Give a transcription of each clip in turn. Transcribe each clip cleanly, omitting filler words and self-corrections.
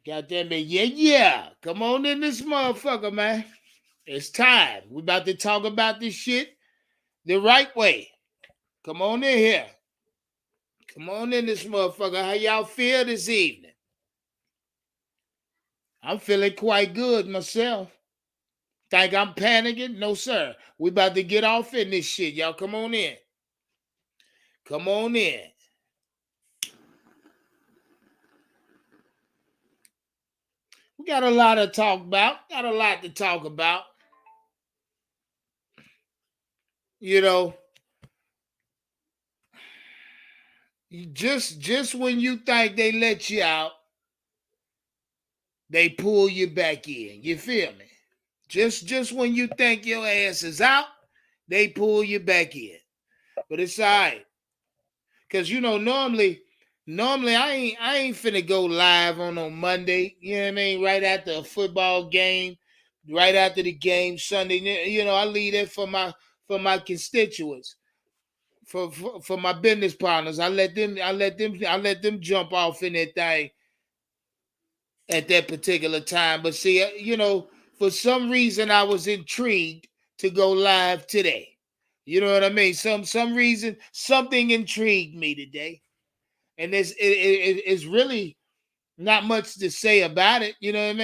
Goddamn it, yeah. Come on in this motherfucker, man. It's time. We about to talk about this shit the right way. Come on in here. Come on in this motherfucker. How y'all feel this evening? I'm feeling quite good myself. Think I'm panicking? No, sir. We about to get off in this shit. Y'all come on in. Come on in. We got a lot to talk about. Got a lot to talk about. You know, just when you think they let you out, they pull you back in. You feel me? Just when you think your ass is out, they pull you back in. But it's all right. Cause normally I ain't finna go live on Monday. You know what I mean? Right after a football game, right after the game Sunday. You know, I leave that for my constituents, for my business partners. I let them jump off in that thing at that particular time. But see, for some reason I was intrigued to go live today. You know what I mean? Some reason something intrigued me today, and it's really not much to say about it. You know what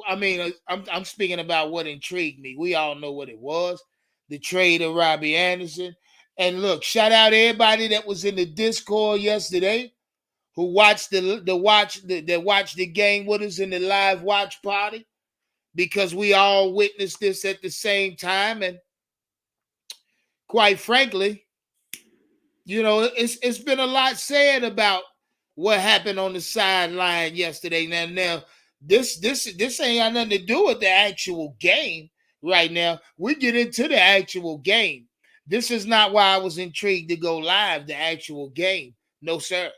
I mean? I'm speaking about what intrigued me. We all know what it was: the trade of Robbie Anderson. And look, shout out everybody that was in the Discord yesterday who watched that watched the game with us in the live watch party, because we all witnessed this at the same time. And quite frankly, it's been a lot said about what happened on the sideline yesterday. Now this ain't got nothing to do with the actual game right now. We get into the actual game. This is not why I was intrigued to go live, the actual game. No, sir.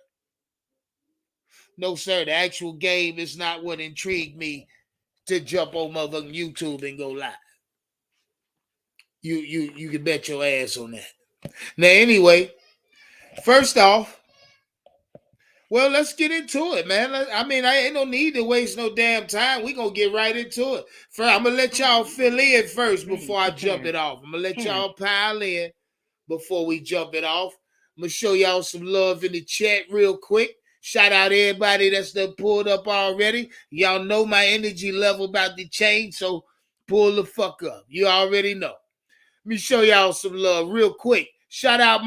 No, sir. The actual game is not what intrigued me to jump on motherfucking YouTube and go live. You can bet your ass on that. Now, anyway, first off, well, let's get into it, man. I ain't no need to waste no damn time. We gonna get right into it. First, I'm gonna let y'all fill in first before I jump it off. I'm gonna let y'all pile in before we jump it off. I'm gonna show y'all some love in the chat real quick. Shout out everybody that's done pulled up already. Y'all know my energy level about to change, so pull the fuck up. You already know. Let me show y'all some love real quick. Shout out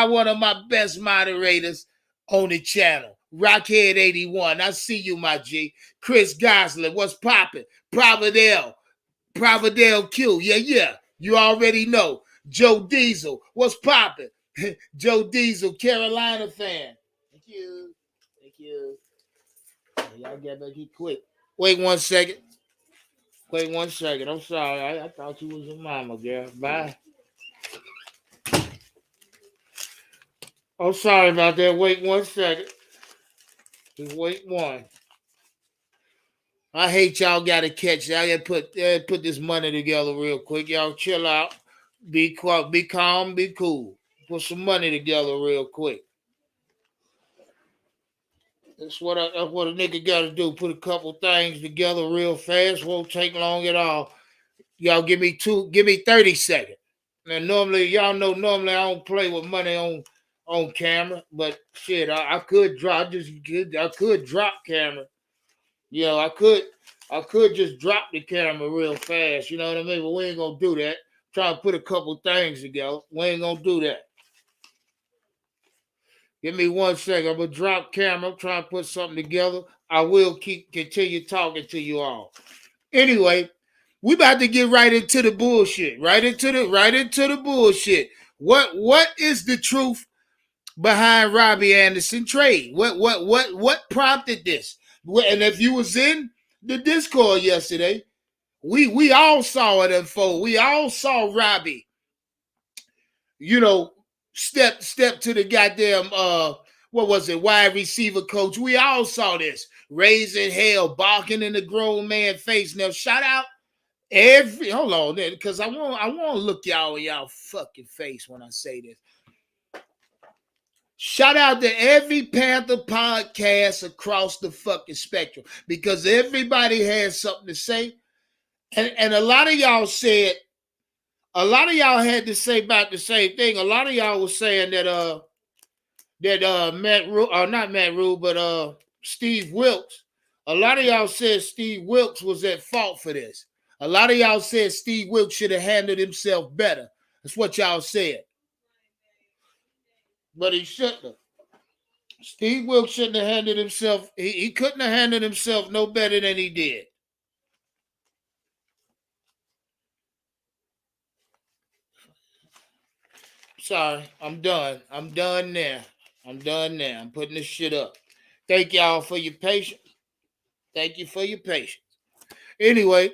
one of my best moderators on the channel, Rockhead81. I see you, my G. Chris Gosling, what's poppin'? Providel Q, yeah. You already know. Joe Diesel, what's poppin'? Joe Diesel, Carolina fan. Thank you. Y'all get back here quick. Wait one second. I'm sorry. I thought you was your mama, girl. Bye. I'm sorry about that. Wait 1 second. Just wait one. I hate y'all gotta catch that. I gotta put this money together real quick. Y'all chill out. Be quiet, be calm, be cool. Put some money together real quick. That's what a nigga gotta do. Put a couple things together real fast. Won't take long at all. Y'all give me 30 seconds. Now normally I don't play with money on camera, but shit, I could drop camera. I could just drop the camera real fast, you know what I mean? But we ain't gonna do that. Try to put a couple things together. We ain't gonna do that. Give me 1 second. I'm gonna drop camera. I'm trying to put something together. I will continue talking to you all. Anyway, we about to get right into the bullshit. Right into the bullshit. What is the truth behind Robbie Anderson trade? What prompted this? And if you was in the Discord yesterday, we all saw it unfold. We all saw Robbie, step to the goddamn wide receiver coach. We all saw this. Raising hell, barking in the grown man face. Now shout out hold on there, because I want to look y'all in y'all fucking face when I say this. Shout out to every Panther podcast across the fucking spectrum because everybody has something to say. And a lot of y'all said, a lot of y'all had to say about the same thing. A lot of y'all was saying that not Matt Rule, but Steve Wilks. A lot of y'all said Steve Wilks was at fault for this. A lot of y'all said Steve Wilks should have handled himself better. That's what y'all said. But he shouldn't have. Steve Wilks shouldn't have handled himself. He couldn't have handled himself no better than he did. Sorry, I'm done. I'm done now. I'm putting this shit up. Thank y'all for your patience. Thank you for your patience. Anyway,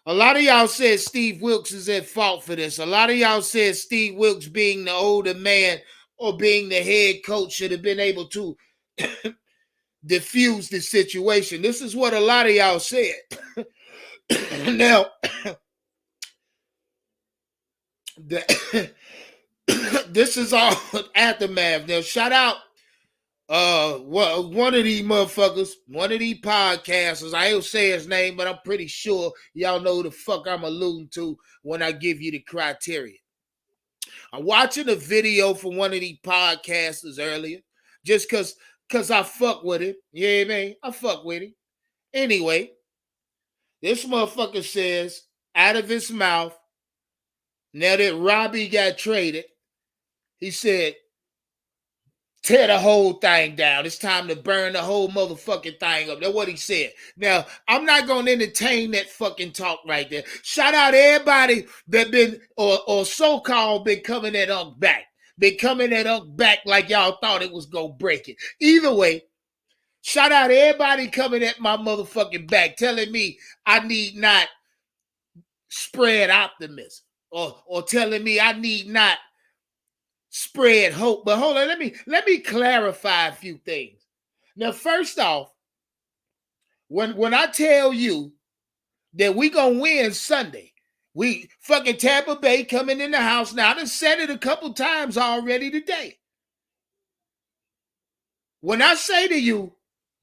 a lot of y'all said Steve Wilks is at fault for this. A lot of y'all said Steve Wilks, being the older man or being the head coach, should have been able to diffuse the situation. This is what a lot of y'all said. Now, this is all aftermath. Now, shout out one of these motherfuckers, one of these podcasters. I ain't say his name, but I'm pretty sure y'all know who the fuck I'm alluding to when I give you the criteria. I'm watching a video from one of these podcasters earlier, just cause I fuck with it. You know what I mean? I fuck with him. Anyway, this motherfucker says out of his mouth, now that Robbie got traded, he said, tear the whole thing down. It's time to burn the whole motherfucking thing up. That's what he said. Now, I'm not going to entertain that fucking talk right there. Shout out to everybody that been, or so-called been coming at Unc back. Been coming at Unc back like y'all thought it was going to break it. Either way, shout out to everybody coming at my motherfucking back, telling me I need not spread optimism. Or telling me I need not spread hope. But hold on, let me clarify a few things. Now, first off, when I tell you that we gonna win Sunday, we fucking Tampa Bay coming in the house now. I done said it a couple times already today. When I say to you,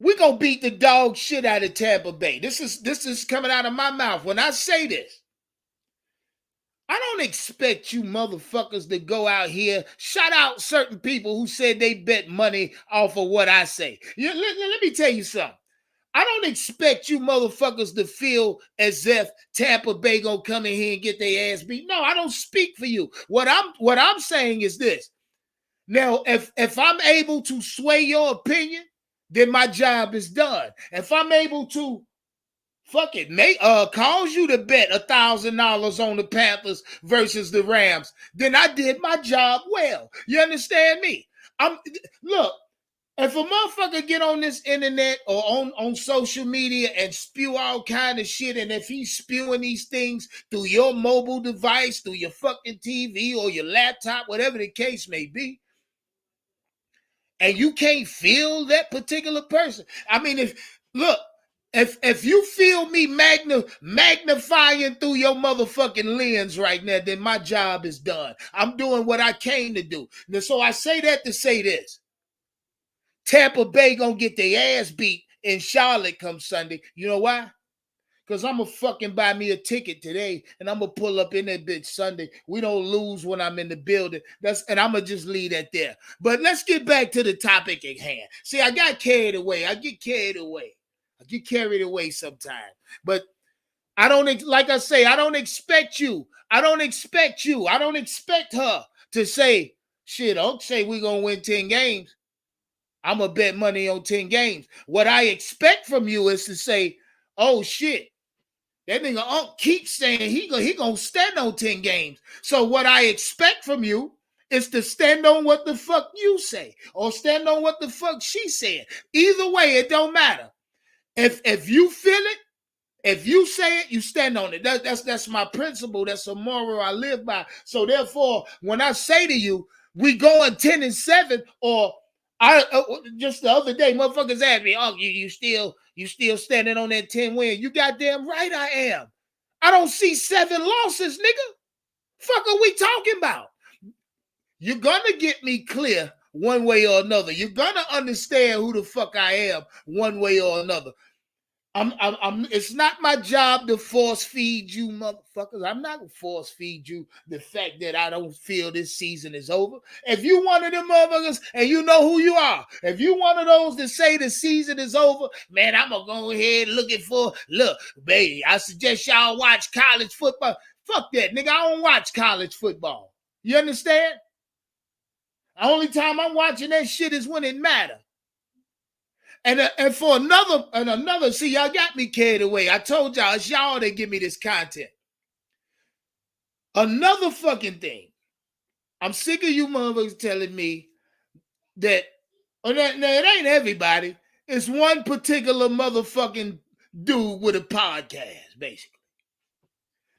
we gonna beat the dog shit out of Tampa Bay. This is coming out of my mouth. When I say this, I don't expect you motherfuckers to go out here, shout out certain people who said they bet money off of what I say. Let me tell you something. I don't expect you motherfuckers to feel as if Tampa Bay gonna come in here and get their ass beat. No, I don't speak for you. What I'm saying is this. Now, if I'm able to sway your opinion, then my job is done. If I'm able to fuck it, cause you to bet $1,000 on the Panthers versus the Rams, then I did my job well. You understand me? Look, if a motherfucker get on this internet or on social media and spew all kind of shit, and if he's spewing these things through your mobile device, through your fucking TV or your laptop, whatever the case may be, and you can't feel that particular person. I mean, if you feel me magnifying through your motherfucking lens right now, then my job is done. I'm doing what I came to do. Now, so I say that to say this. Tampa Bay gonna get their ass beat in Charlotte come Sunday. You know why? Because I'm going to fucking buy me a ticket today, and I'm going to pull up in that bitch Sunday. We don't lose when I'm in the building. And I'm going to just leave that there. But let's get back to the topic at hand. See, I got carried away. I get carried away sometimes. But I don't, like I say, I don't expect you. I don't expect her to say, shit, don't say we're going to win 10 games. I'm going to bet money on 10 games. What I expect from you is to say, oh, shit. That nigga Unc keeps saying he gonna stand on 10 games. So what I expect from you is to stand on what the fuck you say or stand on what the fuck she said. Either way, it don't matter. If you feel it, if you say it, you stand on it. That's my principle. That's a moral I live by. So therefore, when I say to you, we going 10-7, or just the other day, motherfuckers asked me, oh, you still standing on that 10 win? You goddamn right I am. I don't see 7 losses, nigga. Fuck are we talking about? You're gonna get me clear one way or another. You're gonna understand who the fuck I am one way or another. It's not my job to force feed you motherfuckers. I'm not gonna force feed you the fact that I don't feel this season is over. If you one of them motherfuckers and you know who you are, if you one of those that say the season is over, man, I'm gonna go ahead looking for, look, baby, I suggest y'all watch college football. Fuck that, nigga. I don't watch college football. You understand? The only time I'm watching that shit is when it matters. And for another, see, y'all got me carried away. I told y'all, it's y'all that give me this content. Another fucking thing. I'm sick of you motherfuckers telling me that, now it ain't everybody. It's one particular motherfucking dude with a podcast, basically.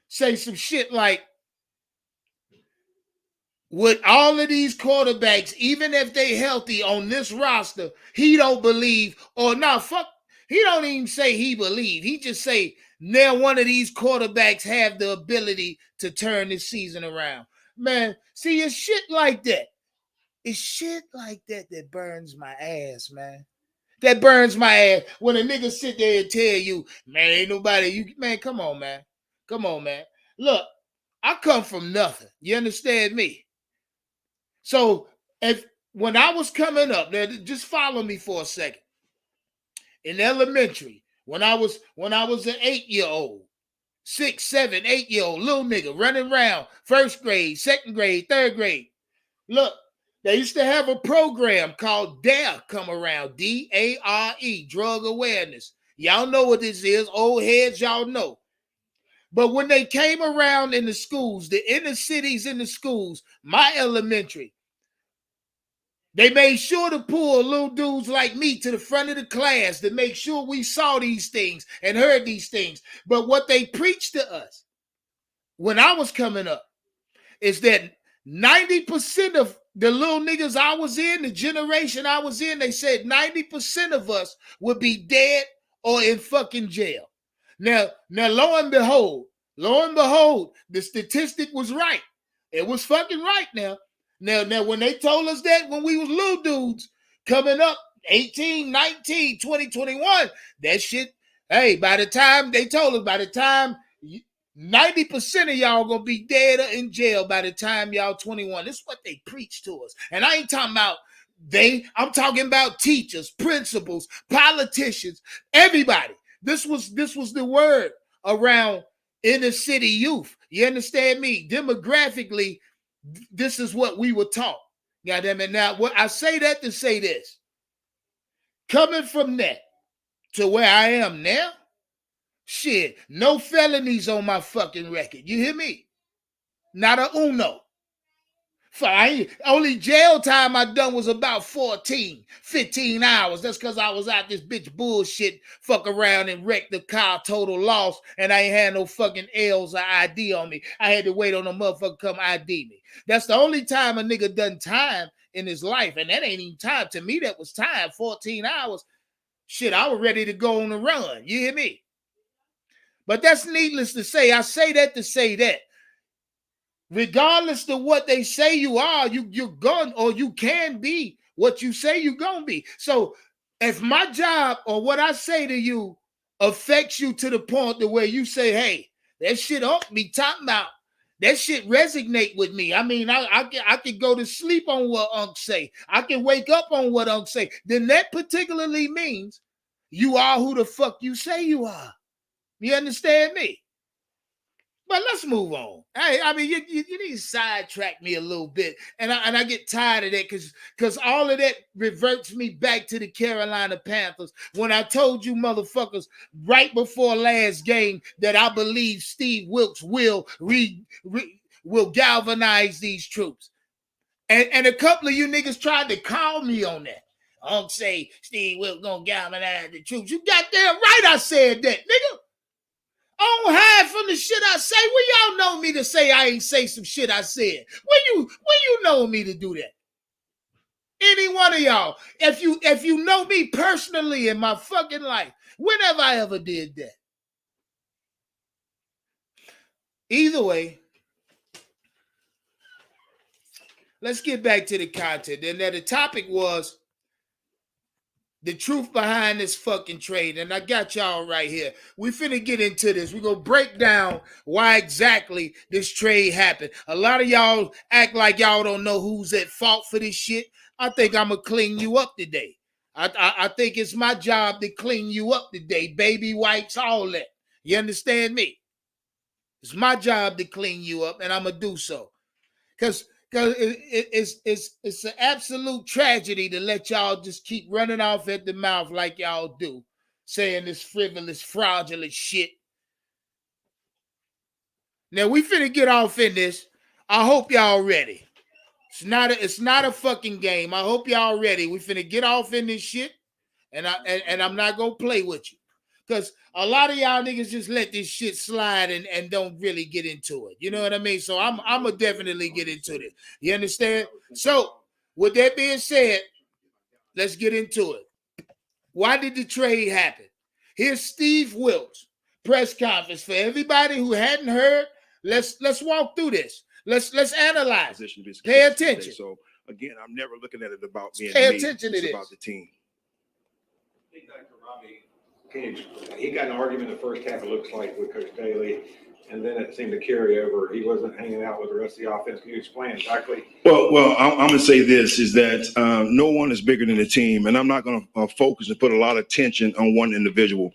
Say some shit like, with all of these quarterbacks, even if they healthy on this roster, he don't believe, or no, fuck, he don't even say he believe. He just say, now one of these quarterbacks have the ability to turn this season around. Man, see, it's shit like that. It's shit like that that burns my ass, man. That burns my ass when a nigga sit there and tell you, man, ain't nobody, man, come on, man. Come on, man. Look, I come from nothing. You understand me? So when I was coming up, now just follow me for a second. In elementary, when I was an 8-year-old, 6, 7, 8-year-old little nigga running around, first grade, second grade, third grade. Look, they used to have a program called DARE come around, DARE, drug awareness. Y'all know what this is. Old heads, y'all know. But when they came around in the schools, the inner cities in the schools, my elementary, they made sure to pull little dudes like me to the front of the class to make sure we saw these things and heard these things. But what they preached to us when I was coming up is that 90% of the little niggas I was in, the generation I was in, they said 90% of us would be dead or in fucking jail. Now, lo and behold, the statistic was right. It was fucking right now. Now, when they told us that when we was little dudes coming up, 18, 19, 20, 21, that shit, hey, by the time they told us, by the time 90% of y'all gonna be dead or in jail by the time y'all 21. This is what they preach to us. And I ain't talking about I'm talking about teachers, principals, politicians, everybody. This was the word around inner city youth. You understand me? Demographically, this is what we were taught. Goddamn it. Now, what I say that to say this. Coming from that to where I am now, shit, no felonies on my fucking record. You hear me? Not a uno. Only jail time I done was about 14, 15 hours. That's because I was out this bitch bullshit, fuck around and wreck the car, total loss, and I ain't had no fucking L's or ID on me. I had to wait on a motherfucker come ID me. That's the only time a nigga done time in his life, and that ain't even time. To me, that was time, 14 hours. Shit, I was ready to go on the run. You hear me? But that's needless to say. I say that to say that. Regardless of what they say you are, you're going, or you can be what you say you're going to be. So if my job or what I say to you affects you to the point to where you say, hey, that shit ought to be talking about, that shit resonate with me. I mean, I can go to sleep on what Unc say. I can wake up on what Unc say. Then that particularly means you are who the fuck you say you are. You understand me? But let's move on. Hey, I mean, you need to sidetrack me a little bit, and I get tired of that because all of that reverts me back to the Carolina Panthers when I told you motherfuckers right before last game that I believe Steve Wilks will galvanize these troops, and a couple of you niggas tried to call me on that. I'll say Steve Wilks gonna galvanize the troops. You goddamn right, I said that, nigga. I don't hide from the shit I say. Where y'all know me to say I ain't say some shit I said? Where you know me to do that? Any one of y'all. If you know me personally in my fucking life, when have I ever did that? Either way, let's get back to the content. And then the topic was the truth behind this fucking trade. And I got y'all right here. We finna get into this. We're gonna break down why exactly this trade happened. A lot of y'all act like y'all don't know who's at fault for this shit. I think I'm gonna clean you up today. I think it's my job to clean you up today. Baby wipes, all that. You understand me? It's my job to clean you up, and I'm gonna do so. Because it's an absolute tragedy to let y'all just keep running off at the mouth like y'all do, saying this frivolous, fraudulent shit. Now we finna get off in this. I hope y'all ready. It's not a fucking game. I hope y'all ready. We finna get off in this shit, and I'm not gonna play with you. Because a lot of y'all niggas just let this shit slide and don't really get into it. You know what I mean? So I'm going to definitely get into this. You understand? So with that being said, let's get into it. Why did the trade happen? Here's Steve Wilks' press conference. For everybody who hadn't heard, let's walk through this. Let's analyze. Pay attention. So again, I'm never looking at it about being pay me. Attention to it's this. About the team. Hey, Dr. Robbie, he got in an argument in the first half, it looks like, with Coach Daly, and then it seemed to carry over. He wasn't hanging out with the rest of the offense. Can you explain exactly? Well, I'm going to say this, is that no one is bigger than the team, and I'm not going to focus and put a lot of tension on one individual.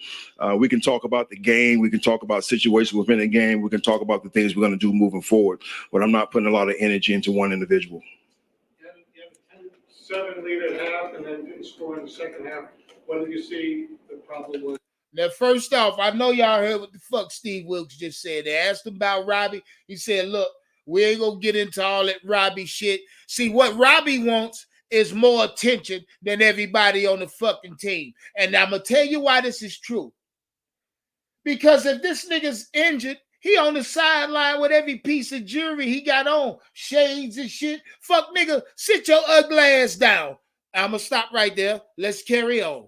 We can talk about the game. We can talk about situations within the game. We can talk about the things we're going to do moving forward, but I'm not putting a lot of energy into one individual. You have a 10-7 lead at half and then didn't score in the second half. What did you see the problem was? Now, first off, I know y'all heard what the fuck Steve Wilks just said. They asked him about Robbie. He said, look, we ain't going to get into all that Robbie shit. See, what Robbie wants is more attention than everybody on the fucking team. And I'm going to tell you why this is true. Because if this nigga's injured, he on the sideline with every piece of jewelry he got on, shades and shit. Fuck, nigga, sit your ugly ass down. I'm going to stop right there. Let's carry on.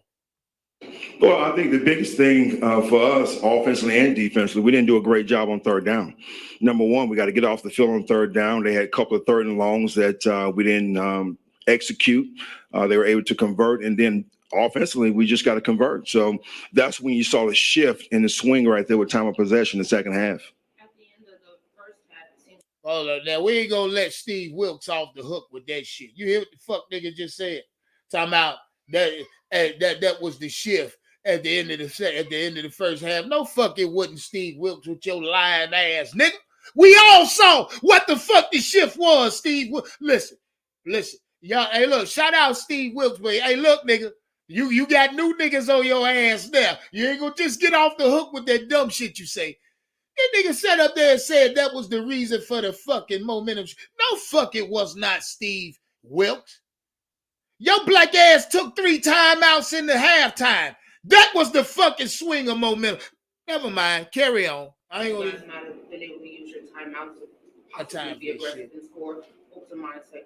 Well, I think the biggest thing for us, offensively and defensively, we didn't do a great job on third down. Number one, we got to get off the field on third down. They had a couple of third and longs that we didn't execute. They were able to convert, and then offensively, we just got to convert. So that's when you saw the shift in the swing right there with time of possession in the second half. At the end of the first half, it seems. Hold on, now we ain't gonna let Steve Wilks off the hook with that shit. You hear what the fuck nigga just said? Talking about that was the shift at the end of the first half. No fucking wouldn't, Steve Wilks, with your lying ass, nigga. We all saw what the fuck the shift was, Steve. Listen, y'all. Hey, look, shout out Steve Wilks, but hey, look, nigga, you got new niggas on your ass now. You ain't gonna just get off the hook with that dumb shit you say. That nigga sat up there and said that was the reason for the fucking momentum. No, fuck, it was not Steve Wilks. Your black ass took 3 timeouts in the halftime. That was the fucking swing of momentum. Never mind. Carry on. I ain't gonna. It doesn't matter if they didn't use your timeouts to possibly be aggressive and score. What's the mindset?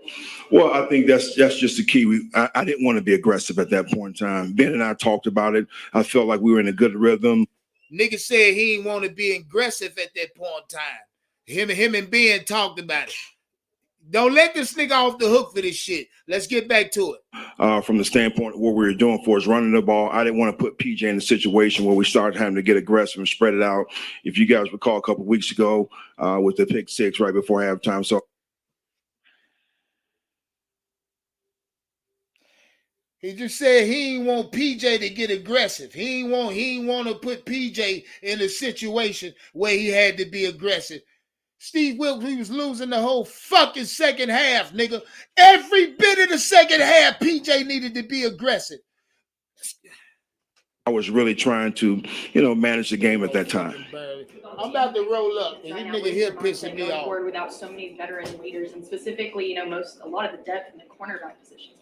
Well, I think that's just the key. I didn't want to be aggressive at that point in time. Ben and I talked about it. I felt like we were in a good rhythm. Nigga said he didn't want to be aggressive at that point in time. Him and Ben talked about it. Don't let this nigga off the hook for this shit. Let's get back to it. From the standpoint of what we were doing for us running the ball, I didn't want to put PJ in a situation where we started having to get aggressive and spread it out. If you guys recall a couple of weeks ago with the pick 6 right before halftime. So he just said he ain't want PJ to get aggressive. He ain't want to put PJ in a situation where he had to be aggressive. Steve Wilks, he was losing the whole fucking second half, nigga. Every bit of the second half, PJ needed to be aggressive. I was really trying to, manage the game at that time. I'm about to roll up, and this nigga here pissing me off. Without so many veteran leaders, and specifically, a lot of the depth in the cornerback position.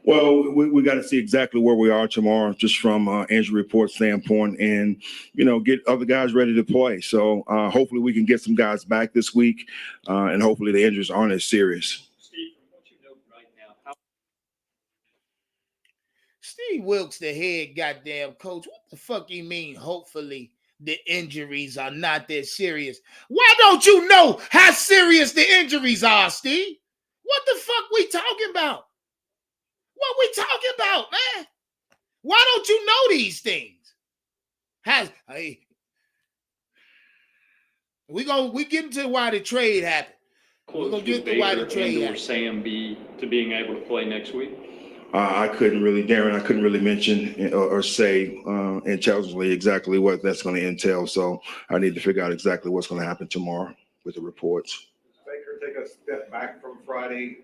Well, we got to see exactly where we are tomorrow, just from injury report standpoint, and get other guys ready to play. So hopefully we can get some guys back this week, and hopefully the injuries aren't as serious. Steve, from what you know right now, Steve Wilks, the head goddamn coach. What the fuck you mean? Hopefully the injuries are not that serious. Why don't you know how serious the injuries are, Steve? What the fuck we talking about? What we talking about, man? Why don't you know these things? We get into why the trade happened. We're gonna get to why the trade happened. Sam B to being able to play next week. I couldn't really mention or say intelligently exactly what that's going to entail. So I need to figure out exactly what's going to happen tomorrow with the reports. Baker take a step back from Friday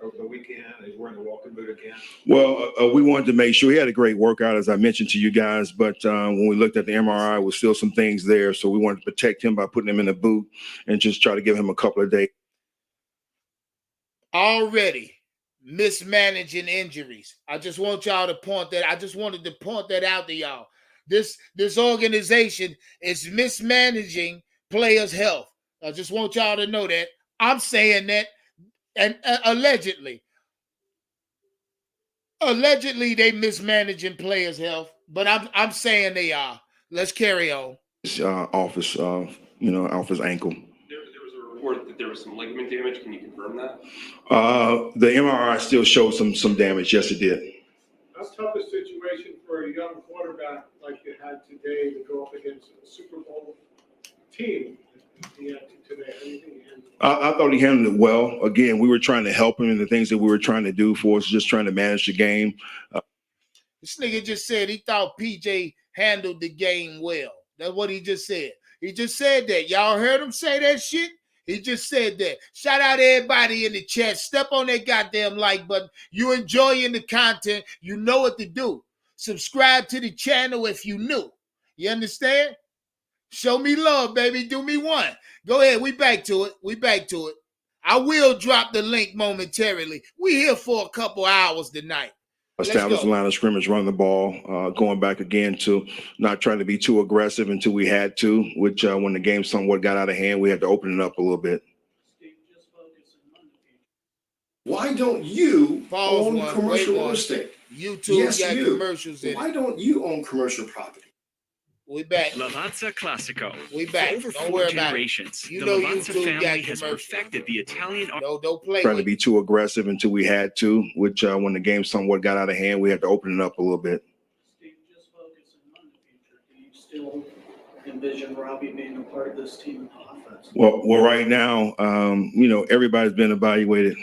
over the weekend. He's wearing the walking boot again. Well, we wanted to make sure he had a great workout, as I mentioned to you guys. But when we looked at the MRI, there was still some things there. So we wanted to protect him by putting him in a boot and just try to give him a couple of days. Already mismanaging injuries. I just want y'all to point that. I just wanted to point that out to y'all. This organization is mismanaging players' health. I just want y'all to know that. I'm saying that, and allegedly they mismanaging players' health, but I'm saying they are. Let's carry on. Off his ankle. There was a report that there was some ligament damage. Can you confirm that? The MRI still shows some damage. Yes, it did. That's tough a situation for a young quarterback like you had today to go up against a Super Bowl team. I thought he handled it well. Again, we were trying to help him in the things that we were trying to do for us, just trying to manage the game. This nigga just said he thought PJ handled the game well. That's what he just said. He just said that. Y'all heard him say that shit? He just said that. Shout out everybody in the chat. Step on that goddamn like button. You enjoying the content. You know what to do. Subscribe to the channel if you new. You understand? Show me love, baby. Do me one. Go ahead. We back to it. I will drop the link momentarily. We here for a couple hours tonight. Establish the line of scrimmage, run the ball, going back again to not trying to be too aggressive until we had to, which when the game somewhat got out of hand, we had to open it up a little bit. Why don't you own commercial real estate? YouTube got commercials in it. Why don't you own commercial property? We back. Lavazza Classico. We back. For over don't 4 worry generations, about it. You the know Lavazza YouTube family got has perfected the Italian art. Don't play Trying to be too aggressive until we had to, which when the game somewhat got out of hand, we had to open it up a little bit. Steve, just focusing on the future. Do you still envision Robbie being a part of this team offense? Well, right now, everybody's been evaluated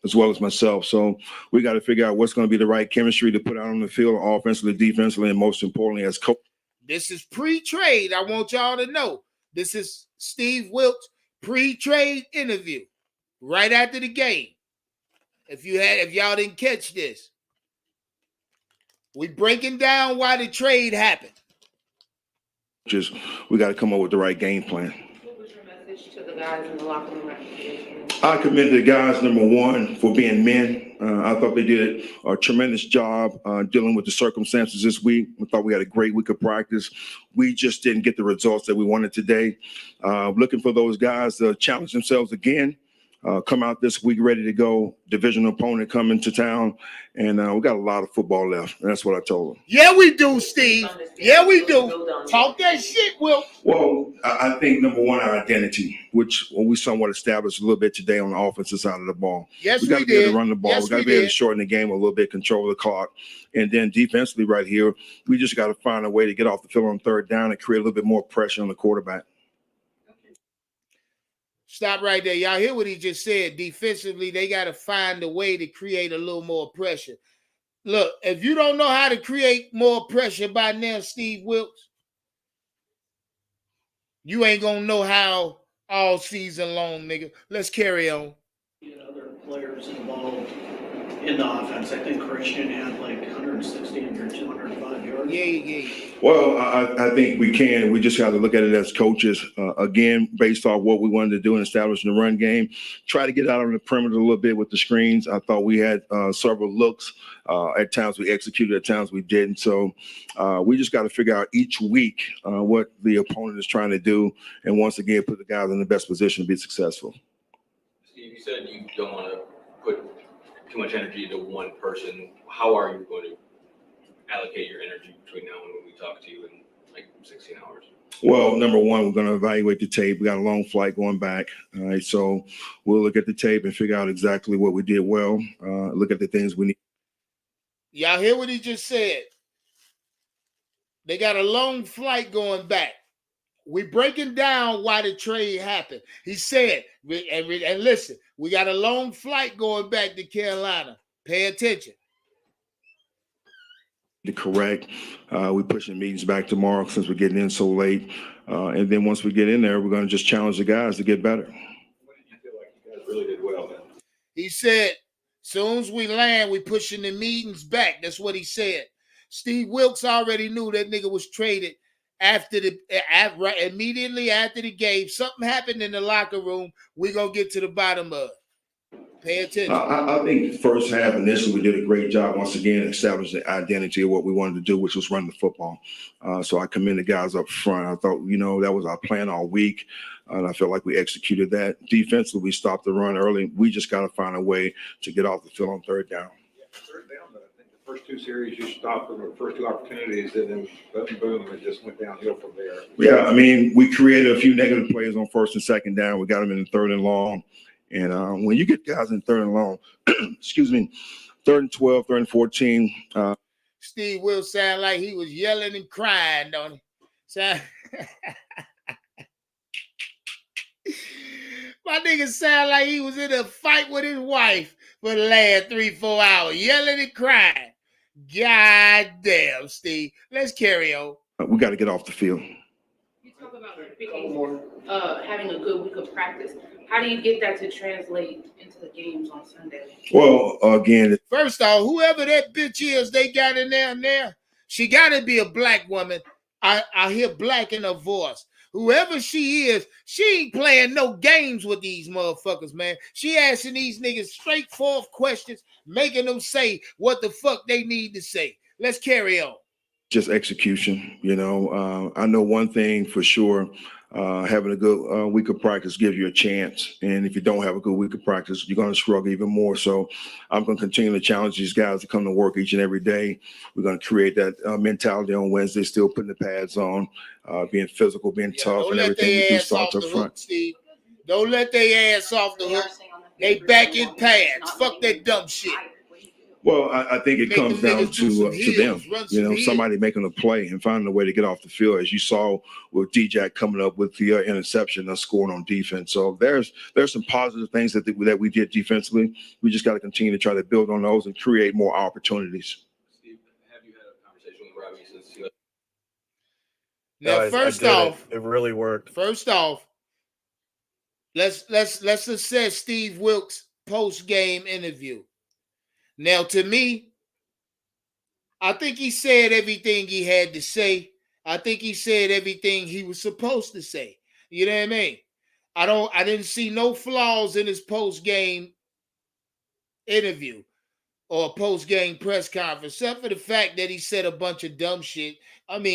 as well as myself. So we got to figure out what's going to be the right chemistry to put out on the field, offensively, defensively, and most importantly, as coach. This is pre-trade. I want y'all to know. This is Steve Wilks pre-trade interview right after the game. If y'all didn't catch this, we breaking down why the trade happened. We got to come up with the right game plan. What was your message to the guys in the locker room after the game? I commend the guys, number one, for being men. I thought they did a tremendous job dealing with the circumstances this week. I thought we had a great week of practice. We just didn't get the results that we wanted today. Looking for those guys to challenge themselves again. Come out this week ready to go. Division opponent coming to town. And we got a lot of football left. And that's what I told them. Yeah, we do, Steve. Yeah, we do. Talk that shit, Will. Well, I think, number one, our identity, which we somewhat established a little bit today on the offensive side of the ball. Yes, we got to be able to run the ball. Yes, we got to be able to shorten the game a little bit, control the clock. And then defensively right here, we just got to find a way to get off the field on third down and create a little bit more pressure on the quarterback. Stop right there. Y'all hear what he just said. Defensively, they got to find a way to create a little more pressure. Look, if you don't know how to create more pressure by now, Steve Wilks, you ain't going to know how all season long, nigga. Let's carry on. Get other players involved in the offense. I think Christian had like 160 or 205 yards. Yeah. Well, I think we can. We just got to look at it as coaches. Again, based off what we wanted to do in establishing the run game, try to get out on the perimeter a little bit with the screens. I thought we had several looks. At times we executed, at times we didn't. So we just got to figure out each week what the opponent is trying to do. And once again, put the guys in the best position to be successful. Steve, you said you don't want to put too much energy into one person. How are you going to allocate your energy between now and when we talk to you in like 16 hours? Well, number one, we're going to evaluate the tape. We got a long flight going back. All right. So we'll look at the tape and figure out exactly what we did well. Look at the things we need. Y'all hear what he just said? They got a long flight going back. We breaking down why the trade happened. He said, and listen, we got a long flight going back to Carolina. Pay attention. To correct. We're pushing meetings back tomorrow since we're getting in so late. And then once we get in there, we're going to just challenge the guys to get better. What did you feel like you guys really did well then? He said, soon as we land, we pushing the meetings back. That's what he said. Steve Wilks already knew that nigga was traded immediately after the game. Something happened in the locker room. We're going to get to the bottom of it. Pay attention. I think the first half, initially, we did a great job once again establishing the identity of what we wanted to do, which was run the football. So I commend the guys up front. I thought, that was our plan all week. And I felt like we executed that. Defensively, we stopped the run early. We just got to find a way to get off the field on third down. Yeah, third down, but I think the first two series you stopped them, the first two opportunities, and then boom, it just went downhill from there. Yeah, we created a few negative plays on first and second down. We got them in the third and long. And when you get guys in third and long, excuse me, third and 12, third and 14. Steve will sound like he was yelling and crying, don't he? My nigga sound like he was in a fight with his wife for the last 3-4 hours, yelling and crying. God damn, Steve. Let's carry on. We got to get off the field. You talk about having a good week of practice. How do you get that to translate into the games on Sunday? Well, again, first off, whoever that bitch is they got in there, she got to be a black woman. I hear black in her voice. Whoever she is, she ain't playing no games with these motherfuckers, man. She asking these niggas straightforward questions, making them say what the fuck they need to say. Let's carry on. Just execution. I know one thing for sure. Having a good week of practice gives you a chance. And if you don't have a good week of practice, you're going to struggle even more. So I'm going to continue to challenge these guys to come to work each and every day. We're going to create that mentality on Wednesday, still putting the pads on, being physical, being tough, and everything we do starts up front. Steve. Don't let their ass off the hook. They back in pads. Fuck that dumb shit. Well, I think it comes down to them, somebody making a play and finding a way to get off the field. As you saw with D-Jack coming up with the interception and scoring on defense. So there's some positive things that we did defensively. We just got to continue to try to build on those and create more opportunities. Steve, have you had a conversation with Robbie since Now, first off, it really worked. First off, let's assess Steve Wilks' post-game interview. Now, to me, I think he said everything he had to say. I think he said everything he was supposed to say. You know what I mean? I didn't see no flaws in his post-game interview or post-game press conference, except for the fact that he said a bunch of dumb shit.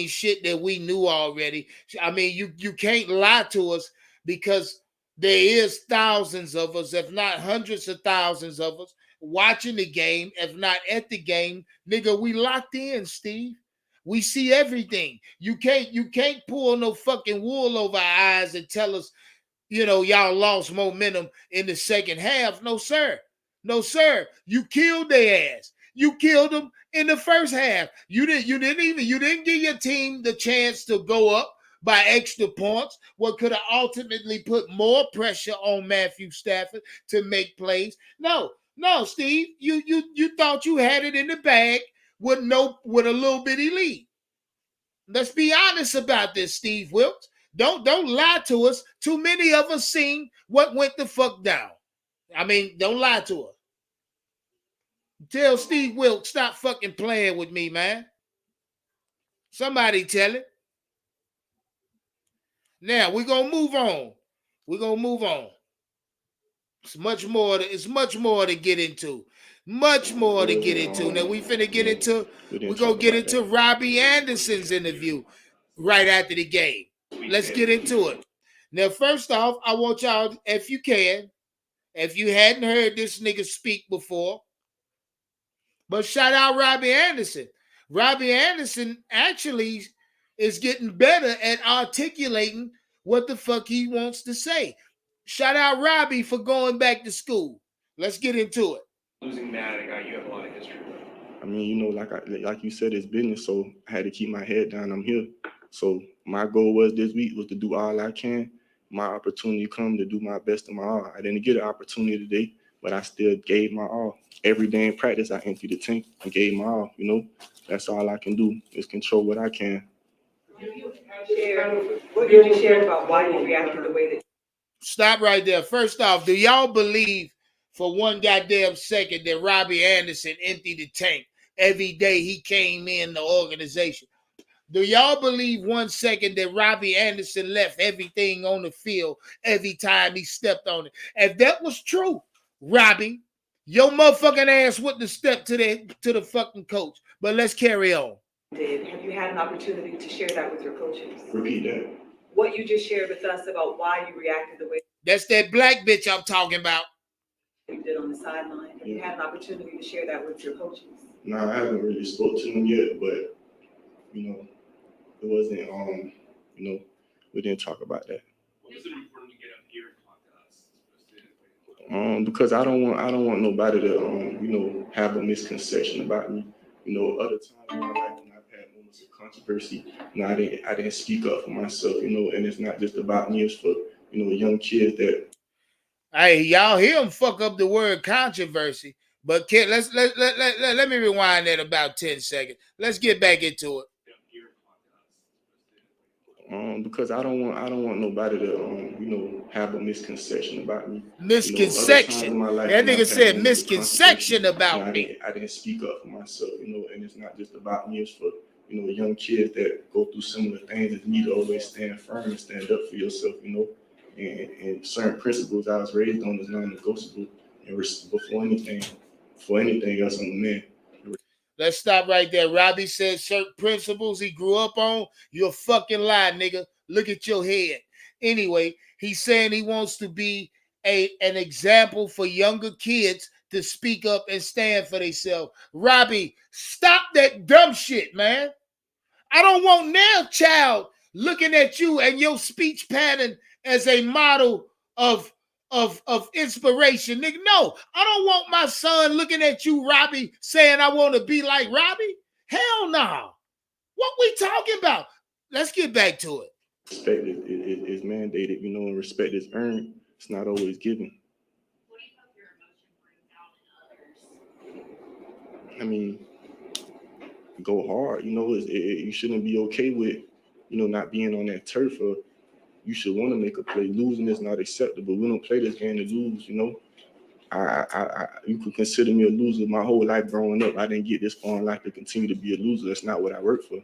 Shit that we knew already. You can't lie to us because there is thousands of us, if not hundreds of thousands of us, watching the game, if not at the game. Nigga, we locked in, Steve. We see everything. You can't pull no fucking wool over our eyes and tell us, y'all lost momentum in the second half. No, sir. No, sir. You killed their ass. You killed them in the first half. You didn't give your team the chance to go up by extra points, what could have ultimately put more pressure on Matthew Stafford to make plays. No, Steve, you thought you had it in the bag with a little bitty lead. Let's be honest about this, Steve Wilks. Don't lie to us. Too many of us seen what went the fuck down. Don't lie to us. Tell Steve Wilks, stop fucking playing with me, man. Somebody tell it. Now, we're going to move on. It's much more to get into. Much more to get into. Now, we're going to get into Robbie Anderson's interview right after the game. Let's get into it. Now, first off, I want y'all, if you hadn't heard this nigga speak before, but shout out Robbie Anderson. Robbie Anderson actually is getting better at articulating what the fuck he wants to say. Shout out Robbie for going back to school. Let's get into it. Losing Matt, a guy you have a lot of history with. I mean, you know, like you said, it's business, so I had to keep my head down. I'm here. So my goal was this week was to do all I can. My opportunity come to do my best of my all. I didn't get an opportunity today, but I still gave my all. Every day in practice, I emptied the tank and gave my all. You know, that's all I can do is control what I can. What did you share about why you reacted the way that? Stop right there. First off, do y'all believe for one goddamn second that Robbie Anderson emptied the tank every day he came in the organization? Do y'all believe 1 second that Robbie Anderson left everything on the field every time he stepped on it? If that was true, Robbie, your motherfucking ass wouldn't have stepped to the fucking coach. But let's carry on. Have you had an opportunity to share that with your coaches? Repeat that. What you just shared with us about why you reacted the way That's that black bitch I'm talking about. You did on the sideline. Have you had an opportunity to share that with your coaches? No, I haven't really spoke to them yet, but you know, it wasn't you know, we didn't talk about that. What was it important to get up here and talk to us? Because I don't want nobody to you know, have a misconception about me. You know, other times in my life when I've had moments of controversy, you know, I didn't speak up for myself, you know, and it's not just about me, it's for, you know, young kids that. Hey, y'all hear him fuck up the word controversy, but let me rewind that about 10 seconds. Let's get back into it. Because I don't want nobody to you know, have a misconception about me. Misconception. You know, that nigga said misconception about me. I didn't speak up for myself, you know, and it's not just about me, it's for, you know, young kids that go through similar things as me to always stand firm and stand up for yourself, you know. And certain principles I was raised on is non-negotiable and before anything else, I'm a man. Let's stop right there. Robbie said certain principles he grew up on. You're a fucking lie, nigga. Look at your head. Anyway, he's saying he wants to be an example for younger kids to speak up and stand for themselves. Robbie, stop that dumb shit, man. I don't want now child looking at you and your speech pattern as a model of inspiration, nigga. No, I don't want my son looking at you, Robbie, saying I want to be like Robbie. Hell no. What we talking about? Let's get back to it. Respect is mandated, you know, and respect is earned. It's not always given. What do you hope your emotion brings out in others? I mean, go hard. You know, you shouldn't be okay with, you know, not being on that turf, or you should want to make a play. Losing is not acceptable. We don't play this game to lose, you know. You could consider me a loser my whole life growing up. I didn't get this far in life to continue to be a loser. That's not what I work for.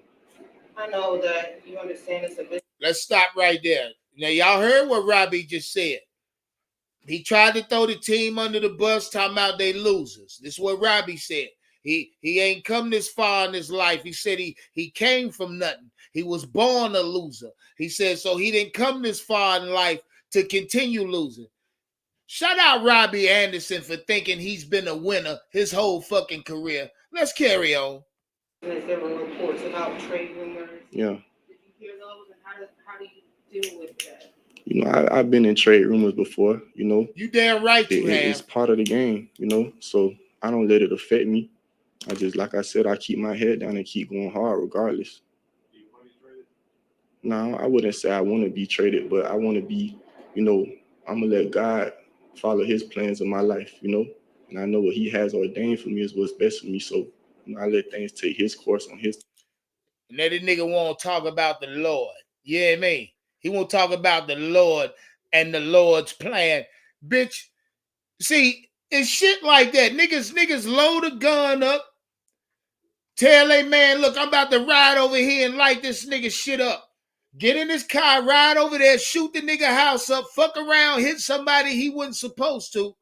I know that you understand it's a bit. Let's stop right there. Now, y'all heard what Robbie just said. He tried to throw the team under the bus, talking about they losers. This is what Robbie said. He ain't come this far in his life. He said he came from nothing. He was born a loser. He said, so he didn't come this far in life to continue losing. Shout out Robbie Anderson for thinking he's been a winner his whole fucking career. Let's carry on. There were reports about trade rumors. Yeah. Did you hear those, and how do you deal with that? You know, I've been in trade rumors before, you know. You damn right you have. It's part of the game, you know, so I don't let it affect me. I just, like I said, I keep my head down and keep going hard regardless. Do you want to be traded? No, I wouldn't say I want to be traded, but I want to be, you know, I'm going to let God follow his plans in my life, you know, and I know what he has ordained for me is what's best for me. So, you know, I let things take his course on his. And that nigga won't talk about the Lord. You hear me? He won't talk about the Lord and the Lord's plan. Bitch, see, it's shit like that. Niggas load a gun up, tell a man, look, I'm about to ride over here and light this nigga shit up. Get in his car, ride over there, shoot the nigga house up, fuck around, hit somebody he wasn't supposed to.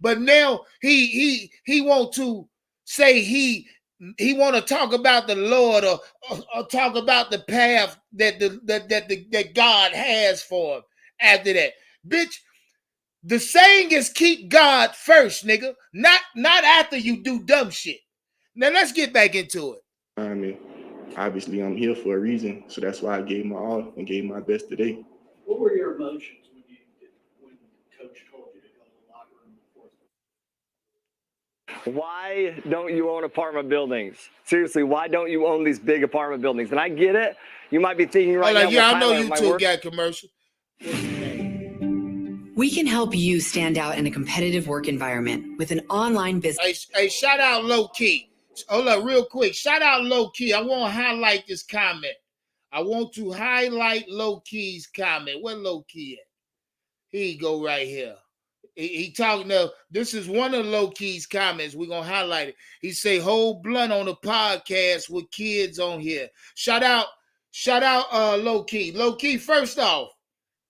But now he want to say he want to talk about the Lord or talk about the path that God has for him after that. Bitch, the saying is keep God first, nigga. Not after you do dumb shit. Now let's get back into it. I mean, obviously I'm here for a reason. So that's why I gave my all and gave my best today. What were your emotions when coach told you to go to the locker room before? Why don't you own apartment buildings? Seriously, why don't you own these big apartment buildings? And I get it. You might be thinking right now, yeah, well, I know Tyler, you my two work. got commercial. We can help you stand out in a competitive work environment with an online business. Hey, shout out Low Key. Hold up, real quick. Shout out Low Key. I want to highlight this comment. I want to highlight Low Key's comment. Where Low Key at? Here you go, right here. He talking to, this is one of Low Key's comments. We're going to highlight it. He say, hold blunt on the podcast with kids on here. Shout out Low Key. Low Key, first off,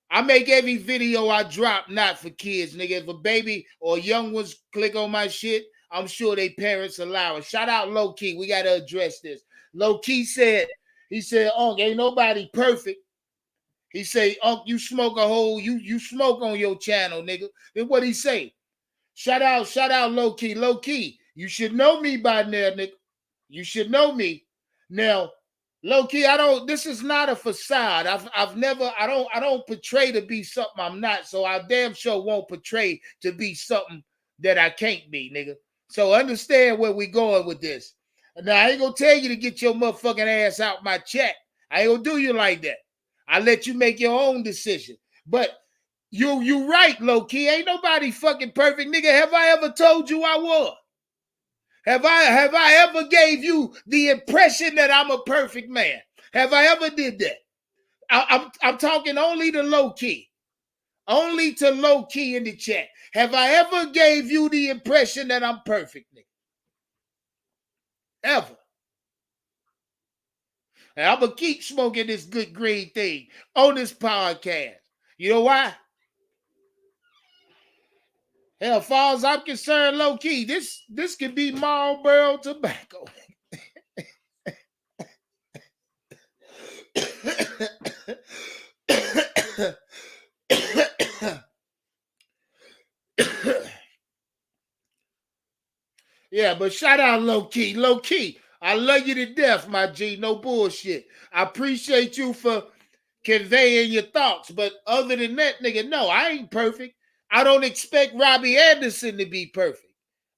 I make every video I drop not for kids, nigga. If a baby or young ones click on my shit, I'm sure they parents allow it. Shout out Low Key. We got to address this. Low Key said, Unc, ain't nobody perfect. He say, Unc, you smoke a whole, you smoke on your channel, nigga. Then what he say? Shout out Low Key. Low Key, you should know me by now, nigga. You should know me. Now, Low Key, this is not a facade. I don't portray to be something I'm not, so I damn sure won't portray to be something that I can't be, nigga. So understand where we going with this. Now, I ain't gonna tell you to get your motherfucking ass out my chat. I ain't gonna do you like that. I let you make your own decision. But you right, Low Key. Ain't nobody fucking perfect, nigga. Have I ever told you I was? Have I ever gave you the impression that I'm a perfect man? Have I ever did that? I'm talking only to Low Key. Only to Low Key in the chat. Have I ever gave you the impression that I'm perfect, nigga? Ever. And I'm going to keep smoking this good green thing on this podcast. You know why? Hell, as far as I'm concerned, Low Key, this could be Marlboro tobacco. Yeah, but shout out Low Key. Low Key, I love you to death, my G. No bullshit. I appreciate you for conveying your thoughts. But other than that, nigga, no, I ain't perfect. I don't expect Robbie Anderson to be perfect.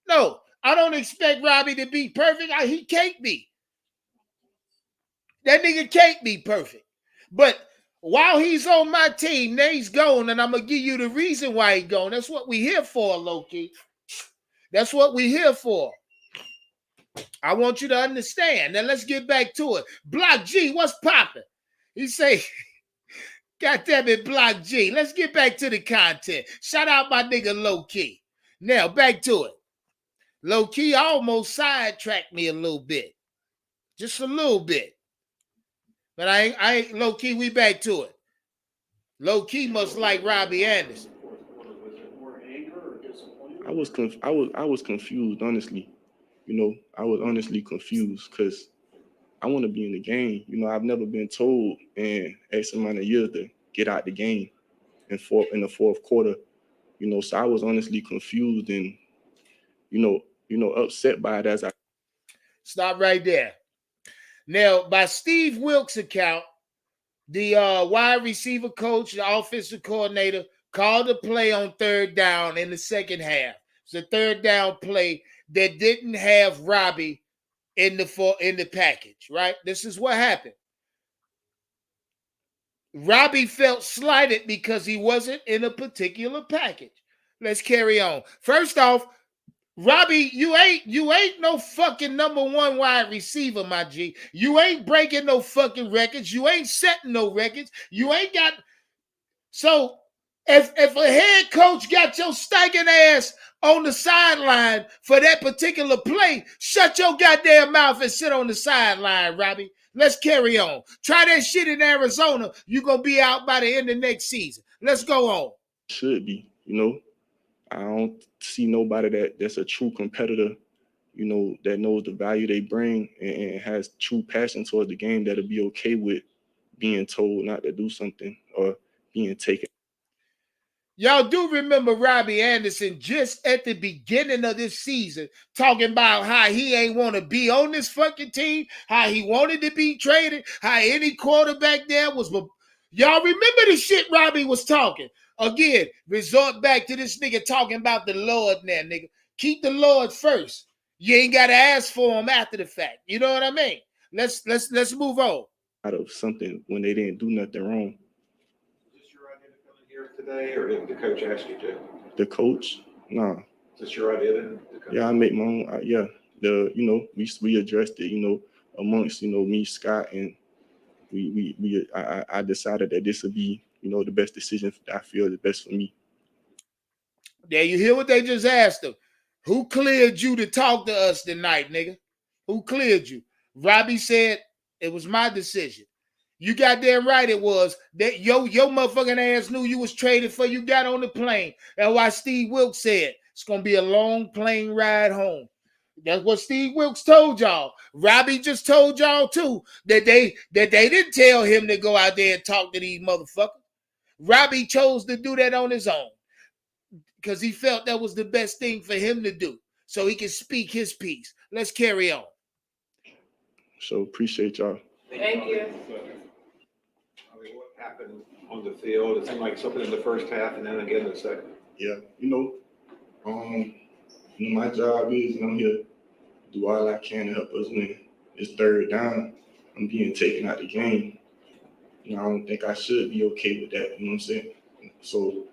No, I don't expect Robbie to be perfect. He can't be. That nigga can't be perfect. But while he's on my team, now he's gone, and I'm going to give you the reason why he's gone. That's what we here for, Low Key. That's what we here for. I want you to understand. Now let's get back to it. Block G, what's popping? He say, God damn it, Block G. Let's get back to the content. Shout out my nigga Low Key. Now back to it. Low Key almost sidetracked me a little bit. Just a little bit. But I ain't Low Key, we back to it. Low Key must like Robbie Anderson. I was confused, honestly. You know, I was honestly confused because I want to be in the game. You know, I've never been told in X amount of years to get out the game in the fourth quarter. You know, so I was honestly confused and, you know, upset by it as I. Stop right there. Now, by Steve Wilks' account, the wide receiver coach, the offensive coordinator, called a play on third down in the second half. It's a third down play that didn't have Robbie in the package, right? This is what happened. Robbie felt slighted because he wasn't in a particular package. Let's carry on. First off, Robbie, you ain't no fucking number one wide receiver, my G. You ain't breaking no fucking records. You ain't setting no records. You ain't got. So if a head coach got your stinking ass on the sideline for that particular play, shut your goddamn mouth and sit on the sideline, Robbie. Let's carry on. Try that shit in Arizona. You're going to be out by the end of next season. Let's go on. Should be, you know. I don't see nobody that's a true competitor, you know, that knows the value they bring and has true passion towards the game that'll be okay with being told not to do something or being taken. Y'all do remember Robbie Anderson just at the beginning of this season talking about how he ain't want to be on this fucking team, how he wanted to be traded, how any quarterback there was. Y'all remember the shit Robbie was talking? Again, resort back to this nigga talking about the Lord now, nigga. Keep the Lord first. You ain't got to ask for him after the fact. You know what I mean? Let's move on. Out of something when they didn't do nothing wrong. Is this your idea to come in here today, or did the coach ask you to? The coach? Nah. Is this your idea to come? Yeah, I make my own. Yeah, we addressed it. Amongst me, Scott, and I decided that this would be the best decision I feel is best for me. Yeah, you hear what they just asked him? Who cleared you to talk to us tonight, nigga? Who cleared you? Robbie said it was my decision. You got damn right it was. That your motherfucking ass knew you was traded for you got on the plane. That's why Steve Wilks said it's gonna be a long plane ride home. That's what Steve Wilks told y'all. Robbie just told y'all too that they didn't tell him to go out there and talk to these motherfuckers. Robbie chose to do that on his own because he felt that was the best thing for him to do so he can speak his piece. Let's carry on. So appreciate y'all. Thank you. I mean, what happened on the field? It seemed like something in the first half and then again in the second. Yeah, my job is, and I'm here to do all I can to help us win. It's third down. I'm being taken out the game. I don't think I should be okay with that. You know what I'm saying? So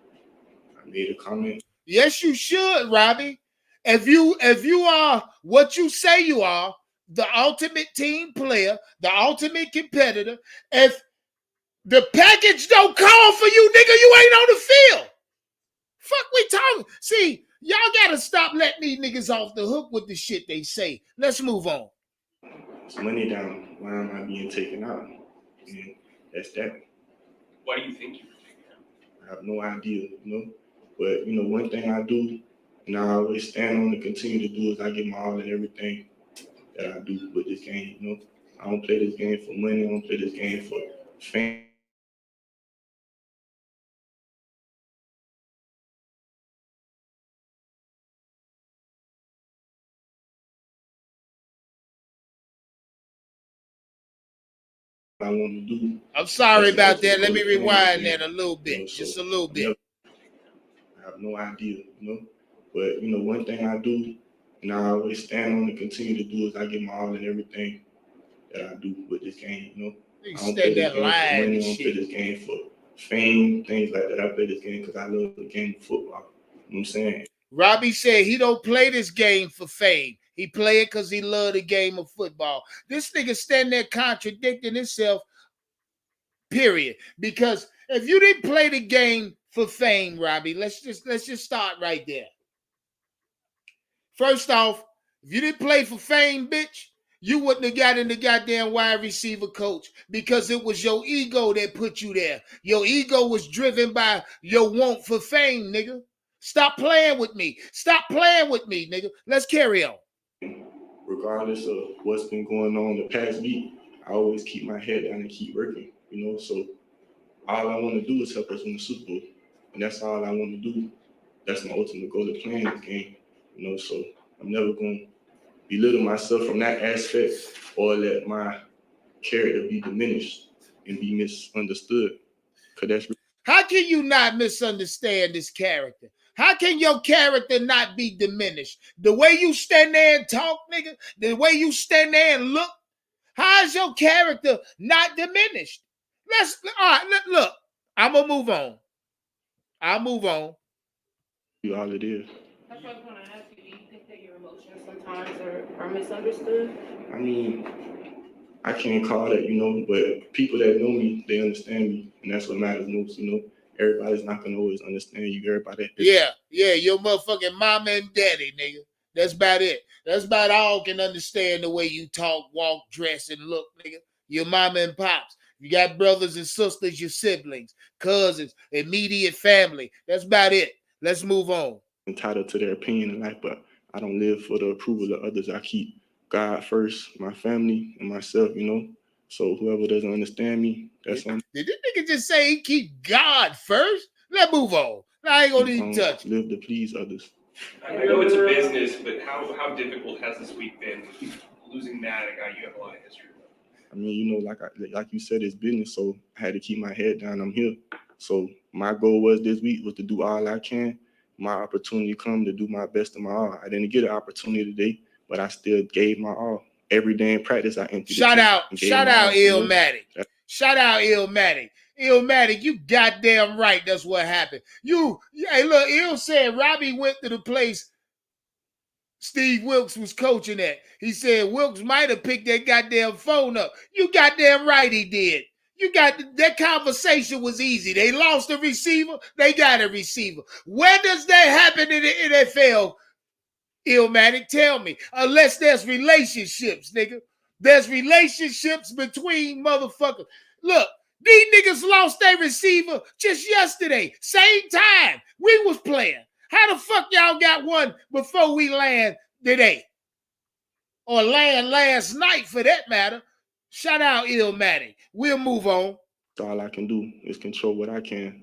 I made a comment. Yes, you should, Robbie. If you are what you say you are, the ultimate team player, the ultimate competitor, if the package don't call for you, nigga, you ain't on the field. Fuck we talking. See, y'all gotta stop letting these niggas off the hook with the shit they say. Let's move on. It's money down. Why am I being taken out? And that's that. Why do you think you were taken out? I have no idea, But one thing I do, and I always stand on and continue to do is I give my all in everything that I do with this game. I don't play this game for money. I don't play this game for fame. I want to do. I'm sorry about that. Let me rewind that a little bit, just a little bit. I have no idea, But one thing I do, and I always stand on and continue to do is I give my all in everything that I do with this game. I don't play this game for money. I don't play this game for fame, things like that. I play this game because I love the game of football. You know what I'm saying? Robbie said he don't play this game for fame. He play it because he love the game of football. This nigga stand there contradicting himself, period. Because if you didn't play the game for fame, Robbie, let's just start right there. First off, if you didn't play for fame, bitch, you wouldn't have got in the goddamn wide receiver coach because it was your ego that put you there. Your ego was driven by your want for fame, nigga. Stop playing with me. Stop playing with me, nigga. Let's carry on. Regardless of what's been going on the past week, I always keep my head down and keep working, So all I want to do is help us win the Super Bowl. And that's all I want to do. That's my ultimate goal of playing this game, So I'm never going to belittle myself from that aspect or let my character be diminished and be misunderstood. How can you not misunderstand this character? How can your character not be diminished? The way you stand there and talk, nigga, the way you stand there and look, how is your character not diminished? Look, I'm going to move on. I'll move on. All it is. That's what I was going to ask you. Do you think that your emotions sometimes are misunderstood? I mean, I can't call that, but people that know me, they understand me, and that's what matters most, Everybody's not going to always understand you. Everybody. Yeah, your motherfucking mama and daddy, nigga. That's about it. That's about all can understand the way you talk, walk, dress, and look, nigga. Your mama and pops. You got brothers and sisters, your siblings, cousins, immediate family. That's about it. Let's move on. Entitled to their opinion in life, but I don't live for the approval of others. I keep God first, my family, and myself, So whoever doesn't understand me, that's on. Did this nigga just say he keep God first? Let's move on. I ain't gonna even touch it. Live to please others. I know it's a business, but how difficult has this week been losing Matt, a guy you have a lot of history with? I mean, you know, like you said, it's business, so I had to keep my head down. I'm here. So my goal was this week was to do all I can. My opportunity come to do my best of my all. I didn't get an opportunity today, but I still gave my all. Every day in practice, I emptied. Shout out Illmatic. Shout out Illmatic. Illmatic, you goddamn right. That's what happened. Hey, look, Ill said Robbie went to the place Steve Wilks was coaching at. He said Wilks might have picked that goddamn phone up. You goddamn right he did. That conversation was easy. They lost a receiver. They got a receiver. Where does that happen in the NFL? Illmatic, tell me. Unless there's relationships, nigga. There's relationships between motherfuckers. Look, these niggas lost their receiver just yesterday. Same time we was playing. How the fuck y'all got one before we land today? Or land last night for that matter. Shout out Illmatic. We'll move on. All I can do is control what I can.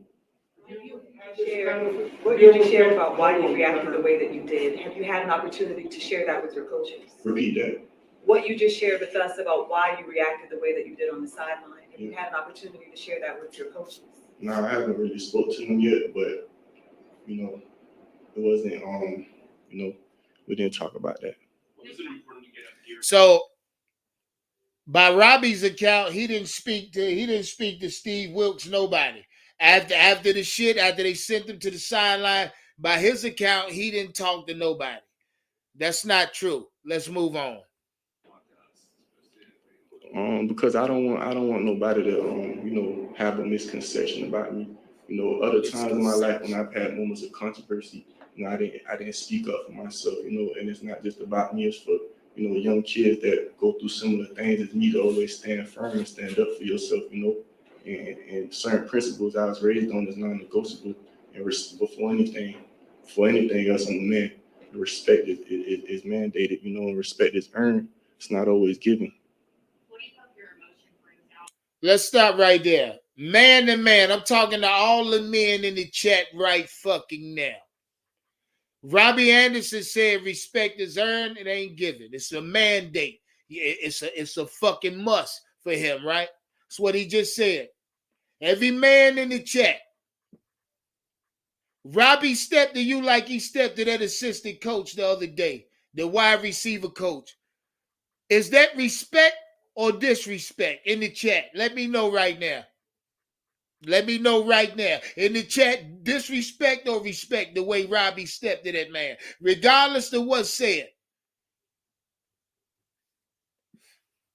What you just shared about why you reacted the way that you did, have you had an opportunity to share that with your coaches? Repeat that. What you just shared with us about why you reacted the way that you did on the sideline, have you had an opportunity to share that with your coaches? No, I haven't really spoke to them yet, but, you know, it wasn't, you know, we didn't talk about that. So, by Robbie's account, he didn't speak to Steve Wilks, nobody. After the shit, after they sent him to the sideline, by his account, he didn't talk to nobody. That's not true. Let's move on. Because I don't want nobody to you know, have a misconception about me. You know, other times in my life when I've had moments of controversy, you know, I didn't speak up for myself, you know, and it's not just about me, it's for, you know, young kids that go through similar things as me to always stand firm and stand up for yourself, you know. And certain principles I was raised on is non-negotiable. And before anything else, I'm a man. Respect is mandated, you know, and respect is earned. It's not always given. Let's stop right there. Man to man, I'm talking to all the men in the chat right fucking now. Robbie Anderson said respect is earned, it ain't given. It's a mandate. It's a fucking must for him, right? That's what he just said. Every man in the chat. Robbie stepped to you like he stepped to that assistant coach the other day, the wide receiver coach. Is that respect or disrespect? In the chat, let me know right now. Let me know right now. In the chat, disrespect or respect the way Robbie stepped to that man, regardless of what's said.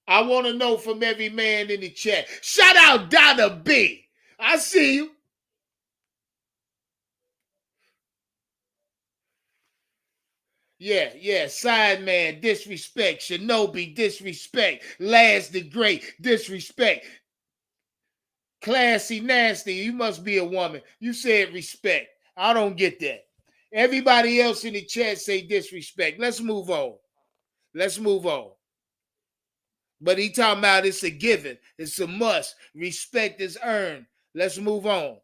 I want to know from every man in the chat. Shout out Donna B. I see you. Yeah, side man, disrespect. Shinobi, disrespect. Laz the Great, disrespect. Classy Nasty, you must be a woman. You said respect. I don't get that. Everybody else in the chat say disrespect. Let's move on. But he talking about it's a given. It's a must. Respect is earned. Let's move on.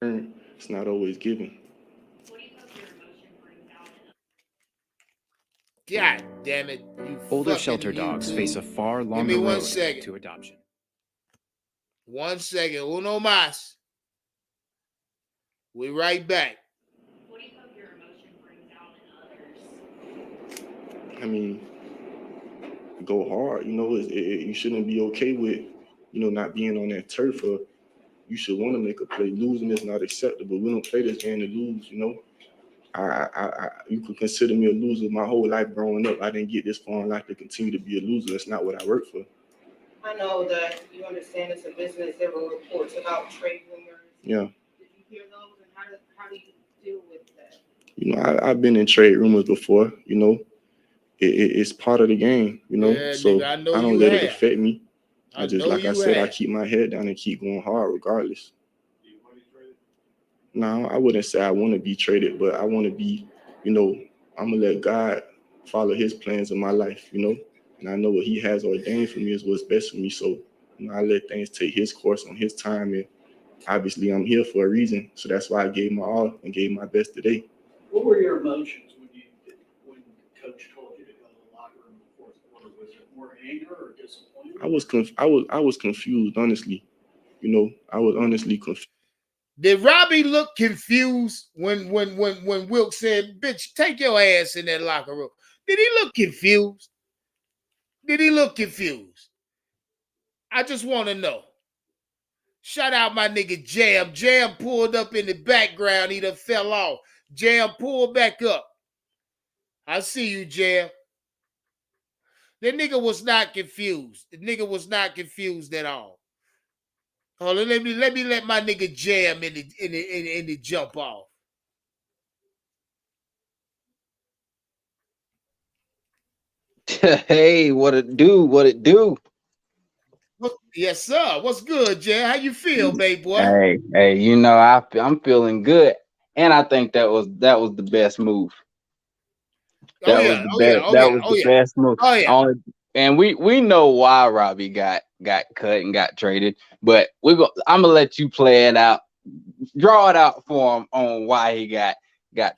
It's not always given. God damn it. Older shelter dogs face a far longer road to adoption. 1 second. Uno más. We're right back. What do you hope your emotion brings out in others? I mean, go hard. You know, you shouldn't be okay with, you know, not being on that turf. Or you should want to make a play. Losing is not acceptable. We don't play this game to lose, you know. You could consider me a loser my whole life growing up. I didn't get this far in life to continue to be a loser. That's not what I work for. I know that you understand it's a business. There were reports about trade rumors. Yeah. Did you hear those, and how do you deal with that? You know, I've been in trade rumors before. You know, it's part of the game. You know, Yeah, so nigga, I know I don't you let have. it affect me. I just, like I said, have. I keep my head down and keep going hard regardless. No, I wouldn't say I want to be traded, but I want to be, you know, I'm going to let God follow his plans in my life, you know, and I know what he has ordained for me is what's best for me. So, you know, I let things take his course on his time, and obviously I'm here for a reason. So that's why I gave my all and gave my best today. What were your emotions when Coach told you to go to the locker room in the fourth quarter? Was it more anger or disappointment? I was confused, honestly. You know, I was honestly confused. Did Robbie look confused when Wilks said, "Bitch, take your ass in that locker room"? Did he look confused? Did he look confused? I just want to know. Shout out my nigga Jam. Jam pulled up in the background. He done fell off. Jam, pull back up. I see you, Jam. That nigga was not confused. The nigga was not confused at all. Hold on, let me let my nigga Jam in the jump off. Hey, what it do? What it do? Yes, sir. What's good, Jam? How you feel, baby boy? Hey, you know I'm feeling good, and I think that was the best move. That was the best move. Oh yeah. And we know why Robbie got cut and got traded, but I'm gonna let you play it out, draw it out for him on why he got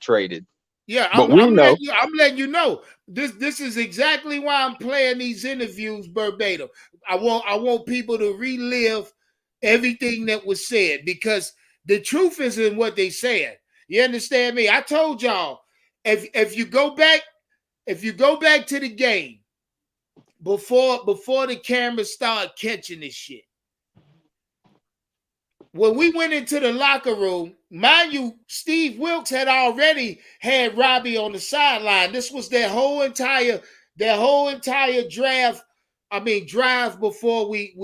traded. Yeah, but I'm letting you know. This is exactly why I'm playing these interviews verbatim. I want people to relive everything that was said, because the truth is in what they said. You understand me? I told y'all, if you go back to the game before the cameras start catching this shit. When we went into the locker room, mind you, Steve Wilks had already had Robbie on the sideline. This was their whole entire drive before we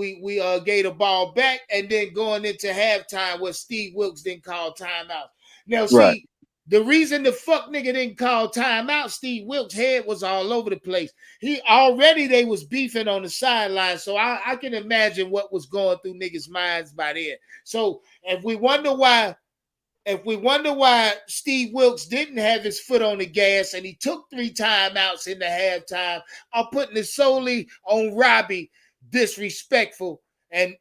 gave the ball back, and then going into halftime where Steve Wilks didn't call timeout. Now, see, the reason the fuck nigga didn't call timeout, Steve Wilks' head was all over the place. They was beefing on the sideline, so I can imagine what was going through niggas' minds by then. So if we wonder why Steve Wilks didn't have his foot on the gas and he took 3 timeouts in the halftime, I'm putting it solely on Robbie, disrespectful, and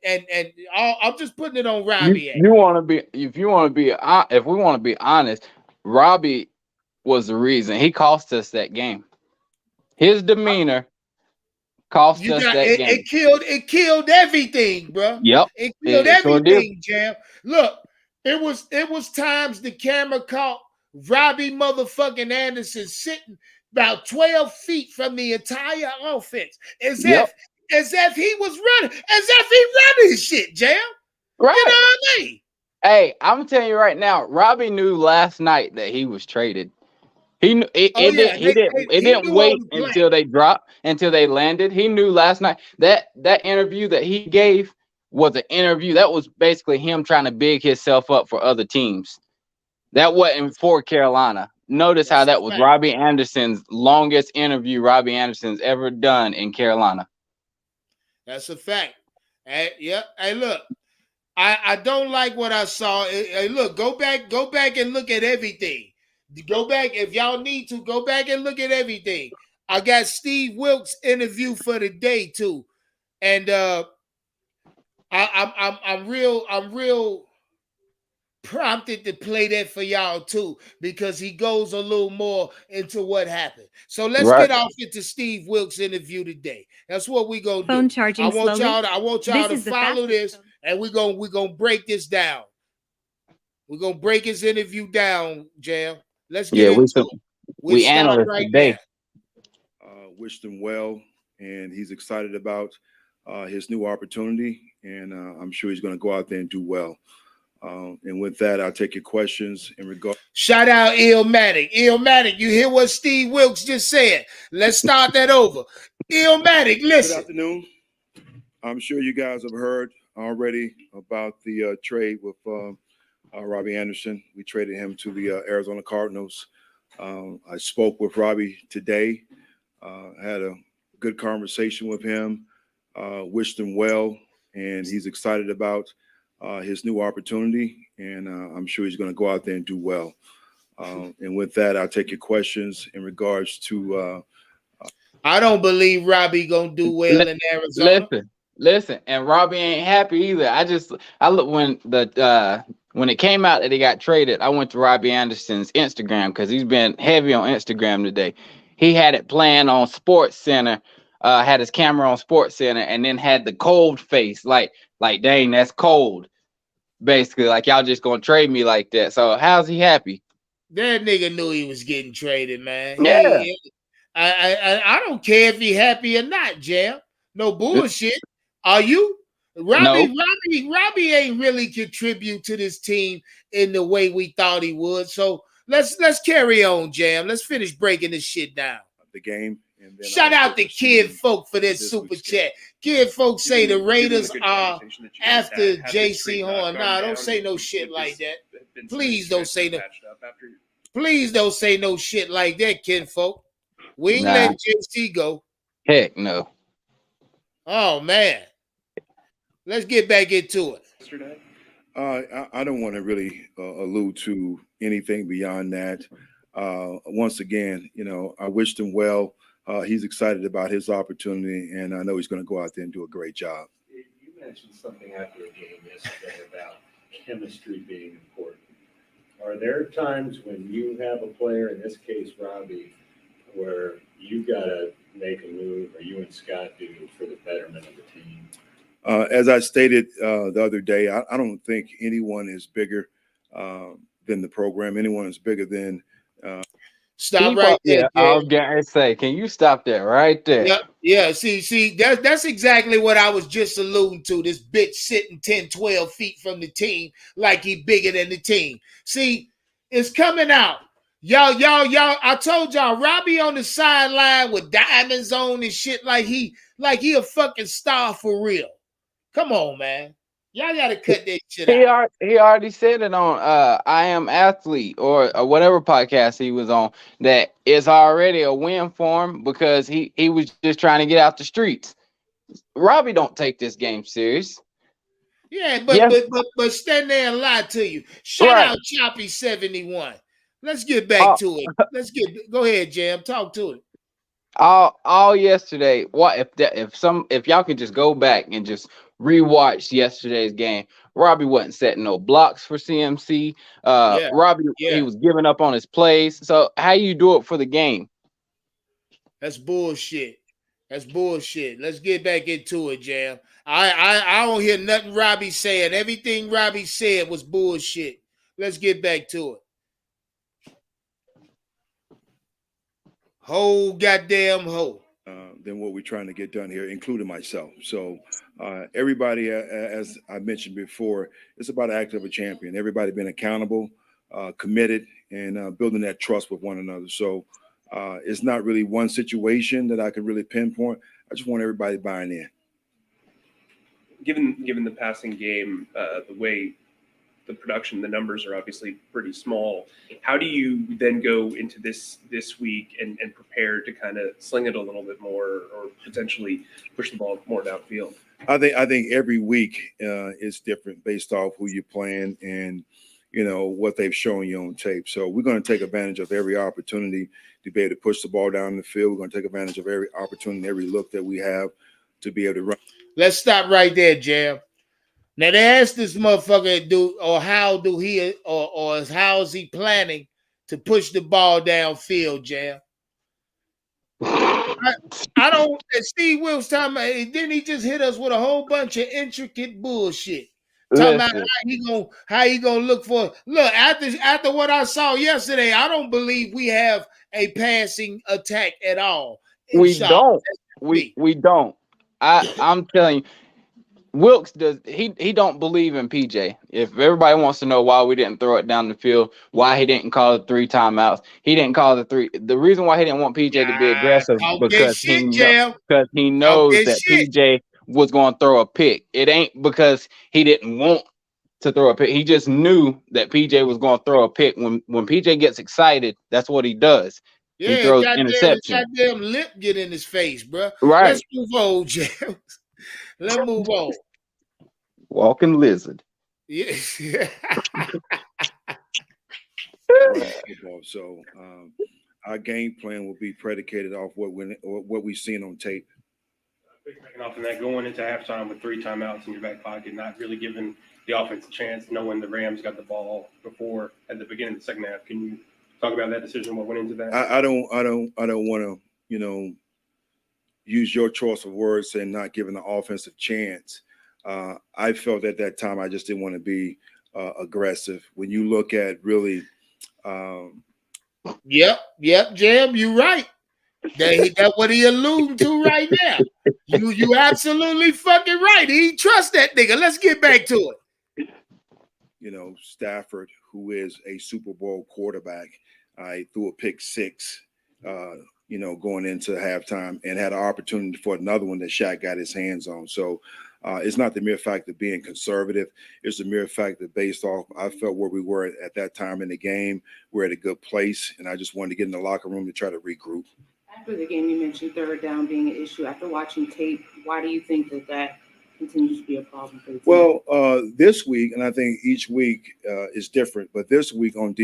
I'm just putting it on Robbie. If we want to be honest, Robbie was the reason. He cost us that game. His demeanor cost us that game. It killed everything, bro. Yep. It killed everything, Jam. Look, it was times the camera caught Robbie motherfucking Anderson sitting about 12 feet from the entire offense. As if he was running, as if he running shit, Jam. Right. You know what I mean? Hey, I'm telling you right now, Robbie knew last night that he was traded. He knew it didn't wait until they dropped, until they landed. He knew last night that interview that he gave was an interview that was basically him trying to big himself up for other teams. That wasn't for Carolina. Notice how that was Robbie Anderson's longest interview Robbie Anderson's ever done in Carolina. That's a fact. Hey, look. I don't like what I saw. Hey, look, go back and look at everything. Go back, if y'all need to, go back and look at everything. I got Steve Wilks' interview for the day too, and I'm real prompted to play that for y'all too, because he goes a little more into what happened. So let's get off into Steve Wilks' interview today. That's what we gonna do. Phone charging slowly. I want y'all to follow this, and we're gonna break this down. We're gonna break his interview down, Jam. Let's get into it. We analyze today. Wished him well, and he's excited about his new opportunity, and I'm sure he's going to go out there and do well. And with that, I'll take your questions in regard. Shout out Illmatic. Illmatic, you hear what Steve Wilks just said? Let's start that over. Illmatic, listen. Good afternoon. I'm sure you guys have heard already about the trade with Robbie Anderson. We traded him to the Arizona Cardinals. I spoke with Robbie today. Had a good conversation with him. Wished him well, and he's excited about his new opportunity, and I'm sure he's going to go out there and do well. And with that, I'll take your questions in regards to. I don't believe Robbie gonna do well in Arizona. Listen, and Robbie ain't happy either. I look when it came out that he got traded, I went to Robbie Anderson's Instagram because he's been heavy on Instagram today. He had it playing on Sports Center, had his camera on Sports Center, and then had the cold face, like dang, that's cold. Basically, like y'all just gonna trade me like that. So how's he happy? That nigga knew he was getting traded, man. Yeah. I don't care if he happy or not, Jam. No bullshit. Are you? Robbie ain't really contribute to this team in the way we thought he would. So let's carry on, Jam. Let's finish breaking this shit down. The game. And then shout out to Kid Folk for that super chat. Kid Folk say the Raiders are after JC Horn. Nah, don't say no shit like that. Please don't say no. Please don't say no shit like that, Kid Folk. We ain't let JC go. Heck no. Oh man. Let's get back into it. I don't want to really allude to anything beyond that. Once again, I wished him well. He's excited about his opportunity, and I know he's going to go out there and do a great job. You mentioned something after a game yesterday about chemistry being important. Are there times when you have a player, in this case Robbie, where you got to make a move, or you and Scott do, for the betterment of the team? As I stated the other day, I don't think anyone is bigger than the program. Anyone is bigger than Stop right there. I was gonna say, can you stop that right there? Yeah. See, that's exactly what I was just alluding to. This bitch sitting 10, 12 feet from the team like he bigger than the team. See, it's coming out. Y'all, I told y'all, Robbie on the sideline with diamonds on and shit like he a fucking star for real. Come on, man. Y'all gotta cut that shit out. He already said it on I Am Athlete or whatever podcast he was on, that it's already a win for him because he was just trying to get out the streets. Robbie don't take this game serious. Yeah, but stand there and lie to you. Shout out Choppy 71. Let's get back to it. Go ahead, Jam. Talk to it. All yesterday. What if y'all could just go back and just rewatch yesterday's game? Robbie wasn't setting no blocks for CMC. Robbie, he was giving up on his plays. So how you do it for the game? That's bullshit. Let's get back into it, Jam. I don't hear nothing Robbie saying. Everything Robbie said was bullshit. Let's get back to it. Whole goddamn hoe. Than what we're trying to get done here, including myself. So everybody, as I mentioned before, it's about acting of a champion. Everybody being accountable, committed, and building that trust with one another. So it's not really one situation that I could really pinpoint. I just want everybody buying in. Given the passing game, the way the production, the numbers are obviously pretty small. How do you then go into this week and prepare to kind of sling it a little bit more, or potentially push the ball more downfield? I think every week is different based off who you're playing and what they've shown you on tape. So we're going to take advantage of every opportunity to be able to push the ball down the field. We're going to take advantage of every opportunity, every look that we have to be able to run. Let's stop right there, Jam. Now they asked this motherfucker how is he planning to push the ball downfield, Jam? I don't see Wilks talking about, didn't he just hit us with a whole bunch of intricate bullshit? Talking about how he gonna look after what I saw yesterday. I don't believe we have a passing attack at all. We don't. We don't. I'm telling you. Wilks he don't believe in PJ. If everybody wants to know why we didn't throw it down the field, why he didn't call the 3 timeouts, he didn't call the 3. The reason why he didn't want PJ to be aggressive because he knows that PJ was going to throw a pick. It ain't because he didn't want to throw a pick. He just knew that PJ was going to throw a pick. When PJ gets excited, that's what he does. Yeah, he throws interception. Goddamn lip get in his face, bro. Right. Let's move on, James. Let's move on. Walking lizard. Yeah. So our game plan will be predicated off what we've seen on tape. Piggybacking off of that, going into halftime with 3 timeouts in your back pocket, not really giving the offense a chance, knowing the Rams got the ball before at the beginning of the second half. Can you talk about that decision? What went into that? I don't want to, use your choice of words saying not giving the offensive chance. I felt at that time I just didn't want to be aggressive. When you look at really, Yep, Jam, you're right. That's what he alluding to right now. You absolutely fucking right. He trusts that nigga. Let's get back to it. Stafford, who is a Super Bowl quarterback, threw a pick 6, going into halftime and had an opportunity for another one that Shaq got his hands on. So it's not the mere fact of being conservative. It's the mere fact that based off, I felt where we were at that time in the game, we're at a good place. And I just wanted to get in the locker room to try to regroup. After the game, you mentioned third down being an issue. After watching tape, why do you think that continues to be a problem for the team? Well, this week, and I think each week is different, but this week on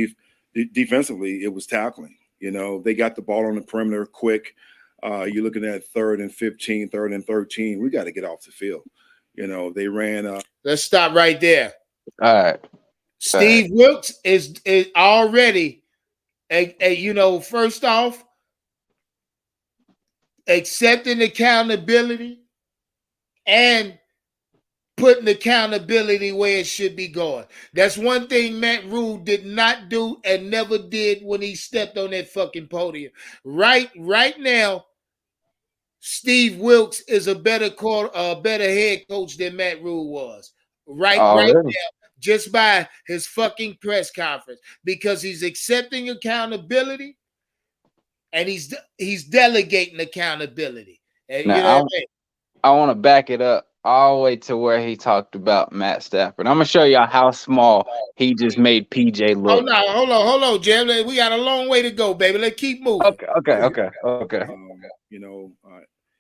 defensively, it was tackling. They got the ball on the perimeter quick. You're looking at 3rd and 15, 3rd and 13. We got to get off the field. They ran. Let's stop right there. All right. Steve Wilks is already, first off, accepting accountability and putting accountability where it should be going. That's one thing Matt Rule did not do and never did when he stepped on that fucking podium. Right now, Steve Wilks is a better head coach than Matt Rule was. Right now, just by his fucking press conference, because he's accepting accountability and he's delegating accountability. And now, I want to back it up all the way to where he talked about Matt Stafford. I'm gonna show y'all how small he just made PJ look. Oh no, hold on, Jim. We got a long way to go, baby. Let's keep moving. Okay.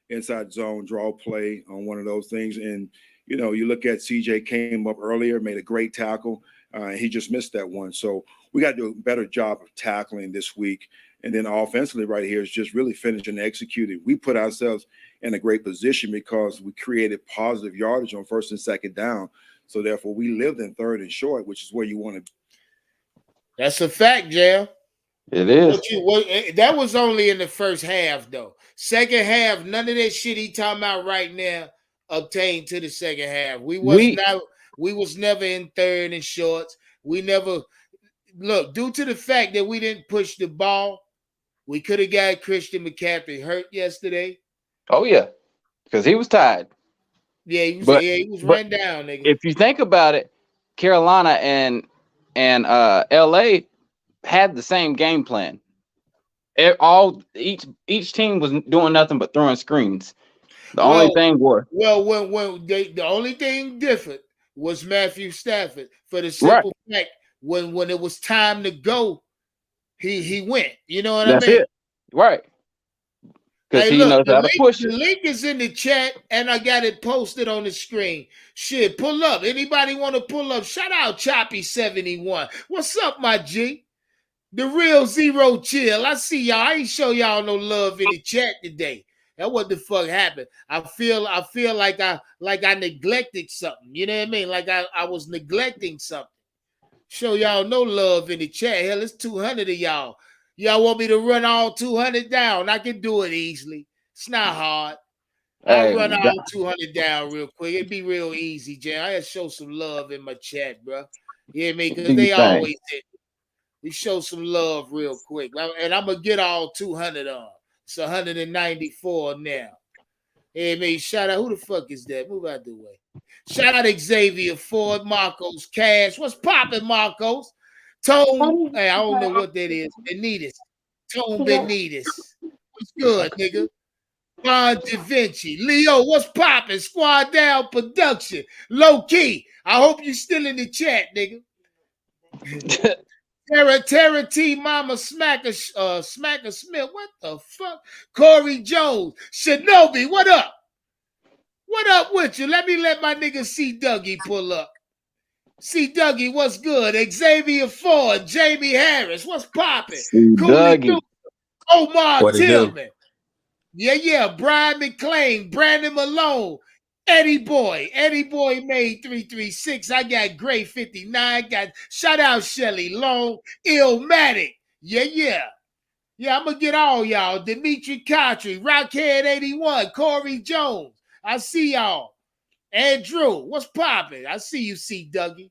Inside zone draw play on one of those things, and you look at CJ came up earlier, made a great tackle. He just missed that one. So we got to do a better job of tackling this week. And then offensively right here is just really finishing and executing. We put ourselves in a great position because we created positive yardage on 1st and 2nd down. So therefore we lived in 3rd and short, which is where you want to be. That's a fact, Jam. It is. That was only in the first half, though. Second half, none of that shit he talking about right now obtained to the second half. We was never in 3rd and shorts. We never look, due to the fact that we didn't push the ball. We could have got Christian McCaffrey hurt yesterday. Oh yeah, because he was tired. Yeah, he was run down, nigga. If you think about it, Carolina and LA had the same game plan. Each team was doing nothing but throwing screens. The only thing the only thing different was Matthew Stafford, for the simple fact when it was time to go, he went. You know what I mean? That's it. Right. Because he knows how to push it. The link is in the chat, and I got it posted on the screen. Shit, pull up. Anybody want to pull up? Shout out Choppy71. What's up, my G? The real Zero Chill. I see y'all. I ain't show y'all no love in the chat today. That's what the fuck happened. I feel like I neglected something. You know what I mean? Like I was neglecting something. Show y'all no love in the chat. Hell, it's 200 of y'all. Y'all want me to run all 200 down? I can do it easily. It's not hard. I'll run all 200 down real quick. It'd be real easy, Jan. I gotta show some love in my chat, bro. You hear me? Because they always did. We show some love real quick. And I'm going to get all 200 on. It's 194 now. Hey, man, shout out. Who the fuck is that? Move out the way. Shout out Xavier Ford, Marcos Cash. What's popping, Marcos? Tone. Hey, I don't know what that is. Benitez. Tone Benitez. What's good, nigga? Ron Da Vinci. Leo, what's popping? Squad Down Production. Low key. I hope you still in the chat, nigga. Terra T Mama Smacker Smith. What the fuck? Corey Jones. Shinobi, what up? What up with you? Let my nigga C Dougie pull up. C Dougie, what's good? Xavier Ford, Jamie Harris, what's popping? Dougie. Omar What it do? Tillman. Yeah. Brian McClain, Brandon Malone, Eddie Boy made 336. I got Gray 59. Got shout out Shelly Long, Illmatic. Yeah. I'm gonna get all y'all. Dimitri Cotry, Rockhead 81, Corey Jones. I see y'all. Andrew, what's poppin'? I see you, C. Dougie.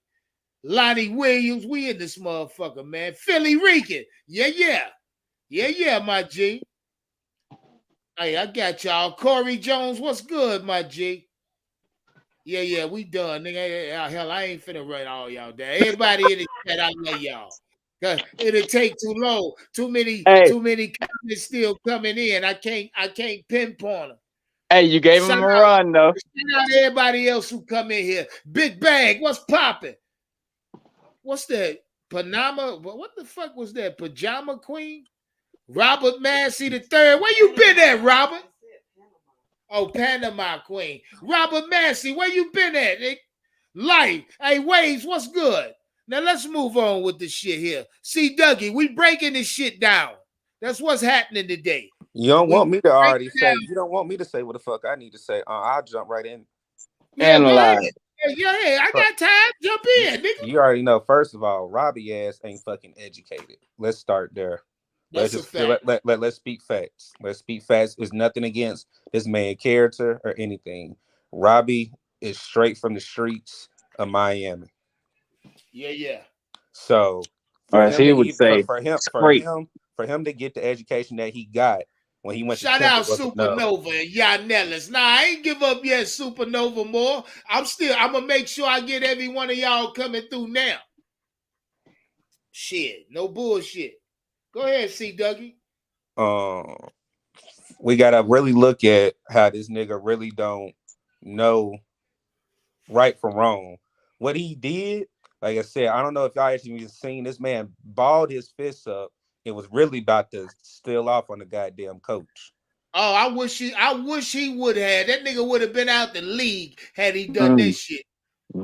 Lonnie Williams, we in this motherfucker, man. Philly Rican. Yeah, my G. Hey, I got y'all. Corey Jones, what's good, my G? Yeah, we done, nigga. Hell, I ain't finna run all y'all down. Everybody in the chat, I love y'all. It'll take too long. Too many comments still coming in. I can't pinpoint them. Hey, you gave him a run though. Shout out everybody else who come in here. Big Bag, what's popping? What's that? Panama? What the fuck was that? Pajama Queen? Robert Massey III. Where you been at, Robert? Oh, Panama Queen. Robert Massey, where you been at, Nick? Light. Hey, Waves, what's good? Now let's move on with this shit here. See, Dougie, we breaking this shit down. That's what's happening today. You don't want me to already say. You don't want me to say what the fuck I need to say. I'll jump right in. Yeah, go ahead. Yeah, I got time. Jump in, nigga. You already know. First of all, Robbie ass ain't fucking educated. Let's start there. Let's speak facts. Let's speak facts. There's nothing against this man's character or anything. Robbie is straight from the streets of Miami. Yeah. So for him to get the education that he got when he went shout to out Supernova and Yanellis. Nah, I ain't give up yet, Supernova more. I'm gonna make sure I get every one of y'all coming through now. Shit, no bullshit. Go ahead, C. Dougie. We gotta really look at how this nigga really don't know right from wrong. What he did, like I said, I don't know if y'all actually seen this man balled his fists up. It was really about to steal off on the goddamn coach. Oh, I wish he would have. That nigga would have been out the league had he done this shit.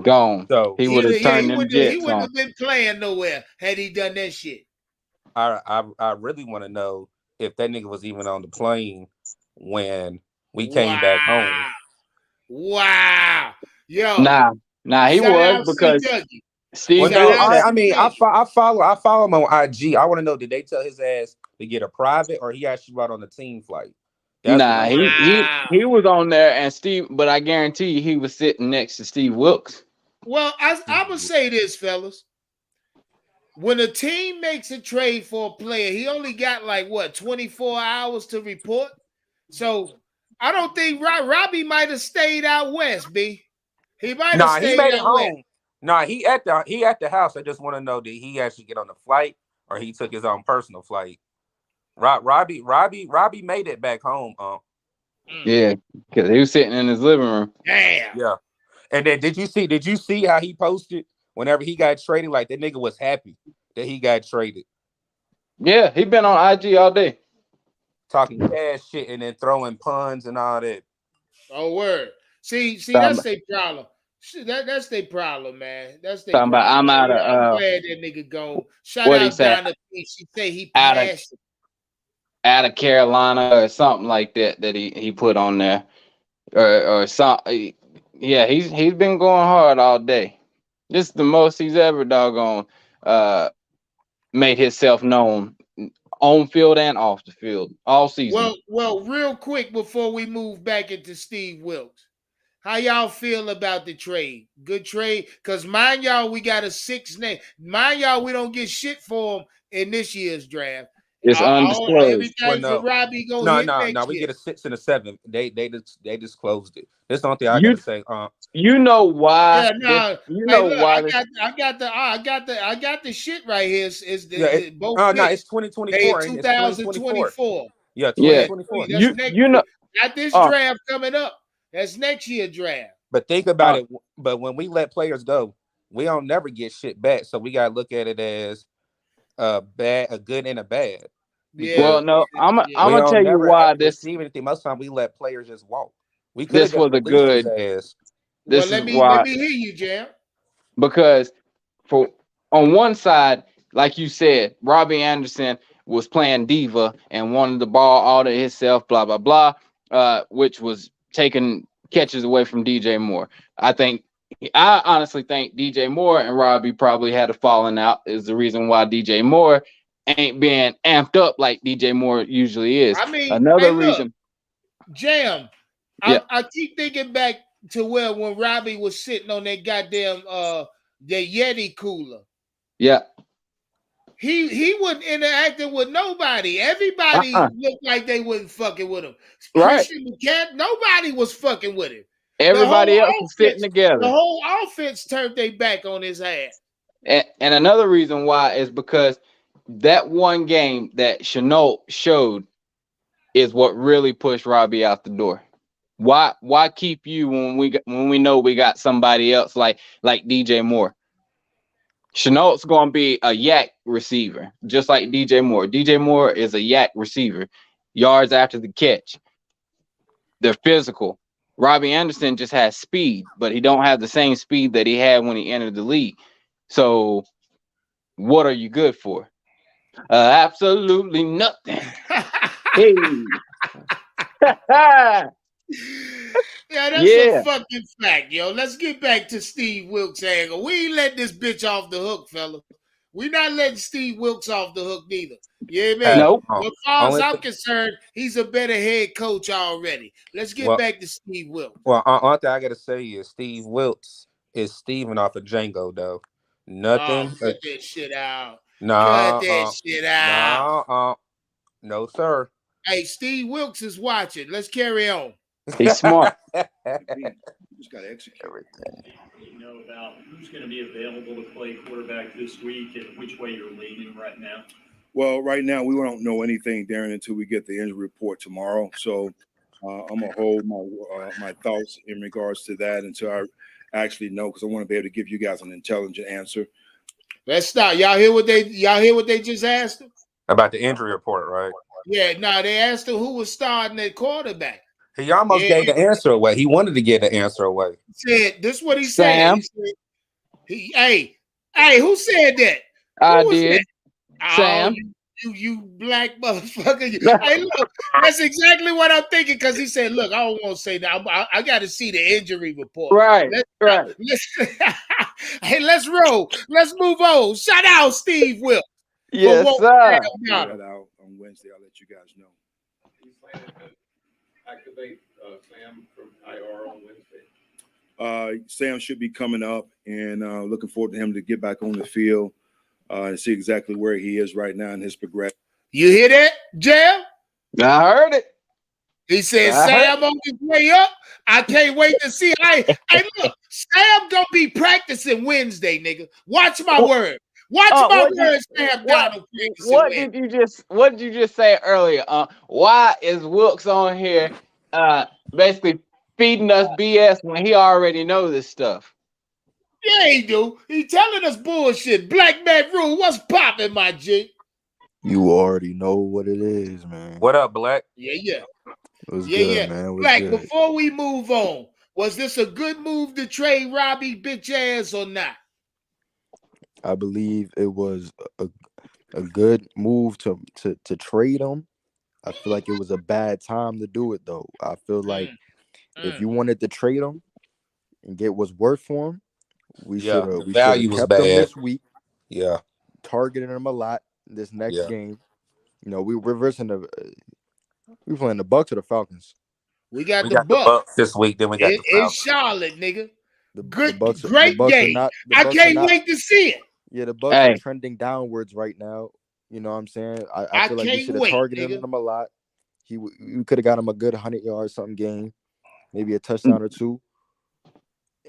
Gone. So he would have turned them jets on. He wouldn't have been playing nowhere had he done that shit. I really want to know if that nigga was even on the plane when we came back home. Wow. Yo. Nah, he was because Steve. I follow him on IG. I want to know, did they tell his ass to get a private or he actually brought on the team flight? He was on there and Steve, but I guarantee you he was sitting next to Steve Wilks. Well, I'm gonna say this, fellas. When a team makes a trade for a player, he only got 24 hours to report. So I don't think Robbie might have stayed out west, B. He might have stayed out west. Nah, he at the house. I just want to know, did he actually get on the flight or he took his own personal flight? Robbie made it back home. Yeah, because he was sitting in his living room. Damn. Yeah. And then did you see how he posted whenever he got traded? Like that nigga was happy that he got traded. Yeah, he been on IG all day. Talking cash shit and then throwing puns and all that. Oh, word. See, that's their problem. That's their problem, man. That's their problem. I'm out of I'm glad that nigga gone. Shout out Donna P. She say he passed out of Carolina or something like that he put on there. Or something. Yeah, he's been going hard all day. This is the most he's ever doggone made himself known on field and off the field all season. Well, real quick before we move back into Steve Wilks, how y'all feel about the trade? Good trade? Because mind y'all, we got a 6 name. Mind y'all, we don't get shit for him in this year's draft. It's undisclosed. Everything for Robbie gonna hit next year. We get a 6 and a 7. They disclosed it. That's the only thing I gotta say. You know why? Yeah, why? I got the shit right here. It's 2024. 2024. Yeah, 2024. You know, not this draft coming up. That's next year draft. But think about it. But when we let players go, we don't never get shit back. So we gotta look at it as a good and a bad. Yeah. Well, no, I'm gonna tell you why this. Even if most time we let players just walk. We could. This was a good. Well, let me hear you, Jam. Because on one side, like you said, Robbie Anderson was playing diva and wanted the ball all to himself, blah blah blah, which was taking catches away from DJ Moore. I honestly think DJ Moore and Robbie probably had a falling out. Is the reason why DJ Moore ain't being amped up like DJ Moore usually is. I mean, another reason. Jam. I keep thinking back to where when Robbie was sitting on that goddamn the Yeti cooler. Yeah. He wasn't interacting with nobody. Everybody looked like they wasn't fucking with him. Right. Christian McCaffrey, nobody was fucking with him. Everybody else was sitting together. The whole offense turned their back on his ass. And another reason why is because that one game that Chenault showed is what really pushed Robbie out the door. Why keep you when we know we got somebody else like DJ Moore? Chenault's going to be a yak receiver, just like DJ Moore. DJ Moore is a yak receiver, yards after the catch. They're physical. Robbie Anderson just has speed, but he don't have the same speed that he had when he entered the league. So what are you good for? Absolutely nothing. Hey. Yeah, that's a fucking fact, yo. Let's get back to Steve Wilks' angle. We ain't letting this bitch off the hook, fella. We not letting Steve Wilks off the hook neither. Yeah, man. Nope. As far as I'm concerned, he's a better head coach already. Let's get back to Steve Wilks. Well, only thing I gotta say is Steve Wilks is Steven off of Django, though. Nothing. Cut that shit out. Cut that shit out. No, sir. Hey, Steve Wilks is watching. Let's carry on. He's smart. You just got to execute everything. You know about who's going to be available to play quarterback this week and which way you're leaning right now? Well, right now we don't know anything, Darren, until we get the injury report tomorrow. So I'm gonna hold my thoughts in regards to that until I actually know, because I want to be able to give you guys an intelligent answer. Let's start. Y'all hear what they just asked him? About the injury report, right? Yeah, no, they asked him who was starting at quarterback. He almost gave the answer away. He wanted to give the answer away. He said, this is what he Sam. said. He said, hey, who said that? I did. That? Sam. You black motherfucker. Hey, look, that's exactly what I'm thinking, because he said, look, I don't want to say that. I got to see the injury report. Right, right. Hey, let's roll. Let's move on. Shout out Steve Wilks. Yes, sir. Out on Wednesday. I'll let you guys know. He's planning to activate Sam from IR on Wednesday. Sam should be coming up, and looking forward to him to get back on the field and see exactly where he is right now in his progression. You hear that, Jam? I heard it. He said, Sam on his way up. I can't wait to see. Hey, look, Sam gonna be practicing Wednesday, nigga. Watch my word. Watch my words, Sam Donald. What did you just say earlier? Why is Wilks on here basically feeding us BS when he already knows this stuff? Yeah, he do. He telling us bullshit. Black man rule. What's popping, my G? You already know what it is, man. What up, Black? Yeah. What's good, man? What's Black, good? before we move on, was this a good move to trade Robbie bitch ass or not? I believe it was a good move to trade him. I feel like it was a bad time to do it, though. I feel like if you wanted to trade him and get what's worth for him, we should have kept him this week. Yeah, targeted him a lot this next game. You know, we reversing we playing the Bucks or the Falcons. We got the Bucks this week. Then we got in Charlotte, nigga. Great the game. I can't wait to see it. Yeah, the Bucks are trending downwards right now. You know what I'm saying? I feel like we should have targeted him a lot. We could have got him a good 100 yards something game, maybe a touchdown or two,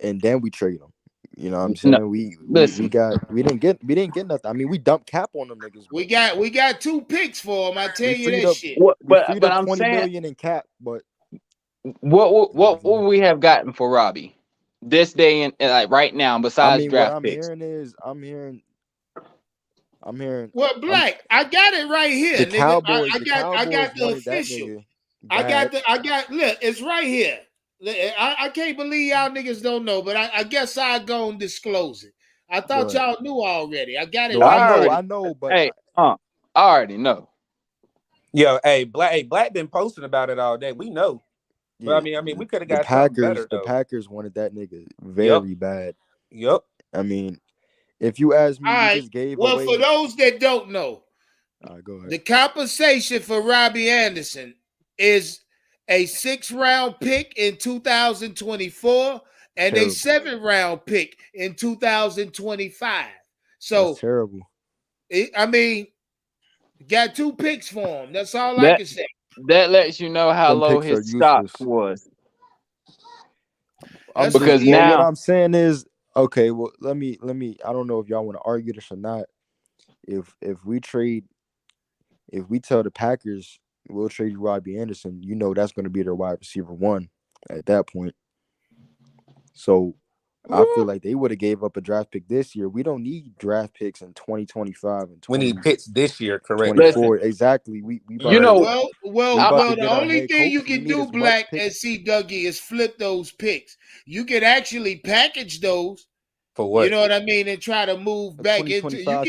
and then we trade him. You know what I'm saying? We didn't get nothing. I mean, we dumped cap on them niggas. We got 2 picks for him. I tell you that shit. But I'm $20 million in cap. But what would we have gotten for Robbie this day and like right now? Besides draft picks, I'm hearing. Well, Black, I got it right here. The nigga. Cowboys, I got the official. I got look, it's right here. I can't believe y'all niggas don't know, but I guess I go and disclose it. I thought y'all knew already. I got it. I know, but I already know. Yo, Black been posting about it all day. We know. Yeah, But I mean, we could have the got something better the though. Packers wanted that nigga very bad. Yep. I mean, if you ask me, All we right. just gave Well, away. for those that don't know, go ahead. the compensation for Robbie Anderson is a 6th-round pick in 2024 and Terrible. a 7th-round pick in 2025. So that's terrible. I mean, got 2 picks for him. That's all I That can say. that lets you know how Them low picks are his stock useless. was. That's Because well, what now I'm saying is, okay, well, let me. I don't know if y'all want to argue this or not. If we tell the Packers we'll trade you Robbie Anderson, you know that's going to be their wide receiver 1 at that point. So I feel like they would have gave up a draft pick this year. We don't need draft picks in 2025 and 20. We need picks this year, correct? 24. Exactly. We well, to the get our only head thing coach. you We can need do, as much Black, picks. and see Dougie, is flip those picks. You can actually package those. For what? You know what I mean? And try to move back into round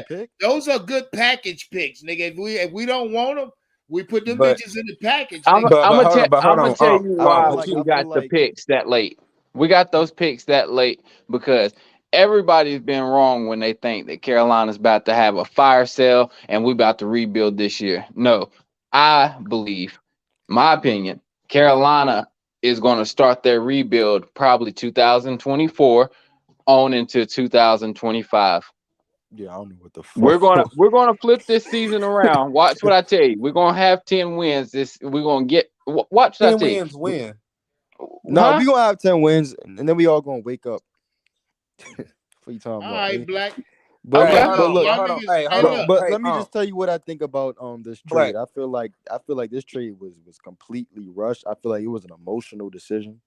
pick? Those are good package picks, nigga. If we don't want them, we put them But- bitches in the package. I'm nigga. gonna tell you why like- we I got feel the like- picks that late. We got those picks that late because everybody's been wrong when they think that Carolina's about to have a fire sale and we about to rebuild this year. No, I believe, my opinion, Carolina is going to start their rebuild probably 2024 on into 2025. Yeah, I don't know what the fuck. We're gonna flip this season around. Watch what I tell you. We're gonna have 10 wins. We're gonna get watch 10 that tell you. wins win. No, we gonna have 10 wins, and then we all gonna wake up. What you talking All about? right, Black. But Okay. look, but let me just tell you what I think about this trade. Black. I feel like this trade was completely rushed. I feel like it was an emotional decision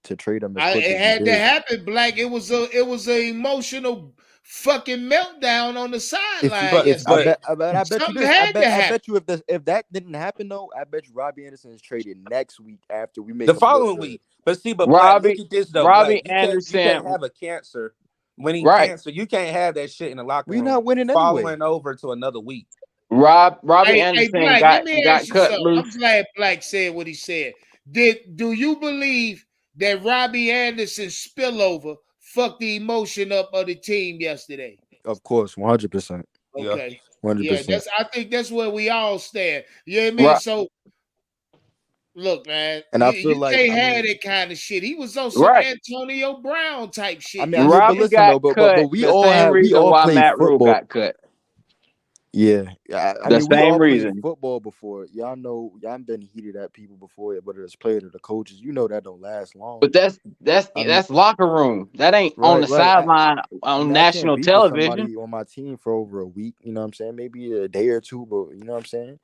to trade him as quick It as had he to did. happen, Black. It was an emotional fucking meltdown on the sideline. I yesterday. bet you Something this. had to happen. I bet you if that didn't happen though, I bet you Robbie Anderson is traded next week after we make The him following look good. week. But see, Black, Robbie look at this though. Robbie Black. You Anderson can't have a cancer. When he Right. cancer, you can't have that shit in the locker We room. not winning following anyway. over to another week. Robbie Hey, Anderson Black, let me got ask you cut something. loose. I'm glad Black said what he said. Do you believe that Robbie Anderson's spillover fucked the emotion up of the team yesterday? Of course, 100%. Okay. 100%. Yeah, I think that's where we all stand. You know what I mean? Right. So look, man, And I feel you like, can't I have mean- that kind of shit. He was on some Right. Antonio Brown type shit. I mean, Robbie but listen got though, but cut we the all same reason why played Matt Rule football. got cut. Yeah, I The mean, we same all played reason. football before. Y'all know, y'all been heated at people before, whether it's players or the coaches. You know that don't last long. But that's I mean- locker room. That ain't on the Right. sideline I on mean, I national can't beef with television. somebody on my team for over a week. You know what I'm saying? Maybe a day or two, but you know what I'm saying?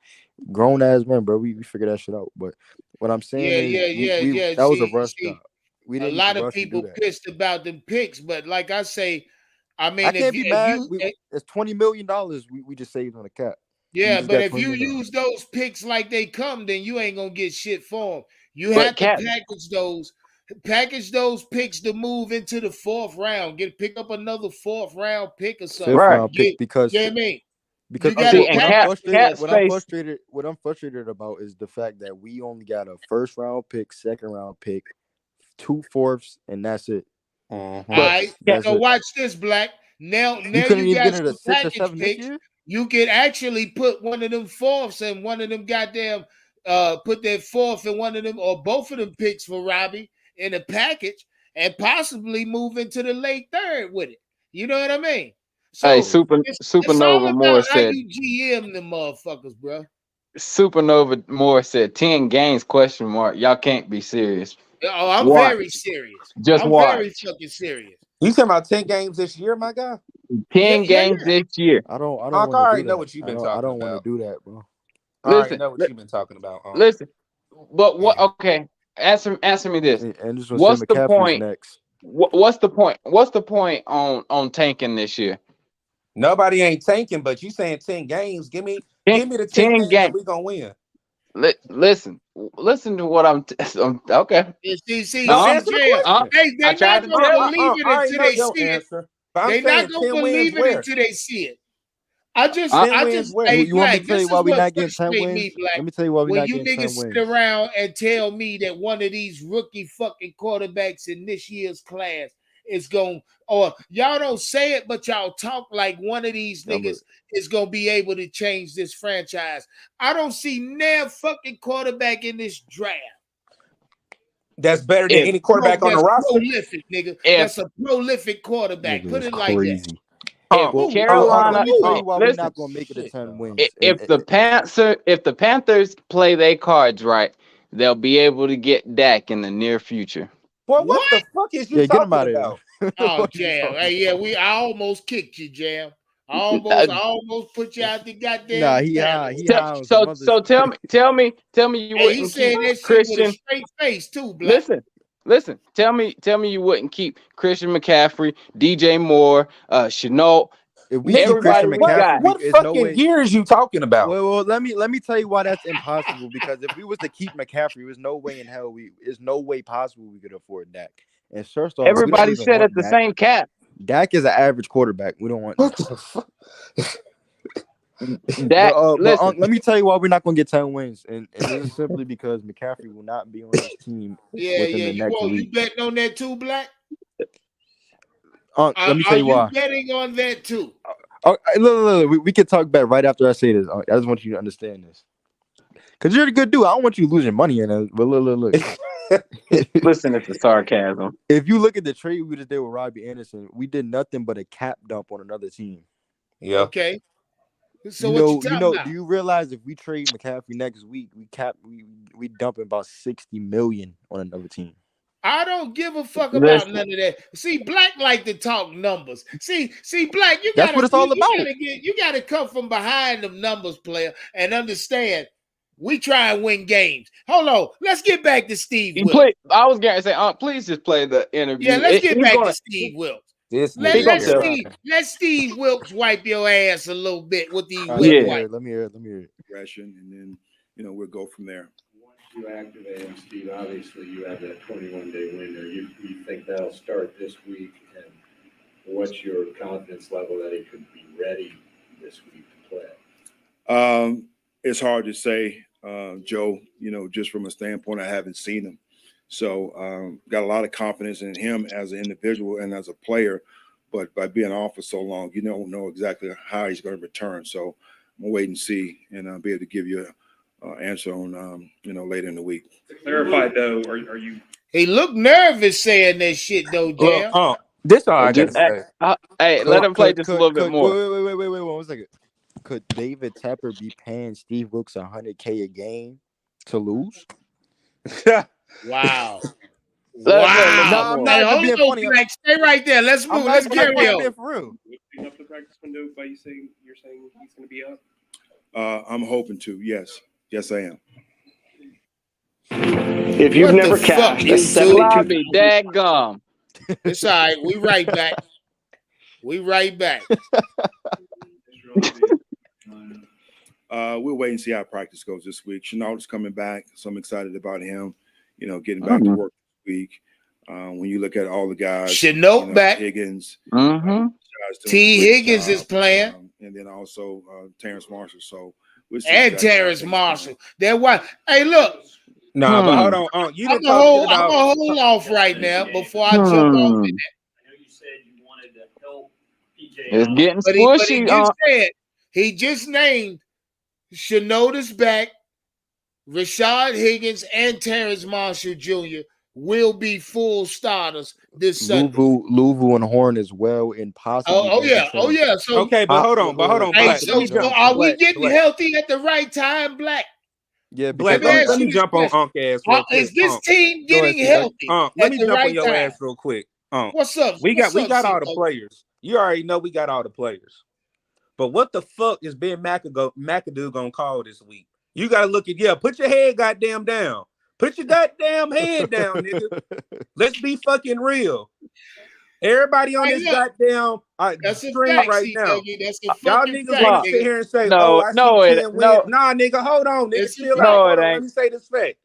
Grown ass men, bro. We figure that shit out. But what I'm saying is, that was a rush job. We A didn't lot need to of rush and do people that. pissed about them picks, but like I say, I mean, I can't be mad. if It's $20 million we just saved on the cap. We yeah, just but got if $20 you million. use those picks like they come, then you ain't gonna get shit for them. You But have to Cap- package those picks to move into the 4th round. Pick up another 4th round pick or something. 5th round pick because you know what I mean? Because You gotta See, and Cap what I'm frustrated about is the fact that we only got a 1st round pick, 2nd round pick, 2 4ths, and that's it. All right, so watch this, Black. Now You couldn't you even got get it a some 6 or package 7 this picks. year. You could actually put one of them 4ths and one of them goddamn put that 4th and one of them or both of them picks for Robbie in a package and possibly move into the late 3rd with it. You know what I mean? So Hey, it's all Supernova Moore about how said. you GM them motherfuckers, bro. Supernova Moore said 10 games ? Y'all can't be serious. Oh, I'm Watch. very serious. Just I'm watch. very fucking serious. You talking about 10 games this year, my guy? 10 games this year. I don't I want to already do know that. what you've been I talking don't want about. to do that, bro. I already Listen, know what you've been talking about. Listen, but what? Okay, answer me this. And this was What's Sam the McCaffrey's point? next. What's the point? What's the point on tanking this year? Nobody ain't tanking, but you saying 10 games. Give me the 10 games that we gonna win. Listen to what I'm okay. See, No, answer the question. They're not gonna believe it until they see it. But I'm They're saying not gonna 10 believe wins it where? until they see it. I just, hey, you want me Black, to tell this you is why we what not getting 10 frustrates wins? me, Black. Let me tell you why we When not you getting 10 niggas sit wins. around and tell me that one of these rookie fucking quarterbacks in this year's class is going, or y'all don't say it, but y'all talk like one of these niggas is going to be able to change this franchise. I don't see no fucking quarterback in this draft. That's better than any quarterback on the roster. Prolific, nigga. That's a prolific quarterback. Put it like that. If Carolina, let me tell you why we're listen, not gonna make it to 10 wins. if the Panthers play their cards right, they'll be able to get Dak in the near future. Boy, what the fuck is you get him talking out of about? Oh, Jam. Hey, yeah, I almost kicked you, Jam. I almost put you out the goddamn. Nah, he high on some other So tell me you Hey, he wouldn't said keep that shit Christian. with a straight face too, Black. Listen. Tell me you wouldn't keep Christian McCaffrey, DJ Moore, Chenault. If we keep Christian McCaffrey, what there's fucking no way. year is you talking about? Well, let me tell you why that's impossible. Because if we was to keep McCaffrey, there's no way in hell there's no way possible we could afford Dak. And first off, everybody said at the same cap. Dak is an average quarterback. We don't want. What the fuck? Dak, but let me tell you why we're not going to get 10 wins, and this is simply because McCaffrey will not be on this team within the next week. You betting on that too, Black? Let me tell you why. Are you betting on that too? Look, we can talk about it right after I say this. I just want you to understand this, because you're a good dude. I don't want you losing money in it. But look. Listen to the sarcasm. If you look at the trade we just did with Robbie Anderson, we did nothing but a cap dump on another team. Yeah. Okay. So what you talking about? Do you realize if we trade McCaffrey next week, we dumping about $60 million on another team? I don't give a fuck about none of that. See, Black like to talk numbers. See, Black, that's what it's all about. You gotta come from behind them numbers, player, and understand we try and win games. Hold on, let's get back to Steve Wilks. I was gonna say, please just play the interview. Yeah, let's get back to Steve Wilks. Let Steve Wilks wipe your ass a little bit with these whip wipes. Let me hear it. Progression, and then we'll go from there. Once you activate him, Steve, obviously you have that 21-day window. You think that'll start this week, and what's your confidence level that he could be ready this week to play? It's hard to say, Joe. Just from a standpoint, I haven't seen him. So got a lot of confidence in him as an individual and as a player, but by being off for so long, you don't know exactly how he's going to return. So I'm gonna wait and see, and I'll be able to give you an answer on later in the week. To clarify though, are you? He looked nervous saying that shit though, Jam. This all I gotta say. Hey, let him play just a little bit more. Wait, 1 second. Could David Tepper be paying Steve Wilks $100K a game to lose? Wow. No, I'm not being funny. Like, stay right there. Let's move. Let's carry on. For real. Opening up the practice window by you're saying he's going to be up? I'm hoping to. Yes, I am. If you've never cashed a 72, daggum. It's all right. We right back. We'll wait and see how practice goes this week. Chenault's coming back, so I'm excited about him. Getting back to work this week. When you look at all the guys, Chenault back. Higgins. T. Higgins is playing. And then also Terrence Marshall. So Terrence Marshall. They're what? Hey, look. No, but hold on. You didn't I'm gonna hold off right now before I jump off in that. I know you said you wanted to help PJ. It's getting squishy. But he just named Chenault's back. Rashad Higgins and Terrence Marshall Jr. will be full starters this Sunday. Louvu and Horn as well, and possibly. Oh yeah. So okay, but hold on. Hey, so are we getting healthy at the right time, Black? Yeah, Black. Let me jump on Unc ass real quick. Is this team getting healthy? Let me jump on your ass real quick. What's up? We got all the players. You already know we got all the players. But what the fuck is Ben McAdoo gonna call this week? You gotta look at put your head goddamn down. Put your goddamn head down, nigga. Let's be fucking real. Everybody on this goddamn stream right now. Y'all niggas want to sit here and say, I see 10 wins. Nah, nigga, hold on, nigga. Chill out. Let me say this fact.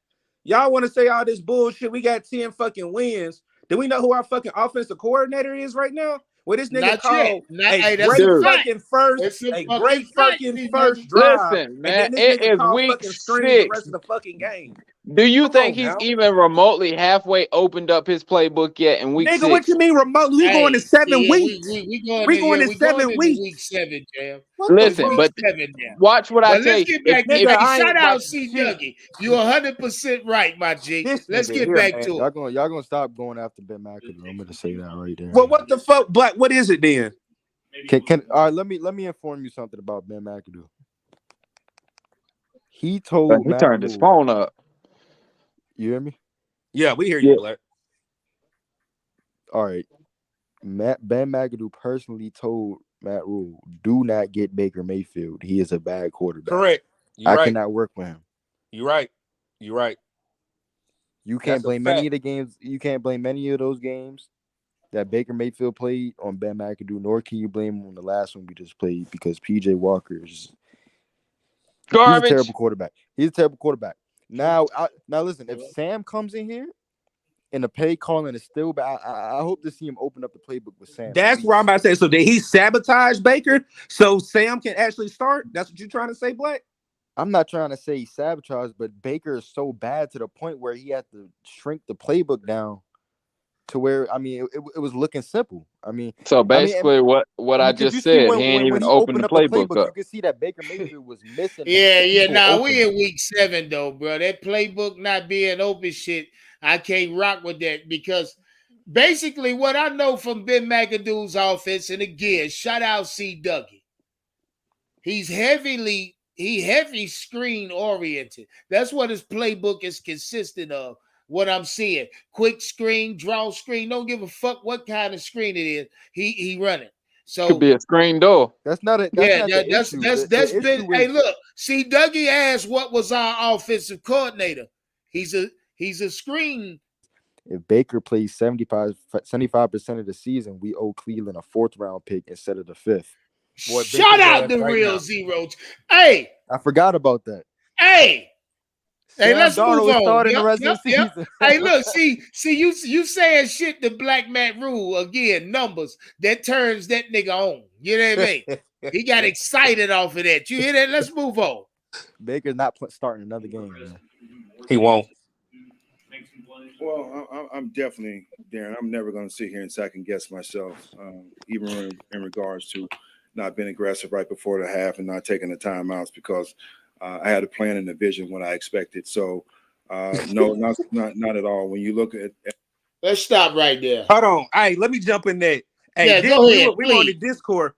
Y'all want to say all this bullshit. We got 10 fucking wins. Do we know who our fucking offensive coordinator is right now? What this nigga Not called yet. a That's great a fact. fucking first, It's a a fucking great fact, fucking see, first Dougie. drive, Listen, and man, then this it nigga is called week fucking screens the 6. rest of the fucking game. Do you Come think on he's now. even remotely halfway opened up his playbook yet in week Nigga, what 6? you mean remote? We going to 7 weeks. We going We to going to we going 7 into weeks. week 7, Jam. What the It's Listen, fuck? week but 7 now. watch what I But tell let's you. get back to Nigga, I shout ain't out watching C shit. Dougie. You 100% right, my G. This Let's nigga get here, back man. to it. Y'all gonna stop going after Ben McAdoo. I'm gonna say that right there. Well, what the fuck, Black? What is it then? All right, let me inform you something about Ben McAdoo. He told He Matt turned his Rule, phone up. you hear me? Yeah, we hear you, Black. All right. Ben McAdoo personally told Matt Rule, do not get Baker Mayfield. He is a bad quarterback. Correct. I cannot work with him. You're right. You're right. You can't That's a blame any fact. of the games. You can't blame any of those games that Baker Mayfield played on Ben McAdoo, nor can you blame him on the last one we just played because PJ Walker is garbage. He's a terrible quarterback. He's a terrible quarterback. Now listen, if Sam comes in here and the play calling is still bad, I hope to see him open up the playbook with Sam. That's what I'm about to say. So did he sabotage Baker so Sam can actually start? That's what you're trying to say, Black? I'm not trying to say sabotage, but Baker is so bad to the point where he had to shrink the playbook down to where, I mean, it was looking simple. I mean, so basically what I just said, he ain't even opened the playbook up. You can see that Baker Mayfield was missing. Yeah. We in week 7 though, bro. That playbook not being open shit, I can't rock with that because basically what I know from Ben McAdoo's offense, and again, shout out C Dougie. He's heavy screen oriented. That's what his playbook is consistent of. What I'm seeing, quick screen, draw screen. Don't give a fuck what kind of screen it is. He running. So could be a screen door. That's not it. That's been. Hey, look. See, Dougie asked what was our offensive coordinator. He's a screen. If Baker plays 75% of the season, we owe Cleveland a 4th round pick instead of the 5th. Boy, shout out the real zeros. Hey, I forgot about that. Hey, let's Darnold move on. The rest of the season. Hey, look, see, you saying shit to Black Matt Rule again? Numbers that turns that nigga on. You know what I mean? He got excited off of that. You hear that? Let's move on. Baker's not starting another game, man. He won't. Well, I'm definitely, Darren, I'm never going to sit here and second guess myself, even in regards to not being aggressive right before the half and not taking the timeouts because I had a plan and a vision when I expected. So, no, not at all. When you look at let's stop right there. Hold on. Hey, let me jump in there. Hey, go ahead. We were on the Discord.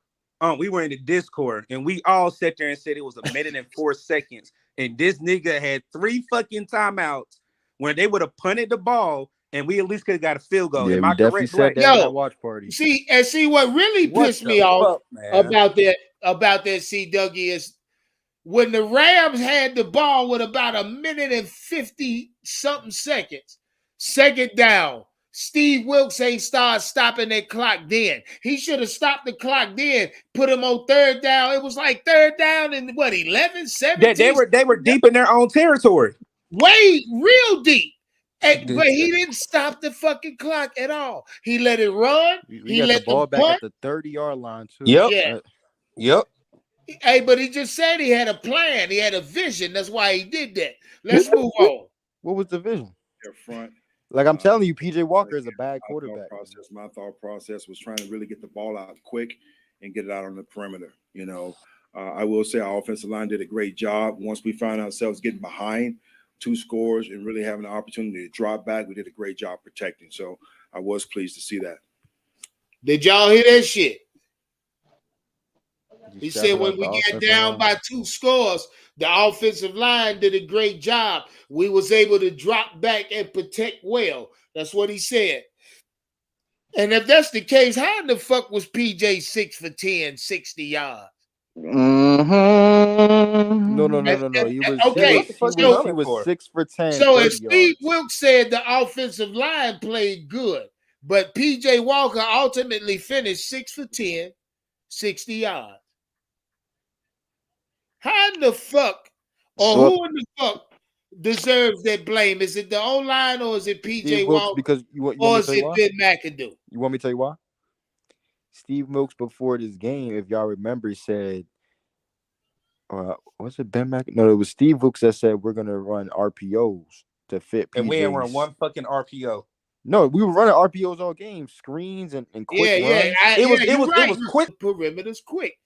We were in the Discord, and we all sat there and said it was 1 minute and 4 seconds, and this nigga had 3 fucking timeouts when they would have punted the ball, and we at least could have got a field goal. Yeah, Am I definitely correct? said that at that watch party. See what really pissed me off about that C Dougie is when the Rams had the ball with about 1 minute and 50 something seconds, second down. Steve Wilks ain't stopping that clock then. He should have stopped the clock then, put him on 3rd down. It was like 3rd down and what, 11, 17? They were deep in their own territory. Way real deep. But he didn't stop the fucking clock at all. He let it run. He let the ball back at the 30-yard line, too. Yep. Yep. Hey, but he just said he had a plan. He had a vision. That's why he did that. Let's move on. What was the vision? their front. Like I'm telling you, PJ Walker is a bad quarterback. My thought process was trying to really get the ball out quick and get it out on the perimeter. You know, I will say our offensive line did a great job. Once we found ourselves getting behind 2 scores and really having the opportunity to drop back, we did a great job protecting. So I was pleased to see that. Did y'all hear that shit? He said when we got down by 2 scores, the offensive line did a great job. We was able to drop back and protect well. That's what he said. And if that's the case, how in the fuck was PJ 6 for 10, 60 yards? Mm-hmm. No. He was, okay. He was 6 for 10. So if Steve Wilks said the offensive line played good, but PJ Walker ultimately finished 6 for 10, 60 yards. How in the fuck, or who in the fuck deserves that blame? Is it the O-line or is it PJ Walker? Because you or is it Ben McAdoo? You want me to tell you why? Steve Wilks before this game, if y'all remember, said, was it Ben Mac? No, it was Steve Wilks that said we're gonna run RPOs to fit PJs. And we ain't run one fucking RPO. No, we were running RPOs all game, screens and quick runs. It was quick. Perimeters quick.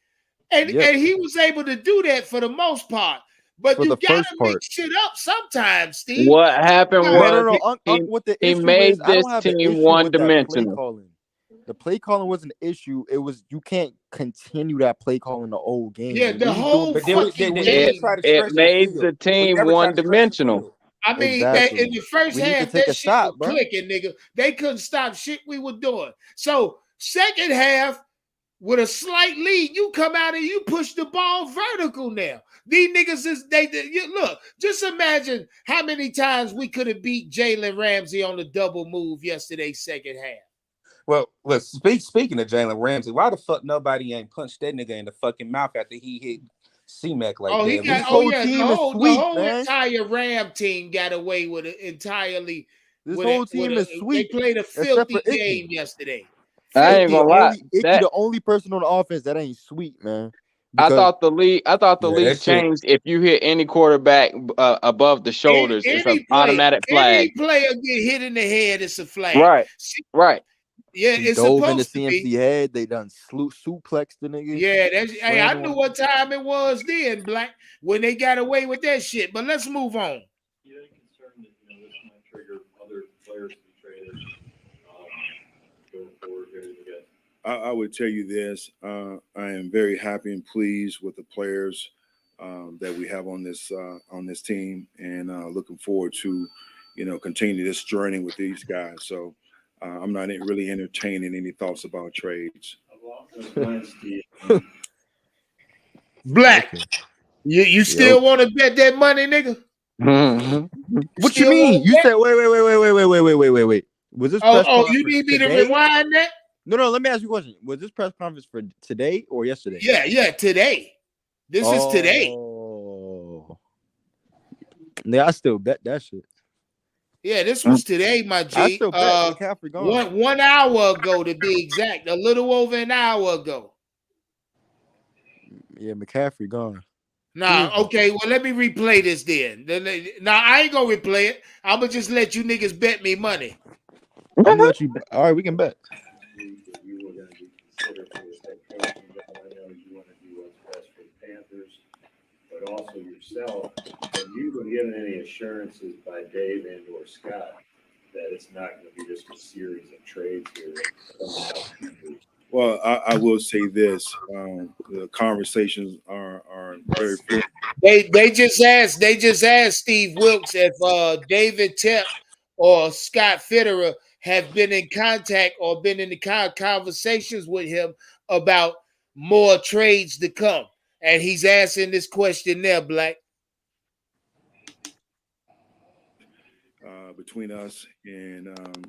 And he was able to do that for the most part. But for you gotta make shit up sometimes, Steve. What happened was what the he issue made is, I this don't have an team issue one with that play dimensional. calling. The play calling was an issue. It was you can't continue that play calling the old game. Yeah, the whole fucking it made the team one dimensional. I mean, Exactly. in the first We need to half, take that a shit shot, was bro. clicking, nigga. They couldn't stop shit we were doing. So second half, with a slight lead, you come out and you push the ball vertical now. These niggas look, just imagine how many times we could have beat Jalen Ramsey on the double move yesterday, second half. Well, speaking of Jalen Ramsey, why the fuck nobody ain't punched that nigga in the fucking mouth after he hit C-Mac like that? The whole entire Ram team got away with it entirely. This whole team is sweet. They played a filthy game yesterday. I ain't gonna lie. The only person on the offense that ain't sweet, man. I thought the league changed. If you hit any quarterback above the shoulders, it's an automatic flag. Any player get hit in the head, it's a flag. Right. Yeah, he it's dove in the supposed to CMC be. hey, they done suplex the nigga. Yeah, I knew what time it was then, Black, when they got away with that shit. But let's move on. You ain't concerned that this might trigger other players to be traded going forward here together? I would tell you this. I am very happy and pleased with the players that we have on this team, and looking forward to, continue this journey with these guys. So I'm not really entertaining any thoughts about trades. Black, you still want to bet that money, nigga? What you mean? You said wait. Was this press conference you need me to today? rewind that? No, let me ask you a question. Was this press conference for today or yesterday? Yeah, today. This is today. Yeah, I still bet that shit. Yeah, this was today, my G. I still bet McCaffrey gone. 1 hour ago, to be exact. A little over an hour ago. Yeah, McCaffrey gone. Okay, well, let me replay this then. I ain't gonna replay it. I'm gonna just let you niggas bet me money. I'm gonna let you. All right, we can bet. You were going to be considered for this head coaching job. I know you want to do what's best for the Panthers, but also yourself. Have you been given any assurances by Dave and or Scott that it's not going to be just a series of trades here? Well, I will say this: the conversations are very good. They just asked Steve Wilks if David Tep or Scott Fitterer have been in contact or been in the conversations with him about more trades to come, and he's asking this question there, Black. Between us, and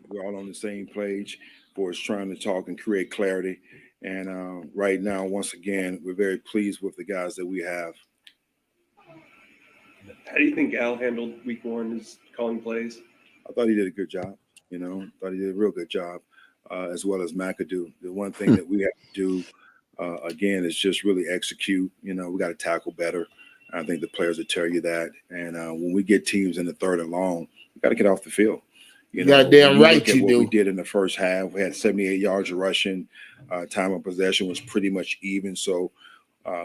we're all on the same page for us trying to talk and create clarity. And right now, once again, we're very pleased with the guys that we have. How do you think Al handled week one, his calling plays? I thought he did a good job. Thought he did a real good job, as well as McAdoo. The one thing that we have to do, again, is just really execute. We got to tackle better. I think the players will tell you that. And when we get teams in the third and long, we got to get off the field. Goddamn right you do. do. We did in the first half. We had 78 yards of rushing. Time of possession was pretty much even. So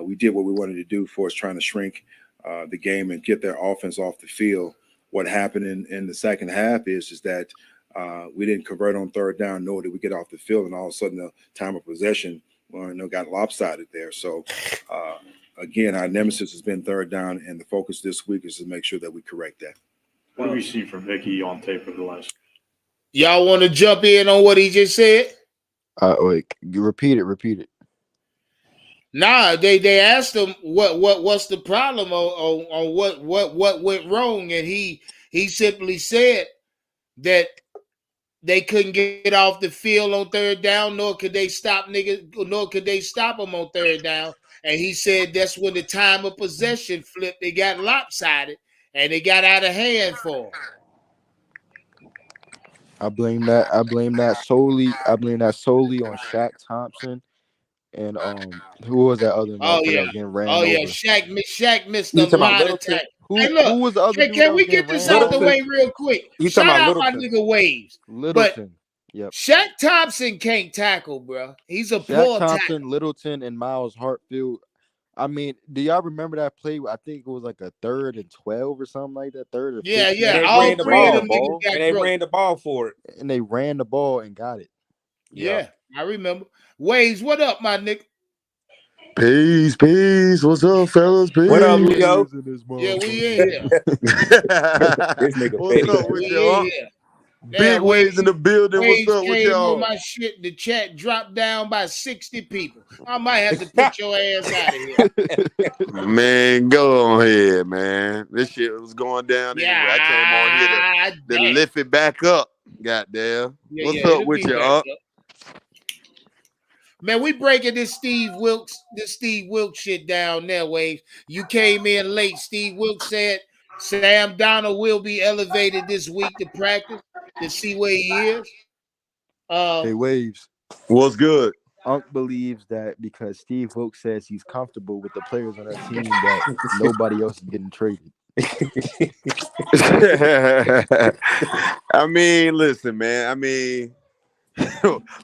we did what we wanted to do for us, trying to shrink the game and get their offense off the field. What happened in the second half is that we didn't convert on third down, nor did we get off the field, and all of a sudden the time of possession got lopsided there. So again, our nemesis has been third down, and the focus this week is to make sure that we correct that. What do we see from Vicky on tape of the last? Y'all want to jump in on what he just said? Wait, you repeat it. Nah, they asked him what's the problem on what went wrong, and he simply said that they couldn't get off the field on third down, nor could they stop them on third down. And he said that's when the time of possession flipped. They got lopsided and they got out of hand for him. I blame that. I blame that solely. I blame that solely on Shaq Thompson and who was that other Oh motherfucker that yeah. was getting ran Oh yeah. over? Shaq missed You a talking about lot of Littleton? time. Hey, look, Who was the other dude can that was we getting get this ran out the over? way real quick? You talking Shout about out my Littleton? nigga Waves. But Littleton. Yep. Shaq Thompson can't tackle, bro. He's a Shaq poor tackle. Thompson, Littleton, and Miles Hartfield. I mean, do y'all remember that play? I think it was like a 3rd and 12 or something like that. 3rd or 15. Yeah, yeah. And they All ran the three of ball. them niggas got And they broke. ran the ball for it. And they ran the ball and got it. Yeah, I remember. Waves, what up, my nigga? Peace. What's up, fellas? Peace. What up, Leo? Yeah, we in here. This nigga What's petty. up with We y'all? in here. Big Waves in the building. What's Waves up with came on y'all? my shit. The chat dropped down by 60 people. I might have to put your ass out of here. Man, go on here, man. This shit was going down anyway. I came on here to lift it back up. Goddamn. What's up with you, Unc? Man, we breaking this Steve Wilks shit down there, Waves. You came in late. Steve Wilks said Sam Donald will be elevated this week to practice to see where he is. Hey, Waves. What's good? Unc believes that because Steve Wilks says he's comfortable with the players on that team that nobody else is getting traded. I mean, listen, man. I mean,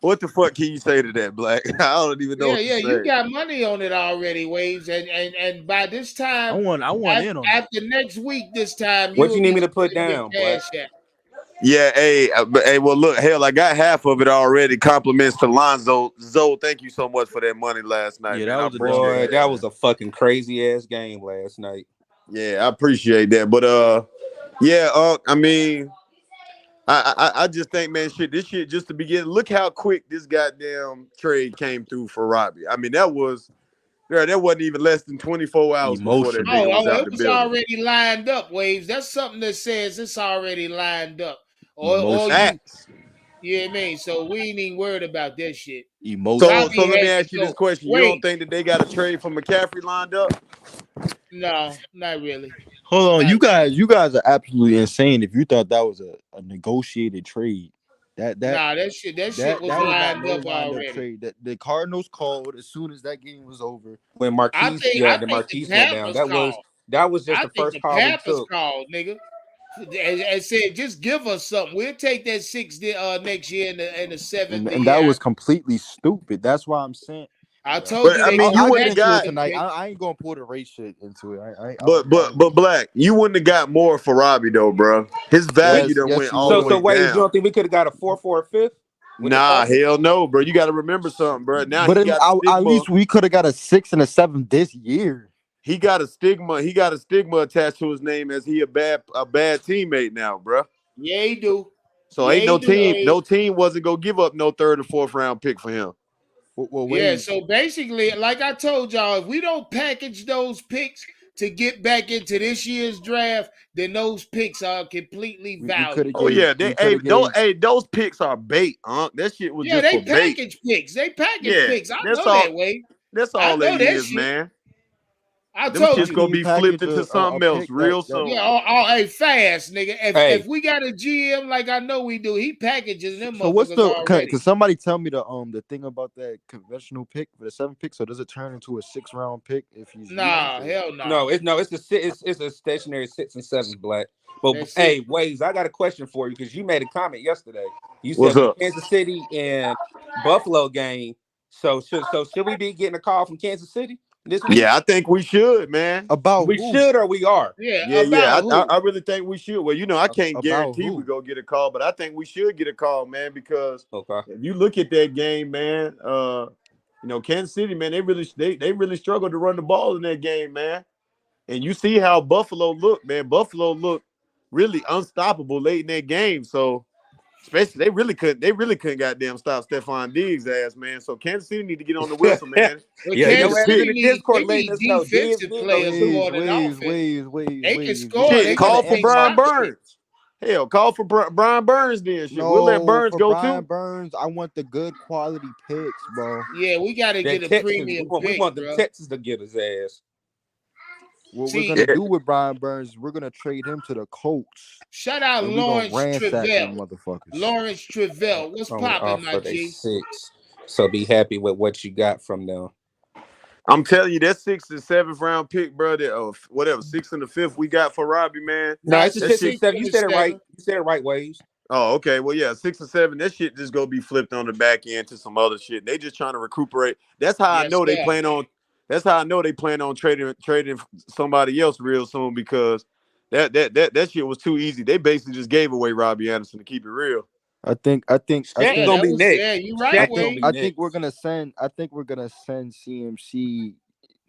what the fuck can you say to that, Black? I don't even know. Yeah, you got money on it already, Waves, and by this time, I want in on after next week. This time, what you need me to put down, Black? Yeah, hey, well, look, hell, I got half of it already. Compliments to Lonzo. Zoe, thank you so much for that money last night. Yeah, man. That was a fucking crazy ass game last night. Yeah, I appreciate that. But yeah, I mean, I just think, man, this shit just to begin. Look how quick this goddamn trade came through for Robbie. I mean, that wasn't even less than 24 hours before that nigga was out the building. Already lined up, Waves. That's something that says it's already lined up. Or you know what I mean? So we ain't even worried about that shit. So let me ask you this question. You don't think that they got a trade for McCaffrey lined up? No, not really. Hold on, you guys are absolutely insane if you thought that was a negotiated trade. That shit was lined up already. Trade that the Cardinals called as soon as that game was over. When Marquise went down, that was just the first call we took. Called, nigga. And said, just give us something. We'll take that 6 next year and the 7. And that was completely stupid. That's why I'm saying. I told you. I mean, you wouldn't have got tonight. I ain't gonna pull the race shit into it. But Black, you wouldn't have got more for Robbie though, bro. His value went all the way So wait, down. you don't think we could have got a 4 for a 5th? Nah, hell no, bro. You got to remember something, bro. Now, but at least we could have got a 6 and a 7 this year. He got a stigma. He got a stigma attached to his name as he a bad teammate now, bro. Yeah, he do. So ain't no team wasn't gonna give up no 3rd or 4th round pick for him. Well, yeah. So basically, like I told y'all, if we don't package those picks to get back into this year's draft, then those picks are completely valuable. Oh yeah, those picks are bait, That shit was just they for bait. package picks. They package picks. I know all, that way. That's all that is, man. I Them told shit's you. gonna be flipped into something else real soon. Yeah, hey, fast, nigga. If we got a GM like I know we do, he packages them. So what's can somebody tell me the thing about that conventional pick for the 7th pick? So does it turn into a 6th round pick if he's hell no. It's a stationary 6 and 7, Black. But hey, Waves, I got a question for you because you made a comment yesterday. You said the Kansas City and Buffalo game. So should we be getting a call from Kansas City this week? Yeah, I think we should, man. Should or we are? Yeah. I really think we should. Well, I can't guarantee we go get a call, but I think we should get a call, man, because if you look at that game, man, Kansas City, man, they really struggled to run the ball in that game, man. And you see how Buffalo looked, man. Buffalo looked really unstoppable late in that game. So especially they really couldn't goddamn stop Stephon Diggs' ass, man. So Kansas City need to get on the whistle, man. Kansas City in the Discord letting us know. Defensive players more than offense. They can score. Shit, call for Brian Burns. Hell, call for Brian Burns then. Shit. We'll let Burns go Brian too. Burns, I want the good quality picks, bro. Yeah, we got to get a premium pick, we want the Texans to get his ass. What we're gonna do with Brian Burns, we're gonna trade him to the Colts. Shout out and Lawrence Travell. Motherfuckers. Lawrence Travell. What's popping, my G? 6. So be happy with what you got from them. I'm telling you, that 6th and 7th round pick, bro. That whatever 6th and the 5th we got for Robbie, man. No, it's just 6 and 7. You said it right. You said it right, Waves. Oh, okay. Well, yeah, 6 and 7. That shit just gonna be flipped on the back end to some other shit. They just trying to recuperate. That's how I know they plan on. That's how I know they plan on trading somebody else real soon because that shit was too easy. They basically just gave away Robbie Anderson to keep it real. I think gonna be next. Yeah, you right. I think we're gonna send CMC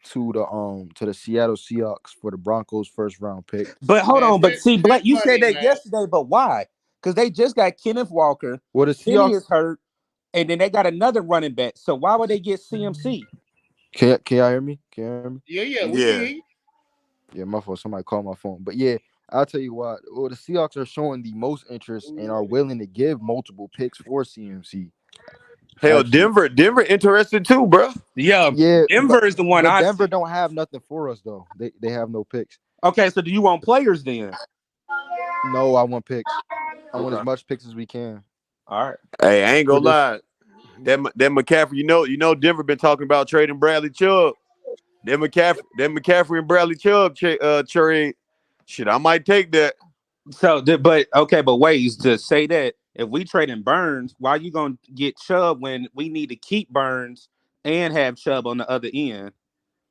to the Seattle Seahawks for the Broncos' first round pick. But hold on, but see, Black, you said that yesterday, but why? Because they just got Kenneth Walker. Well, the Seahawks is hurt, and then they got another running back. So why would they get CMC? Can y'all hear me? Yeah, we can hear you. Yeah, my fault. Somebody called my phone. But yeah, I'll tell you what. Well, the Seahawks are showing the most interest and are willing to give multiple picks for CMC. Hell, Denver interested too, bro. Yeah. Denver is the one. Denver don't have nothing for us though. They have no picks. Okay, so do you want players then? No, I want picks. I want as much picks as we can. All right. Hey, I ain't gonna lie. That McCaffrey, you know, Denver been talking about trading Bradley Chubb. That McCaffrey and Bradley Chubb trade. Shit, I might take that. So, but Ways to say that if we trade in Burns, why you gonna get Chubb when we need to keep Burns and have Chubb on the other end?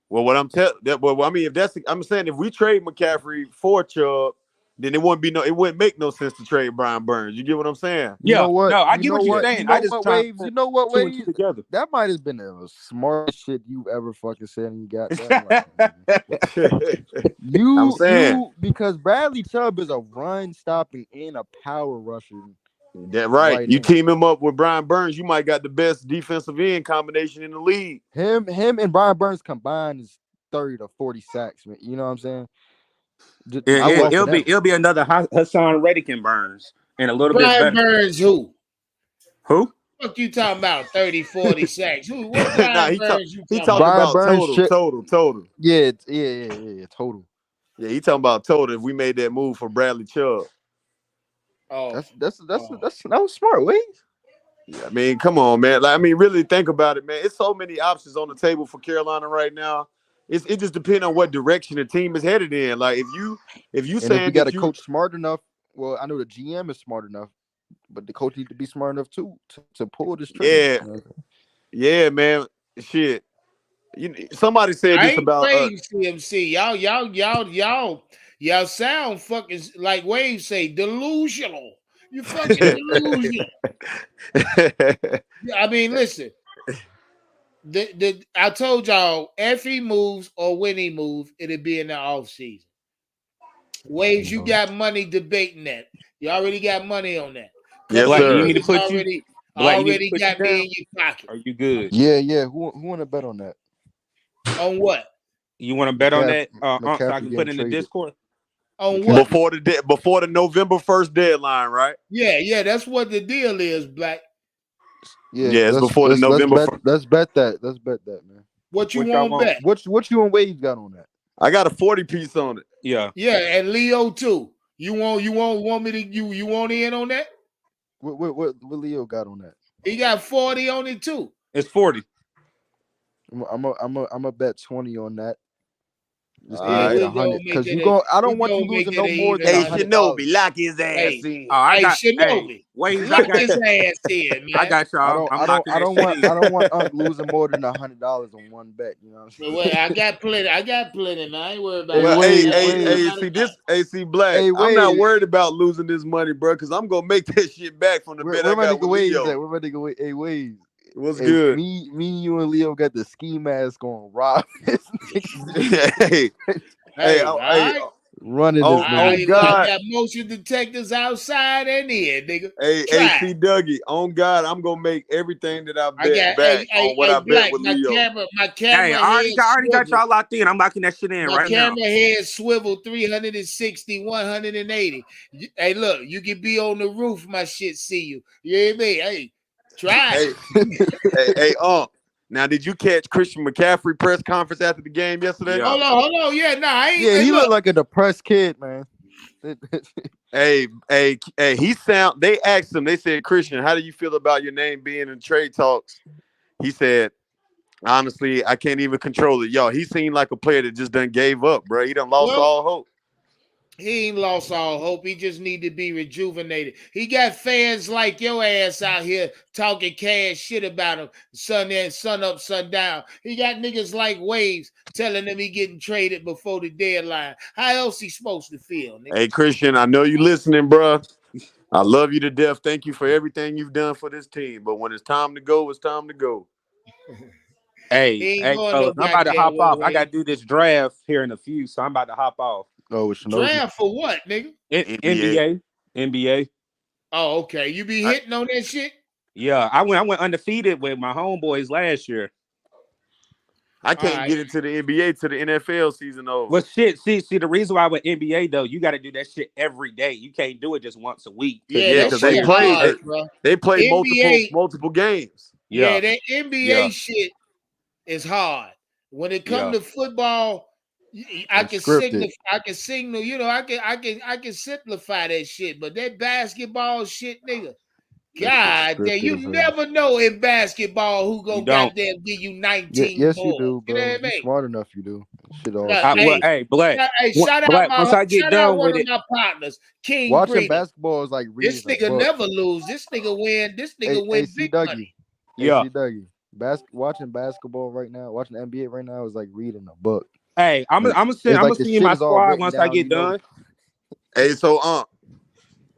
Well, what I'm saying if we trade McCaffrey for Chubb, then it wouldn't make no sense to trade Brian Burns. You get what I'm saying? You know what? No, I get what you're saying. I just Waves. You know what, Waves? Together. That might have been the smartest shit you've ever fucking said, and you got that. I'm saying because Bradley Chubb is a run stopping and a power rusher. That right. You team him up with Brian Burns, you might got the best defensive end combination in the league. Him and Brian Burns combined is 30 to 40 sacks. Man. You know what I'm saying? It'll be another Hassan Reddick and Burns and a little Brian bit better. Burns who? What you talking about? 30, 40 sacks. Who? What Brian Burns you talking about? Burns total. Yeah, total. Yeah, he talking about total. If we made that move for Bradley Chubb. Oh, that was smart, Waves. Yeah, I mean, come on, man. Like, I mean, really think about it, man. It's so many options on the table for Carolina right now. It just depends on what direction the team is headed in. Like if you saying we got a coach smart enough, well, I know the GM is smart enough, but the coach needs to be smart enough too to pull this trigger. Yeah, man. Shit. Somebody said this about CMC. Y'all sound fucking like Waves say delusional. You fucking delusional. I mean, listen. I told y'all if he moves or when he moves, it'll be in the offseason. Waves, you got money debating that. You already got money on that. Yes, sir. You need to put already got me in your pocket. Are you good? Yeah. Who want to bet on that? On what? You want to bet on that? So I can put in the Discord. On what? Before the November 1st deadline, right? Yeah. That's what the deal is, Black. Yeah, it's before the November. Let's bet that. Let's bet that, man. What you want bet? What you and Waves got on that? I got a 40 piece on it. Yeah, and Leo too. You want me to you want in on that? What Leo got on that? He got 40 on it too. It's 40. I'm a bet 20 on that. Just 100 because I don't want you losing no more than Shinobi, lock his ass in. Shinobi, lock his ass in, man. I got y'all. I don't want losing more than $100 on one bet. You know what I'm saying? Well, I got plenty, man. I ain't worried about it. See, Black. I'm not worried about losing this money, bro, because I'm gonna make that shit back from the bet I got with Leo. Where my nigga Waves? Hey, Waves. What's good? Me, you and Leo got the ski mask on. Rob. Running this man. I got motion detectors outside and in, nigga. Hey, see, Dougie, on God, I'm gonna make everything that I bet back on what I bet with Leo. My camera. Hey, I already got y'all locked in. I'm locking that shit in right now. My camera head swivel 360, 180. Hey, look, you can be on the roof. My shit see you. You hear me? Hey. Try. Hey, Now, did you catch Christian McCaffrey press conference after the game yesterday? Hold on. Yeah, nah, I ain't. Yeah, he looked like a depressed kid, man. Hey, they asked him, they said, Christian, how do you feel about your name being in trade talks? He said, honestly, I can't even control it. Yo, he seemed like a player that just done gave up, bro. He done lost all hope. He ain't lost all hope. He just need to be rejuvenated. He got fans like your ass out here talking cash shit about him. Sun in, sun up, sun down. He got niggas like Waves telling him he getting traded before the deadline. How else he supposed to feel, nigga? Hey, Christian, I know you listening, bro. I love you to death. Thank you for everything you've done for this team. But when it's time to go, it's time to go. Hey, fellas, I'm about to hop off. I got to do this draft here in a few, so I'm about to hop off. Oh, draft for what, nigga? NBA. Oh, okay. You be hitting on that shit? Yeah, I went undefeated with my homeboys last year. I can't get into the NBA to the NFL season over. Well, shit. See, the reason why with NBA though, you got to do that shit every day. You can't do it just once a week. Yeah, because they play multiple games. Yeah, that NBA shit is hard. When it comes to football, I can signal. You know, I can simplify that shit. But that basketball shit, nigga. God damn, you never know in basketball who go goddamn give you 19 Yes, balls. you do, bro. You know what I mean? You're smart enough, you do. Shit all Black. Shout Black, out once I get done one with of it, my partners, King watching Green. basketball is like reading This nigga never lose. This nigga win. This nigga win big money. Yeah. Dougie. Watching basketball right now, watching NBA right now is like reading a book. Hey, I'm gonna see you my squad once I get done. Hey, so all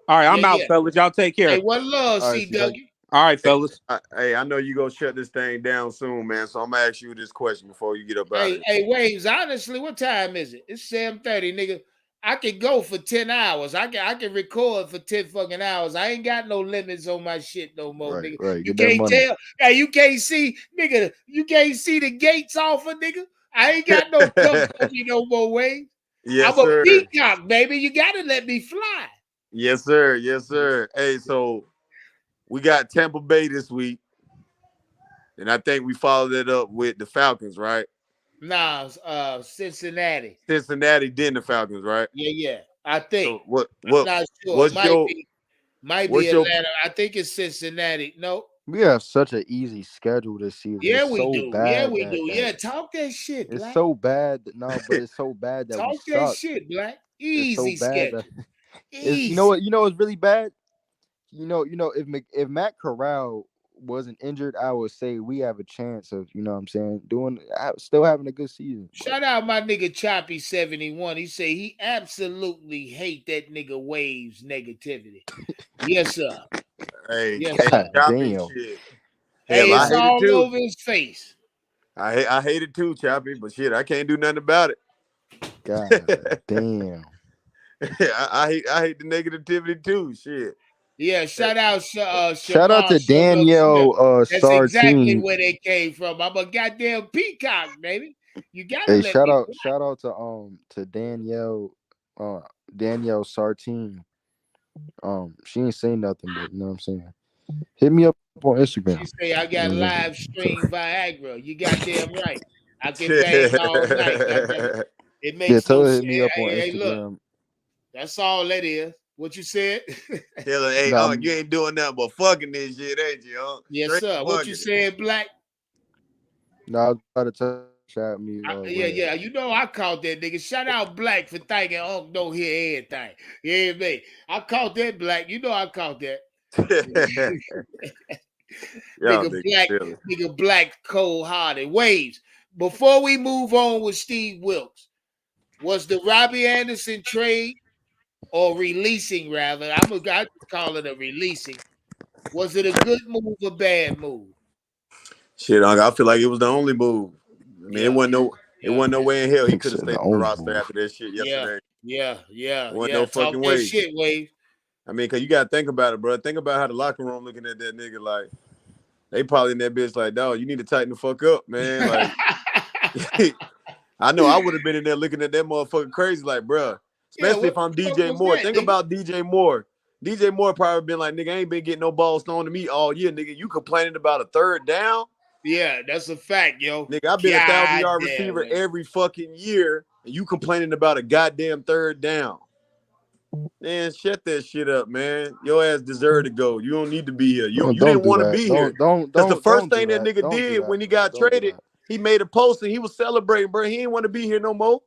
right, I'm out, fellas. Y'all take care. Hey, one love, C Dougie. All right, fellas. Hey, I know you gonna shut this thing down soon, man. So I'm gonna ask you this question before you get up out of here. Hey, Waves, honestly, what time is it? It's 7:30, nigga. I can go for 10 hours. I can record for 10 fucking hours. I ain't got no limits on my shit no more, nigga. Right. You can't tell. Hey, you can't see, nigga. You can't see the gates off of nigga. I ain't got no guns on me no more, Waves. Yes, I'm sir. a peacock, baby. You gotta let me fly. Yes, sir. Yes, sir. Hey, so we got Tampa Bay this week, and I think we followed it up with the Falcons, right? Nah, Cincinnati. Cincinnati, then the Falcons, right? Yeah. I think. So I'm not sure. Might be Atlanta. I think it's Cincinnati. No. We have such an easy schedule this season. Yeah, it's we so do. Bad Yeah, we do. Yeah, talk that shit, Black. It's so bad. No, but it's so bad that talk we that suck. Shit, Black. Easy it's so bad schedule. Easy. You know what? You know what's really bad. You know. If Matt Corral wasn't injured, I would say we have a chance of, you know what I'm saying, still having a good season. Shout out my nigga Choppy 71. He say he absolutely hate that nigga Waves negativity. Yes, sir. Hey, yes, God damn. Shit. Hey, Hell, it's all over his face. I hate it too, Choppy, but shit, I can't do nothing about it. God damn. I hate the negativity too. Shit. Yeah, shout out shout out to Danielle That's Sartine. exactly where they came from. I'm a goddamn peacock, baby. You gotta shout out to Danielle Sartine. She ain't saying nothing, but you know what I'm saying. Hit me up on Instagram. She say I got live stream Viagra. You goddamn right. I can bang all night. It makes tell no her sense. hit me up on Hey, Instagram. look, that's all that is. What you said? Tell her, hey, you ain't doing nothing but fucking this shit, ain't you? Huh? Yes, Straight sir. What you said, Black? No, I was about to chat me. Yeah. You know I caught that nigga. Shout out Black for thinking Unc don't hear everything. Yeah, man. I caught that, Black. You know I caught that. Nigga Black cold-hearted. Waves. Before we move on with Steve Wilks, was the Robbie Anderson trade or releasing, rather? I call it a releasing. Was it a good move or bad move? Shit, I feel like it was the only move. I mean, it wasn't no way in hell he could have stayed on the roster after that shit yesterday. Yeah. Wasn't no fucking way. Shit, Wave. I mean, cause you gotta think about it, bro. Think about how the locker room looking at that nigga like they probably in that bitch like, dog, you need to tighten the fuck up, man. Like, I know I would have been in there looking at that motherfucker crazy, like, bro. Especially if I'm DJ Moore. Think about DJ Moore. DJ Moore probably been like, nigga, I ain't been getting no balls thrown to me all year, nigga. You complaining about a third down? Yeah, that's a fact, yo. Nigga, I've been a 1,000-yard receiver every fucking year, and you complaining about a goddamn third down. Man, shut that shit up, man. Your ass deserved to go. You don't need to be here. You didn't want to be here. Because the first thing that nigga did when he got traded, he made a post and he was celebrating, bro. He didn't want to be here no more.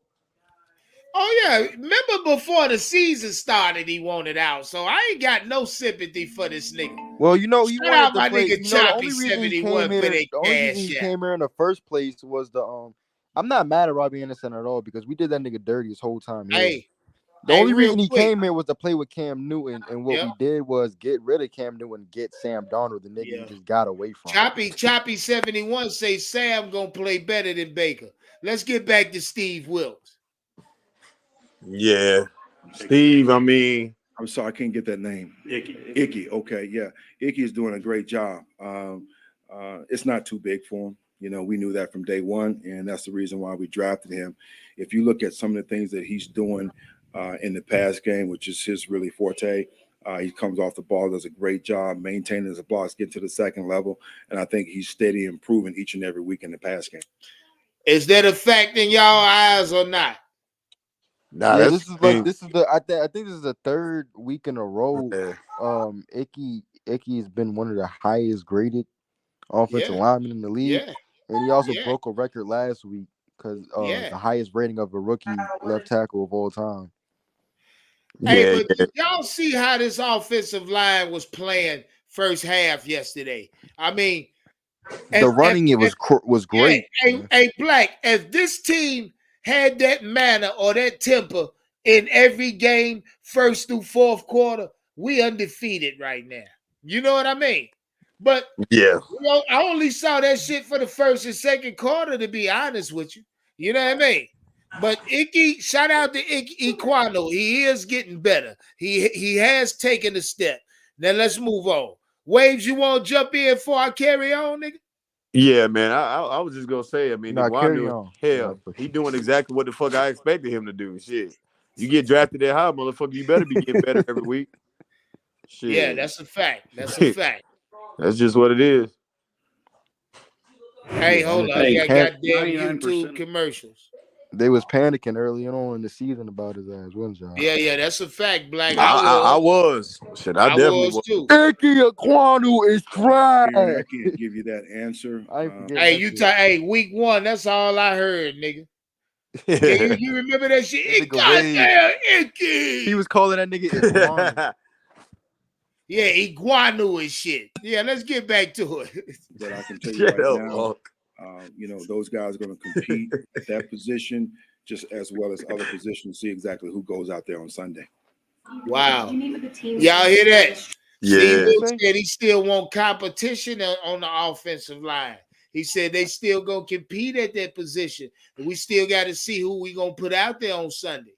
Oh, yeah. Remember before the season started, he wanted out. So I ain't got no sympathy for this nigga. Well, he wanted to play. The only reason he came here in the first place was the I'm not mad at Robbie Anderson at all because we did that nigga dirty his whole time here. The only reason he came here was to play with Cam Newton, and what we did was get rid of Cam Newton, get Sam Darnold, the nigga he just got away from. Choppy 71 say Sam gonna play better than Baker. Let's get back to Steve Wilks. Yeah, Steve. I mean, I'm sorry, I can't get that name. Icky. Okay, yeah, Icky is doing a great job. It's not too big for him. You know, we knew that from day one, and that's the reason why we drafted him. If you look at some of the things that he's doing in the pass game, which is his really forte, he comes off the ball, does a great job maintaining his blocks, get to the second level, and I think he's steady improving each and every week in the pass game. Is that a fact in y'all eyes or not? Nah, yeah, this is the I think this is the third week in a row. Icky has been one of the highest graded offensive linemen in the league, and he also broke a record last week because the highest rating of a rookie left tackle of all time. Hey, but y'all see how this offensive line was playing first half yesterday? I mean, the running was great. Hey, Black, if this team had that manner or that temper in every game, first through fourth quarter, we undefeated right now. You know what I mean? But yeah, I only saw that shit for the first and second quarter, to be honest with you. You know what I mean? But Icky, shout out to Iquano. He is getting better. He has taken a step. Now let's move on. Waves, you want to jump in before I carry on, nigga? Yeah, man. I was just gonna say. I mean, hell, he doing exactly what the fuck I expected him to do. Shit, you get drafted that high, motherfucker. You better be getting better every week. Shit. Yeah, that's a fact. That's a fact. That's just what it is. Hey, hold on. I got goddamn YouTube commercials. They was panicking early on in the season about his ass, wasn't y'all? Yeah, that's a fact, Black. I was. Shit, I definitely was too. Icky Aquanu is trash. I can't give you that answer. Hey, week one, that's all I heard, nigga. you remember that shit? Goddamn Icky. He was calling that nigga Iguanu. Yeah, Iguanu and shit. Yeah, let's get back to it. But I can tell you right now, those guys are going to compete at that position just as well as other positions. See exactly who goes out there on Sunday. Wow. Y'all hear that? Yeah. Steve said he still want competition on the offensive line. He said they still going to compete at that position. And we still got to see who we going to put out there on Sunday.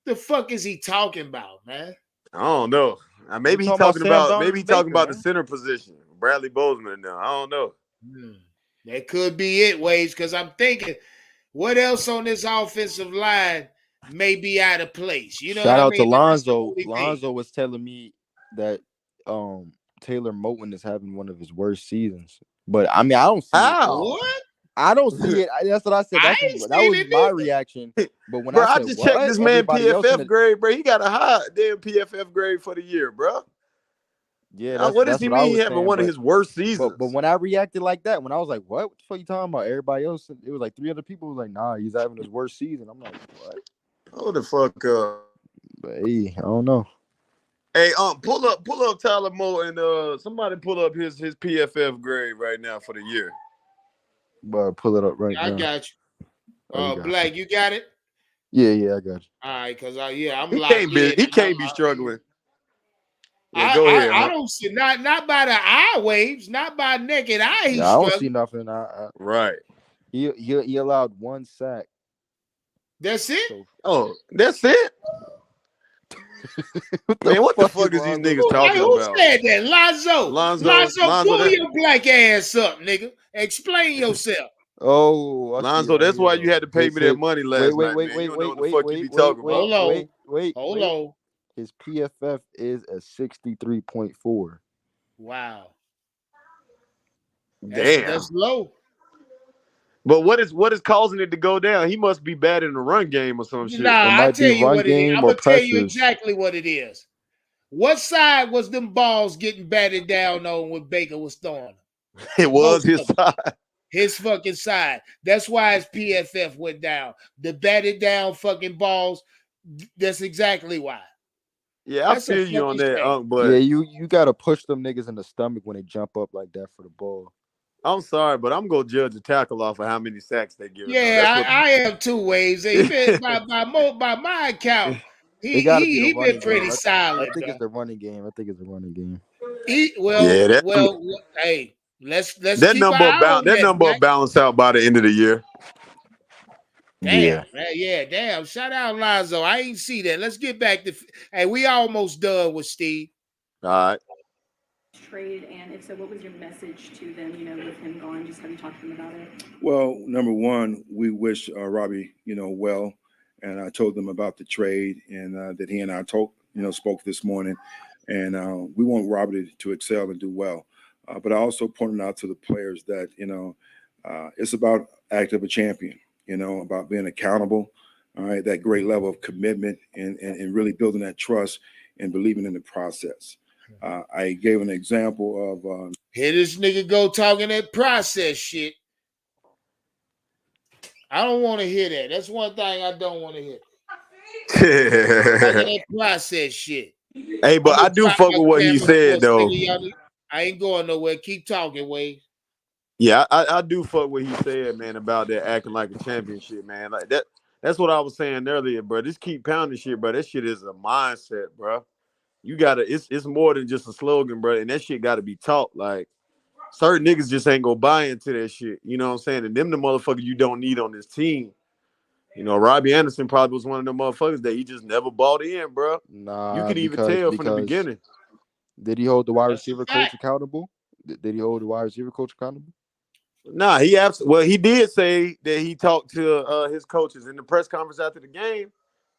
The fuck is he talking about, man? I don't know. Maybe he's talking about the center position, Bradley Bozeman. Now I don't know. That could be it, Waves, because I'm thinking, what else on this offensive line may be out of place? You know, shout out to Lonzo. Lonzo was telling me that Taylor Moton is having one of his worst seasons. But I mean, I don't see what? I don't see it. That's what I said. That was my reaction. But when I just checked this man PFF grade, bro. He got a high damn PFF grade for the year, bro. Yeah, what does he mean he having one of his worst seasons? But when I reacted like that, when I was like, what the fuck you talking about? Everybody else, it was like 3 other people was like, nah, he's having his worst season. I'm like, what? Hold the fuck up. But hey, I don't know. Hey, pull up Tyler Moore and somebody pull up his PFF grade right now for the year. But pull it up right now. I got you. Black, you got it? Yeah, I got you. All right, because I'm he can't be struggling. Yeah, go ahead. I don't see not by the eye waves, not by naked eye. I don't see nothing. Right. He allowed 1 sack. That's it. That's it. Man, what the fuck is these niggas talking who about? Who said that? Lonzo, pull your black ass up, nigga. Explain yourself. Oh, Lonzo, that's why you had to pay me that money last night. Wait, Hold on. His PFF is a 63.4. Wow. That's low. But what is causing it to go down? He must be bad in the run game or some shit. Nah, I'll tell you what it is. I'm gonna tell you exactly what it is. What side was them balls getting batted down on when Baker was throwing them? It was his side. His fucking side. That's why his PFF went down. The batted down fucking balls. That's exactly why. Yeah, I feel you on that, but yeah, you gotta push them niggas in the stomach when they jump up like that for the ball. I'm sorry, but I'm gonna judge a tackle off of how many sacks they give. Yeah, I am two ways. He been by my account. He been pretty solid. I think it's the running game. Hey, let's that keep number our eye on that number balance out by the end of the year. Damn, damn. Shout out Lonzo. I ain't see that. Let's get back to. Hey, we almost done with Steve. All right. Trade, and if so, what was your message to them? With him gone, just have you talked to them about it? Well, number one, we wish Robbie, well, and I told them about the trade and that he and I spoke this morning, and we want Robbie to excel and do well. But I also pointed out to the players that it's about acting of a champion. About being accountable, all right, that great level of commitment and really building that trust and believing in the process. I gave an example of here this nigga go talking that process shit. I don't want to hear that. That's one thing I don't want to hear. Talking that process shit. Hey, but I do fuck with what he said though. I ain't going nowhere. Keep talking, Wade. Yeah, I do fuck what he said, man, about that acting like a championship, man. Like that. That's what I was saying earlier, bro. Just keep pounding shit, bro. That shit is a mindset, bro. You gotta. It's more than just a slogan, bro. And that shit gotta be taught. Like certain niggas just ain't gonna buy into that shit. You know what I'm saying? And them the motherfuckers you don't need on this team. Robbie Anderson probably was one of them motherfuckers that he just never bought in, bro. Nah, you could even tell from the beginning. Did he hold the wide receiver coach accountable? Did he hold the wide receiver coach accountable? Nah, he did say that he talked to his coaches in the press conference after the game.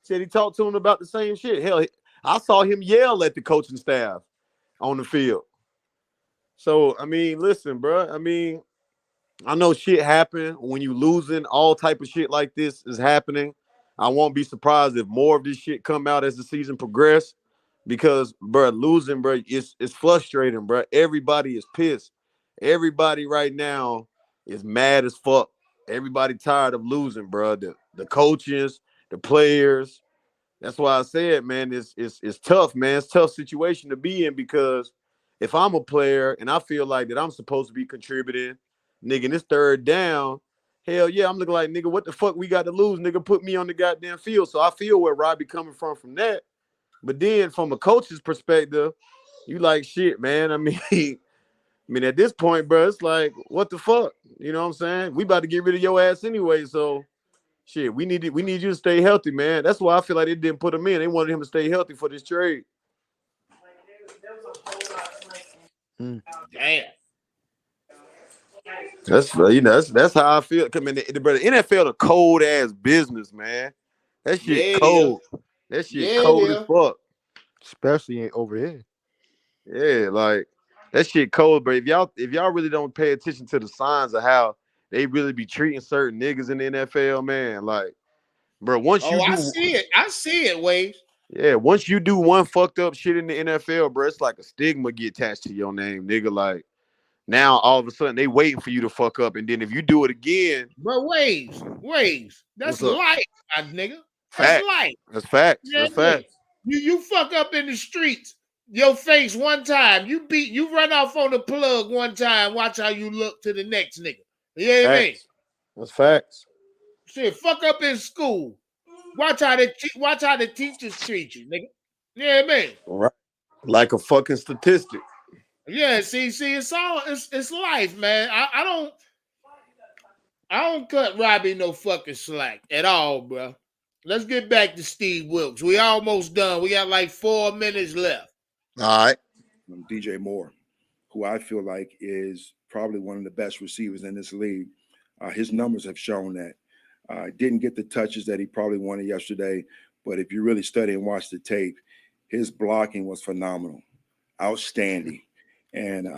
Said he talked to him about the same shit. Hell, I saw him yell at the coaching staff on the field. So, I mean, listen, bro. I mean, I know shit happen when you losing. All type of shit like this is happening. I won't be surprised if more of this shit come out as the season progresses. Because, bro, losing, bro, it's frustrating, bro. Everybody is pissed. Everybody right now is mad as fuck. Everybody tired of losing, bro. The coaches, the players. That's why I said, man, it's tough, man. It's a tough situation to be in because if I'm a player and I feel like that I'm supposed to be contributing, nigga, and it's third down, hell yeah, I'm looking like, nigga, what the fuck we got to lose? Nigga, put me on the goddamn field. So I feel where Robbie coming from that. But then from a coach's perspective, you like shit, man. I mean, at this point, bro, it's like, what the fuck? You know what I'm saying? We about to get rid of your ass anyway, so shit, we need you to stay healthy, man. That's why I feel like they didn't put him in. They wanted him to stay healthy for this trade. Damn. That's how I feel. I mean, the NFL a cold ass business, man. That shit cold. That shit cold as fuck. Especially over here. Yeah, like that shit cold, but if y'all really don't pay attention to the signs of how they really be treating certain niggas in the NFL, man, like, bro, I see it, Wade. Yeah, once you do one fucked up shit in the NFL, bro, it's like a stigma get attached to your name, nigga. Like now all of a sudden they waiting for you to fuck up, and then if you do it again, bro, waves, that's life, my nigga. That's life. That's facts. That's facts. You fuck up in the streets. Your face one time, you run off on the plug one time. Watch how you look to the next nigga. You know what I mean? That's facts. Shit, fuck up in school. Watch how the teachers treat you, nigga. You know what I mean? Right. Like a fucking statistic. Yeah, see, it's life, man. I don't cut Robbie no fucking slack at all, bro. Let's get back to Steve Wilks. We almost done. We got like 4 minutes left. All right. DJ Moore, who I feel like is probably one of the best receivers in this league. His numbers have shown that. Didn't get the touches that he probably wanted yesterday, but if you really study and watch the tape, his blocking was phenomenal, outstanding. And,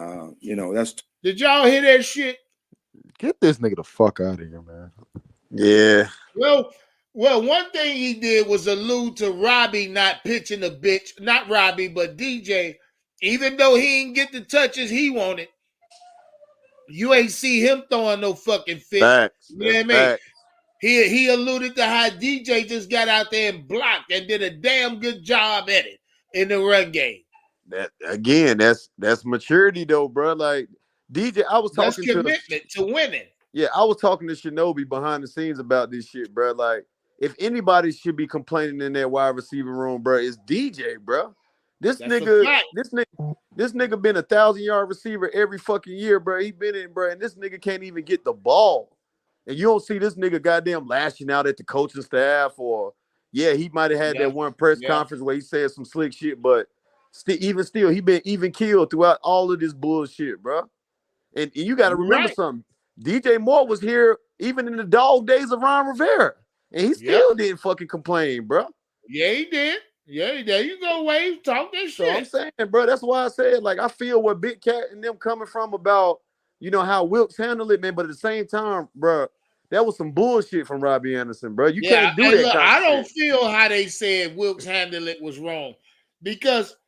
Did y'all hear that shit? Get this nigga the fuck out of here, man. Yeah. Well, one thing he did was allude to Robbie not pitching a bitch. Not Robbie, but DJ. Even though he didn't get the touches he wanted, you ain't see him throwing no fucking fit. Facts. You know what I mean? He alluded to how DJ just got out there and blocked and did a damn good job at it in the run game. That again, that's maturity though, bro. Like DJ, I was That's talking commitment to winning. Yeah, I was talking to Shinobi behind the scenes about this shit, bro. Like, if anybody should be complaining in that wide receiver room, bro, it's DJ, bro. This nigga been 1,000-yard receiver every fucking year, bro. He been in, bro, and this nigga can't even get the ball. And you don't see this nigga goddamn lashing out at the coaching staff, or he might have had that one press conference where he said some slick shit, but even still, he been even killed throughout all of this bullshit, bro. And you got to remember something. DJ Moore was here even in the dog days of Ron Rivera, and he still didn't fucking complain, bro. Yeah, he did. Yeah, there you go, Wave. Talk that shit. So I'm saying, bro, that's why I said, like, I feel where Big Cat and them coming from about, how Wilks handled it, man. But at the same time, bro, that was some bullshit from Robbie Anderson, bro. You can't do that. Look, I don't feel how they said Wilks handled it was wrong, because,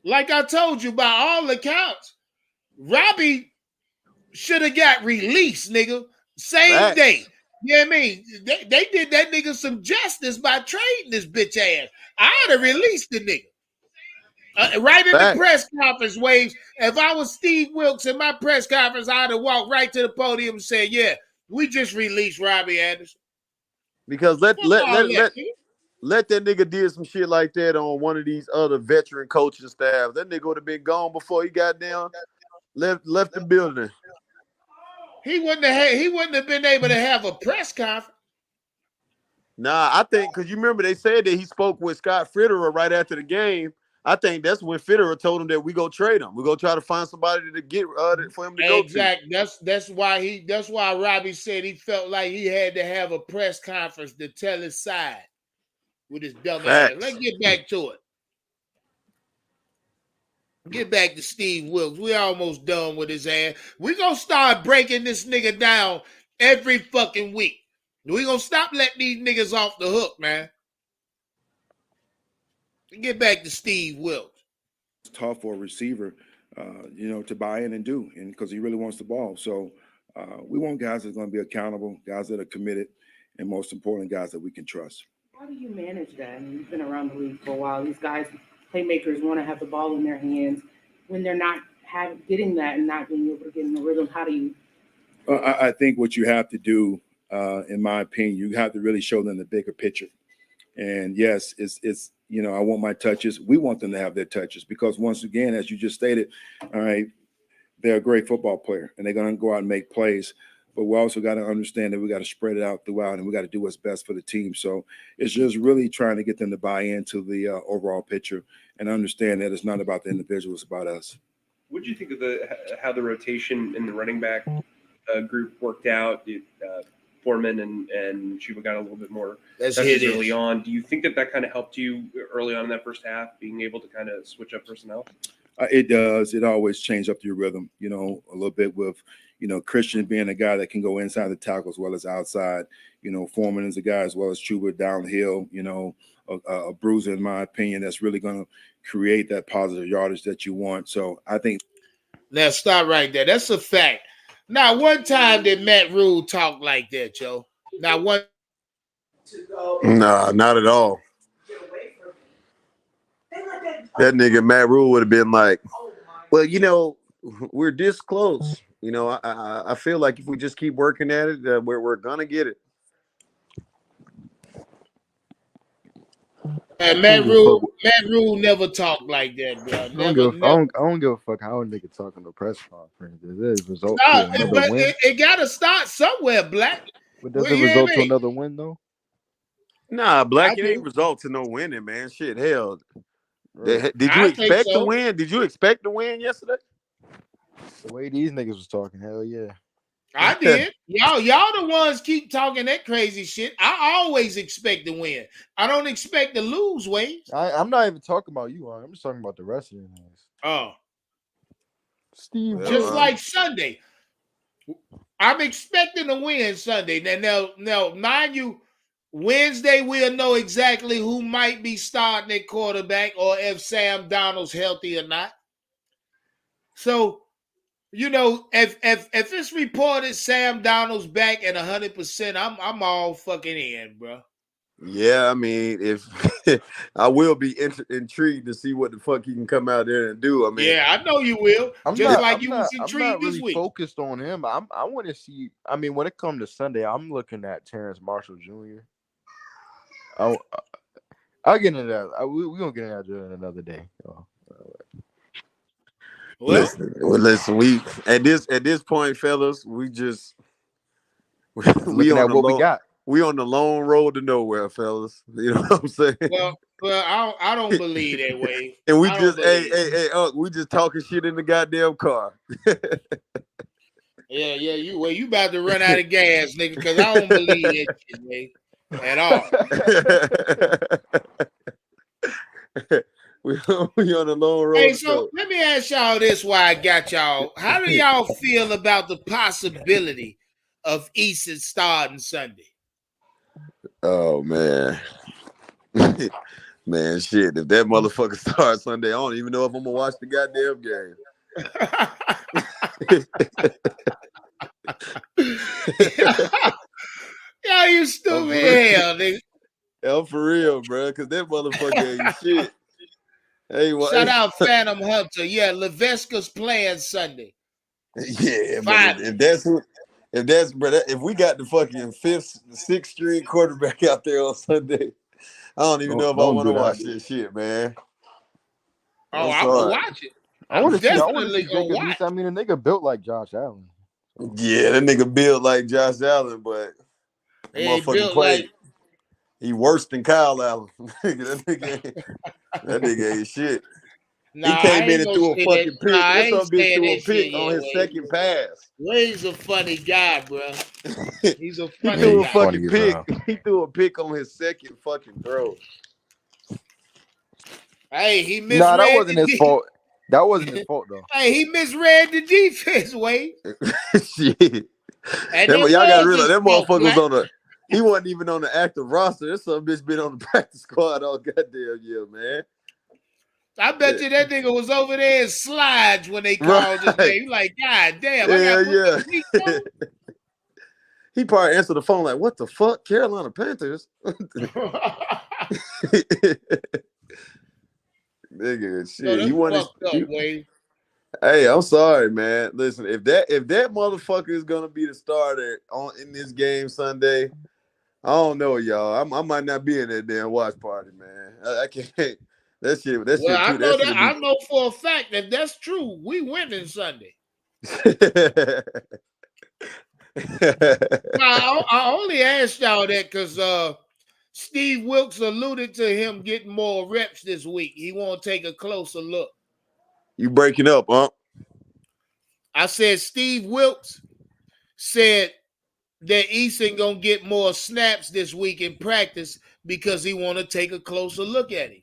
like I told you, by all accounts, Robbie should have got released, nigga. Same day. You know what I mean? They did that nigga some justice by trading this bitch ass. I'd have released the nigga. Right in the press conference, Waves. If I was Steve Wilks in my press conference, I'd have walked right to the podium and said, yeah, we just released Robbie Anderson. Because let that nigga did some shit like that on one of these other veteran coaching staffs. That nigga would have been gone before he got down, left the building. He wouldn't have been able to have a press conference. Nah, I think because you remember they said that he spoke with Scott Fitterer right after the game. I think that's when Fitterer told him that we go trade him. We go try to find somebody to get for him to go to. Exactly. That's why Robbie said he felt like he had to have a press conference to tell his side with his dumb ass. Let's get back to it. Get back to Steve Wilks. We almost done with his ass. We gonna start breaking this nigga down every fucking week. We gonna stop letting these niggas off the hook, man. Get back to Steve Wilks. It's tough for a receiver, to buy in and do, and because he really wants the ball. So we want guys that are going to be accountable, guys that are committed, and most important, guys that we can trust. How do you manage that? I mean, you've been around the league for a while. These guys, playmakers, want to have the ball in their hands. When they're not getting that and not being able to get in the rhythm, how do you? I think what you have to do, in my opinion, you have to really show them the bigger picture. And yes, it's I want my touches. We want them to have their touches because once again, as you just stated, all right, they're a great football player and they're going to go out and make plays. But we also got to understand that we got to spread it out throughout and we got to do what's best for the team. So it's just really trying to get them to buy into the overall picture and understand that it's not about the individual, it's about us. What do you think of how the rotation in the running back group worked out? Foreman and Chuba got a little bit more touches early on. Do you think that kind of helped you early on in that first half, being able to kind of switch up personnel? It does. It always changes up your rhythm, a little bit with, Christian being a guy that can go inside the tackle as well as outside. Foreman is a guy as well as Chuba downhill, a bruiser, in my opinion, that's really going to create that positive yardage that you want. So I think. Now stop right there. That's a fact. Now, one time did Matt Rule talk like that, Joe? Now, one. Nah, not at all. That nigga Matt Rule would have been like, well, we're this close. I feel like if we just keep working at it, we're gonna get it. And Matt Rule never talked like that, bro. I don't give a fuck how a nigga talking to a press conference. It is result to another win. It gotta start somewhere, Black. But does it result to another win though? Nah, Black, it ain't result to no winning, man. Shit, hell. Did you expect to win? Did you expect to win yesterday? The way these niggas was talking, hell yeah. I did. Y'all the ones keep talking that crazy shit. I always expect to win. I don't expect to lose, Waves. I'm not even talking about you. I'm just talking about the rest of you niggas. Oh. Steve. Just like Sunday. I'm expecting to win Sunday. Now, mind you, Wednesday we'll know exactly who might be starting at quarterback or if Sam Darnold's healthy or not. So, if it's reported Sam Darnold's back at 100%, I'm all fucking in, bro. Yeah, I mean, if I will be intrigued to see what the fuck he can come out there and do. I mean, yeah, I know you will. I'm not really focused on him. I want to see. I mean, when it comes to Sunday, I'm looking at Terrence Marshall Jr. I'll get into that. We're gonna get into that another day. Listen. We at this point, fellas, we on what we got. We on the long road to nowhere, fellas. You know what I'm saying? Well, I don't believe that way. And we just we just talking shit in the goddamn car. Yeah, you about to run out of gas, nigga, because I don't believe that shit, man, at all. we on the long road. Hey, so let me ask y'all this while I got y'all. How do y'all feel about the possibility of Easton starting Sunday? Oh, man. Man, shit. If that motherfucker starts Sunday, I don't even know if I'm going to watch the goddamn game. Yo, you stupid hell, nigga. Hell, for real, bro, because that motherfucker ain't shit. Hey, shout out Phantom Hunter. Yeah, Leveska's playing Sunday. Yeah, but if we got the fucking 5th, 6th string quarterback out there on Sunday, I don't even know if I want to watch this shit, man. Oh, I'm gonna watch it. I want to see Jacob East. I mean, a nigga built like Josh Allen. Yeah, that nigga built like Josh Allen, but that motherfucker played. He worse than Kyle Allen. that nigga ain't shit. Nah, he came in and threw a fucking pick. This son bitch threw a pick on his second pass. Wade's a funny guy, bro. He's a funny guy. He threw a fucking pick. He threw a pick on his second fucking throw. Hey, he misread. Nah, that wasn't his fault. That wasn't his fault, though. Hey, he misread the defense, Wade. Shit. Y'all gotta realize that motherfucker was on the. He wasn't even on the active roster. This son bitch been on the practice squad all goddamn year, man. I bet you that nigga was over there in slides when they called his name. Like, God damn, yeah. He probably answered the phone like, "What the fuck, Carolina Panthers?" Nigga, shit. He wanted. Hey, I'm sorry, man. Listen, if that motherfucker is gonna be the starter in this game Sunday, I don't know, y'all. I might not be in that damn watch party, man. I can't. That shit. I know for a fact that that's true. We winning Sunday. I only asked y'all that because Steve Wilks alluded to him getting more reps this week. He won't take a closer look. You breaking up, huh? I said Steve Wilks said that Easton gonna get more snaps this week in practice because he want to take a closer look at him.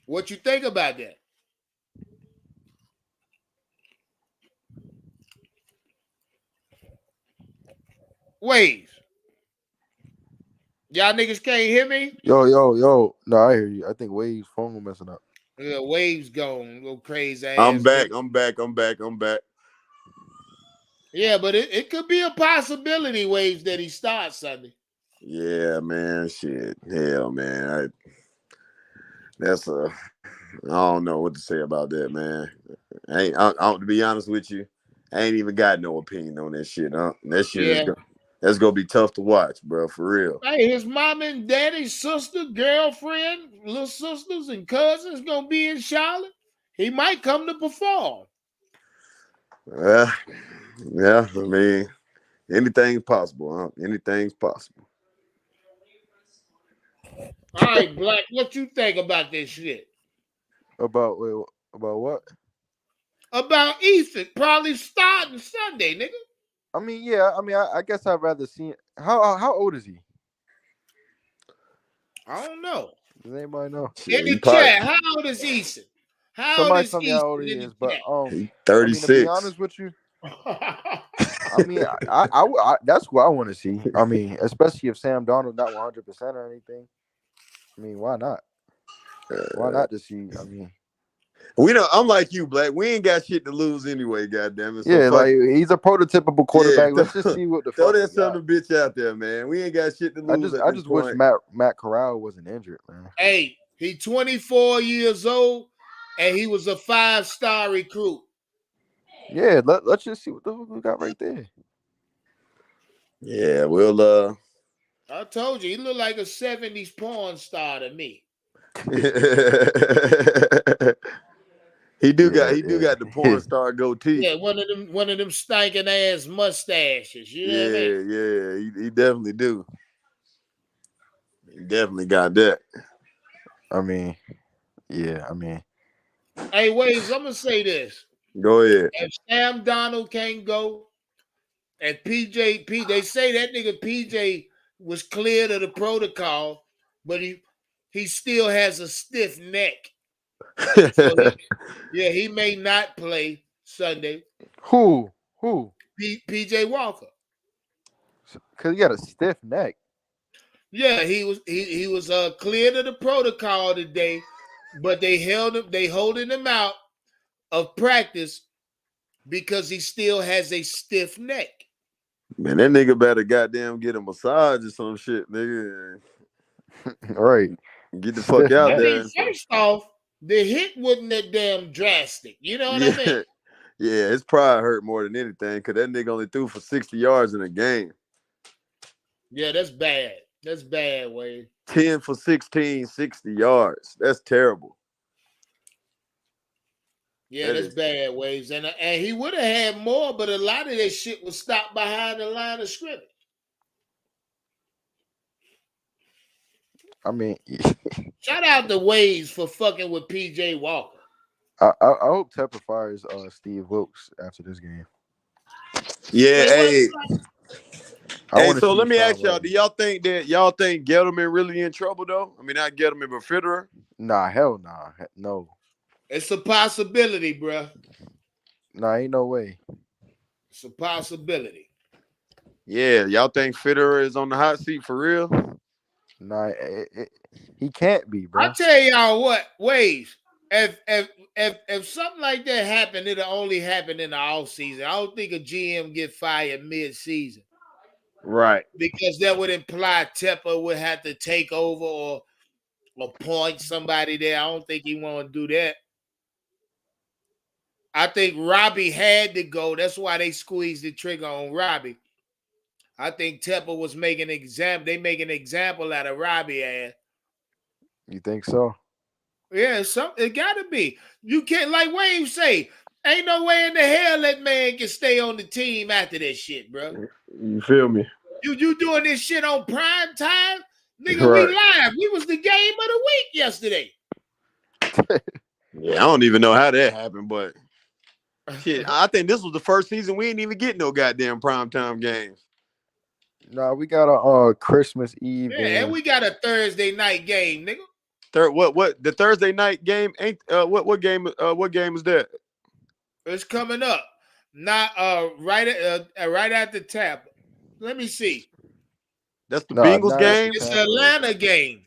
What you think about that? Waves. Y'all niggas can't hear me? Yo. No, I hear you. I think Waves' phone messing up. Yeah, Waves gone. Go crazy ass. I'm back. Yeah, but it could be a possibility, Waves, that he starts Sunday. Yeah, man. Shit. Hell, man. I don't know what to say about that, man. To be honest with you, I ain't even got no opinion on that shit. That shit that's gonna be tough to watch, bro, for real. Hey, his mom and daddy, sister, girlfriend, little sisters, and cousins gonna be in Charlotte. He might come to perform. Yeah, I mean, anything's possible, huh? Anything's possible. All right, Black, what you think about this shit? About what? About Ethan probably starting Sunday, nigga. I mean, yeah. I mean, I guess I'd rather see. How old is he? I don't know. Does anybody know? In the chat, how old is Easton? How old Somebody is tell me how old he Easton in is, the but chat? I mean, to 36. be honest with you, I mean, I that's what I want to see. I mean, especially if Sam Darnold not 100% or anything. I mean, why not? Why not to see? I mean, We don't. I'm like you, Black. We ain't got shit to lose anyway. Goddamn it. So yeah, fuck like it. he's a prototypical quarterback. Let's just see what the Throw fuck that we son got. of a bitch out there, man. We ain't got shit to lose at I this just wish point. Matt Corral wasn't injured, man. Hey, he 24 years old, and he was a 5-star recruit. Yeah, let's just see what the fuck we got right there. Yeah, we'll I told you, he looked like a 70s porn star to me. He do got the porn star goatee. Yeah, one of them stinking ass mustaches. You know what I mean? Yeah, he definitely do. He definitely got that. I mean, yeah, I mean. Hey, Waves, I'm gonna say this. Go ahead. If Sam Donald can't go, and they say that nigga PJ was cleared of the protocol, but he still has a stiff neck. So he may not play Sunday. Who? PJ Walker. Because he got a stiff neck. Yeah, he was cleared of the protocol today, but they holding him out of practice because he still has a stiff neck. Man, that nigga better goddamn get a massage or some shit, nigga. All right. Get the fuck out there. First off, the hit wasn't that damn drastic. You know what I mean? Yeah, his pride hurt more than anything because that nigga only threw for 60 yards in a game. Yeah, that's bad. That's bad, Wade. 10 for 16, 60 yards. That's terrible. Yeah, that's bad, Waves. And he would have had more, but a lot of that shit was stopped behind the line of scrimmage. I mean, shout out to Waves for fucking with PJ Walker. I hope Tepper fires Steve Wilks after this game. Yeah, hey. So let me ask y'all, do y'all think Gettleman really in trouble though? I mean, not Gettleman, but Fitterer? Nah, hell nah. No. It's a possibility, bro. Nah, ain't no way. It's a possibility. Yeah, y'all think Fitterer is on the hot seat for real? Nah, he can't be, bro. I'll tell y'all what, Waves. If something like that happened, it'll only happen in the off season. I don't think a GM get fired mid-season. Right. Because that would imply Tepper would have to take over or appoint somebody there. I don't think he want to do that. I think Robbie had to go. That's why they squeezed the trigger on Robbie. I think Tepper was making an example. They make an example out of Robbie ass. You think so? Yeah, it gotta be. You can't, like Wayne say, ain't no way in the hell that man can stay on the team after that shit, bro. You feel me? You doing this shit on prime time? Nigga, Right. we live. We was the game of the week yesterday. Yeah, I don't even know how that happened, but shit, I think this was the first season we didn't even get no goddamn primetime games. Nah, we got a Christmas Eve Yeah, game. and we got a Thursday night game, nigga. What the Thursday night game ain't what game is that? It's coming up. Not right at the tap. Let me see. That's the Bengals game. It's the Atlanta game.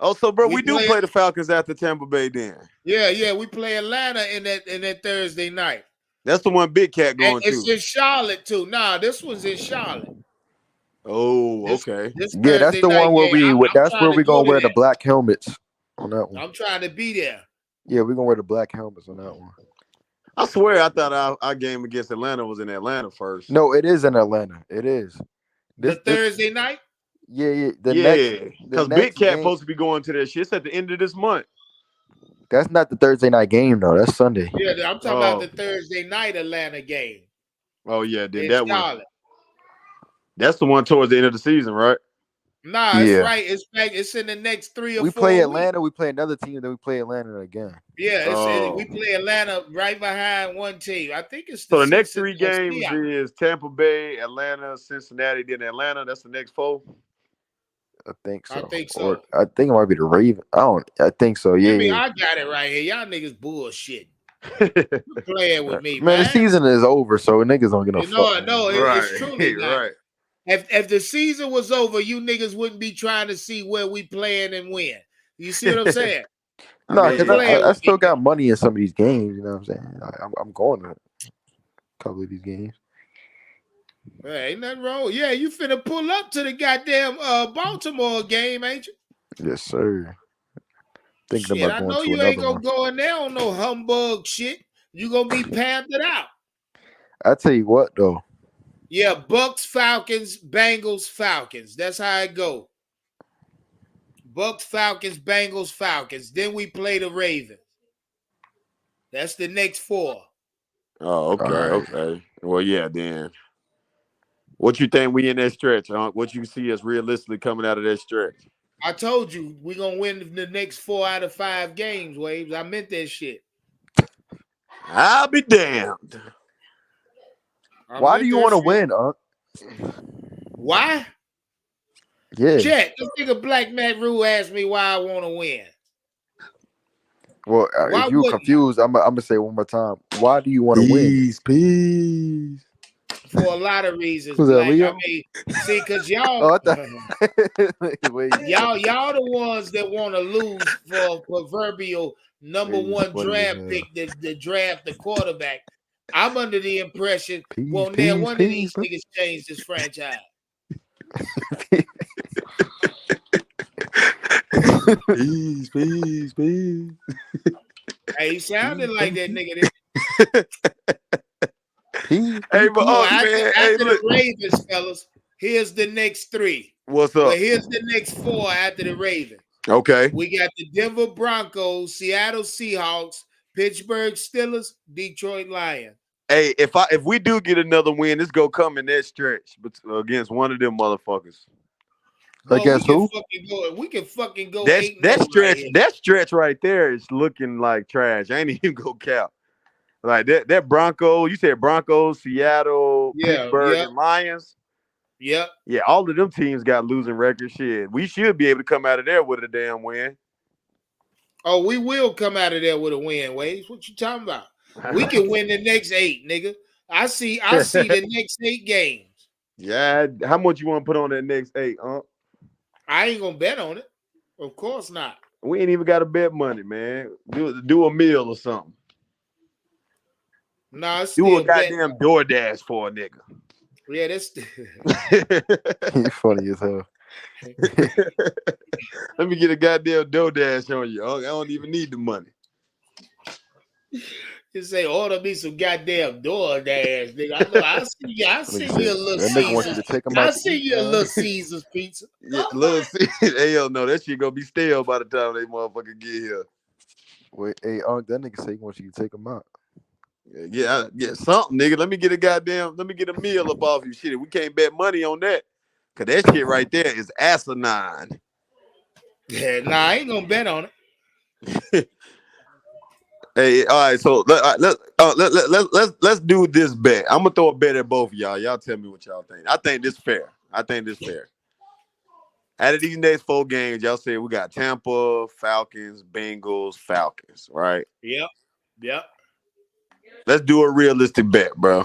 Oh, so bro, we do play the Falcons after Tampa Bay then. Yeah, we play Atlanta in that Thursday night. That's the one Big Cat going to. It's in Charlotte too. Nah, this one's in Charlotte. Oh, okay. Yeah, that's the one where that's where we're gonna wear the black helmets on that one. I'm trying to be there. Yeah, we're gonna wear the black helmets on that one. I swear, I thought our game against Atlanta was in Atlanta first. No, it is in Atlanta. It is. The Thursday night? Yeah. Because Big Cat supposed to be going to that shit. It's at the end of this month. That's not the Thursday night game though. That's Sunday. Yeah, I'm talking about the Thursday night Atlanta game. Oh yeah, then in that Charlotte. one. That's the one towards the end of the season, right? Nah, it's right. It's in the next 3 or 4 We play weeks. Atlanta. We play another team. Then we play Atlanta again. Yeah, we play Atlanta right behind one team. I think it's so the next 3 games is Tampa Bay, Atlanta, Cincinnati, then Atlanta. That's the next 4. I think so. I think so. Or I think it might be the Raven. I think so. Yeah. I got it right here. Y'all niggas bullshit. Playing with me, man. The season is over, so niggas don't get no fuck. No, it's truly not. Right. If the season was over, you niggas wouldn't be trying to see where we playing and when. You see what I'm saying? No, because I still got money in some of these games. You know what I'm saying? I'm going to a couple of these games. Hey, ain't nothing wrong. Yeah, you finna pull up to the goddamn Baltimore game, ain't you? Yes, sir. Thinking Shit, about I going know to you another ain't gonna one. go in there on no humbug shit. You gonna be pampered out. I tell you what, though. Yeah, Bucks, Falcons, Bengals, Falcons. That's how it go. Bucks, Falcons, Bengals, Falcons. Then we play the Ravens. That's the next 4. Oh, okay. Well, yeah, then. What you think we in that stretch, huh? What you see us realistically coming out of that stretch? I told you we're gonna win the next 4 out of 5 games, Waves. I meant that shit. I'll be damned. Why do you want to win, Unc? Why? Yeah. Chet, this nigga Black Matt Rue asked me why I want to win. Well, if you're confused, I'm gonna say it one more time. Why do you want to win? Peace. For a lot of reasons. Who's that, Black. Leo? I mean, see, because y'all, y'all the ones that want to lose for a proverbial number 1 draft pick to draft the quarterback. I'm under the impression, one of these niggas change this franchise. Peace. Hey, he sounded like that nigga. Hey, but after the Ravens, fellas, here's the next 3. What's up? Well, here's the next 4 after the Ravens. Okay. We got the Denver Broncos, Seattle Seahawks, Pittsburgh Steelers, Detroit Lions. Hey, if we do get another win, it's gonna come in that stretch, but against one of them motherfuckers. Against who? We can fucking go. That stretch right there is looking like trash. I ain't even gonna count. Like that Broncos, you said Broncos, Seattle, Pittsburgh, and Lions. Yep. Yeah, all of them teams got losing record shit. We should be able to come out of there with a damn win. Oh, we will come out of there with a win, Waves. What you talking about? We can win the next 8, nigga. I see the next 8 games. Yeah, how much you want to put on that next 8, huh? I ain't gonna bet on it. Of course not. We ain't even got to bet money, man. Do a meal or something. Nah, it's do a goddamn DoorDash for a nigga. Yeah, that's He's funny as hell. Let me get a goddamn DoorDash on you. I don't even need the money. Just say, order me some goddamn DoorDash, nigga. I see you a little Caesars. I see you a little Caesars pizza. Yeah, little Caesars. Hell no, that shit gonna be stale by the time they motherfucker get here. Wait, hey, Unc, that nigga say he wants you to take him out. Yeah, something, nigga. Let me get a meal up off you. Shit, we can't bet money on that. Cause that shit right there is asinine. Yeah, nah, I ain't gonna bet on it. Hey, all right, so let's do this bet. I'm gonna throw a bet at both of y'all. Y'all tell me what y'all think. I think this fair. Out of these next 4 games, y'all say we got Tampa, Falcons, Bengals, Falcons, right? Yep. Let's do a realistic bet, bro.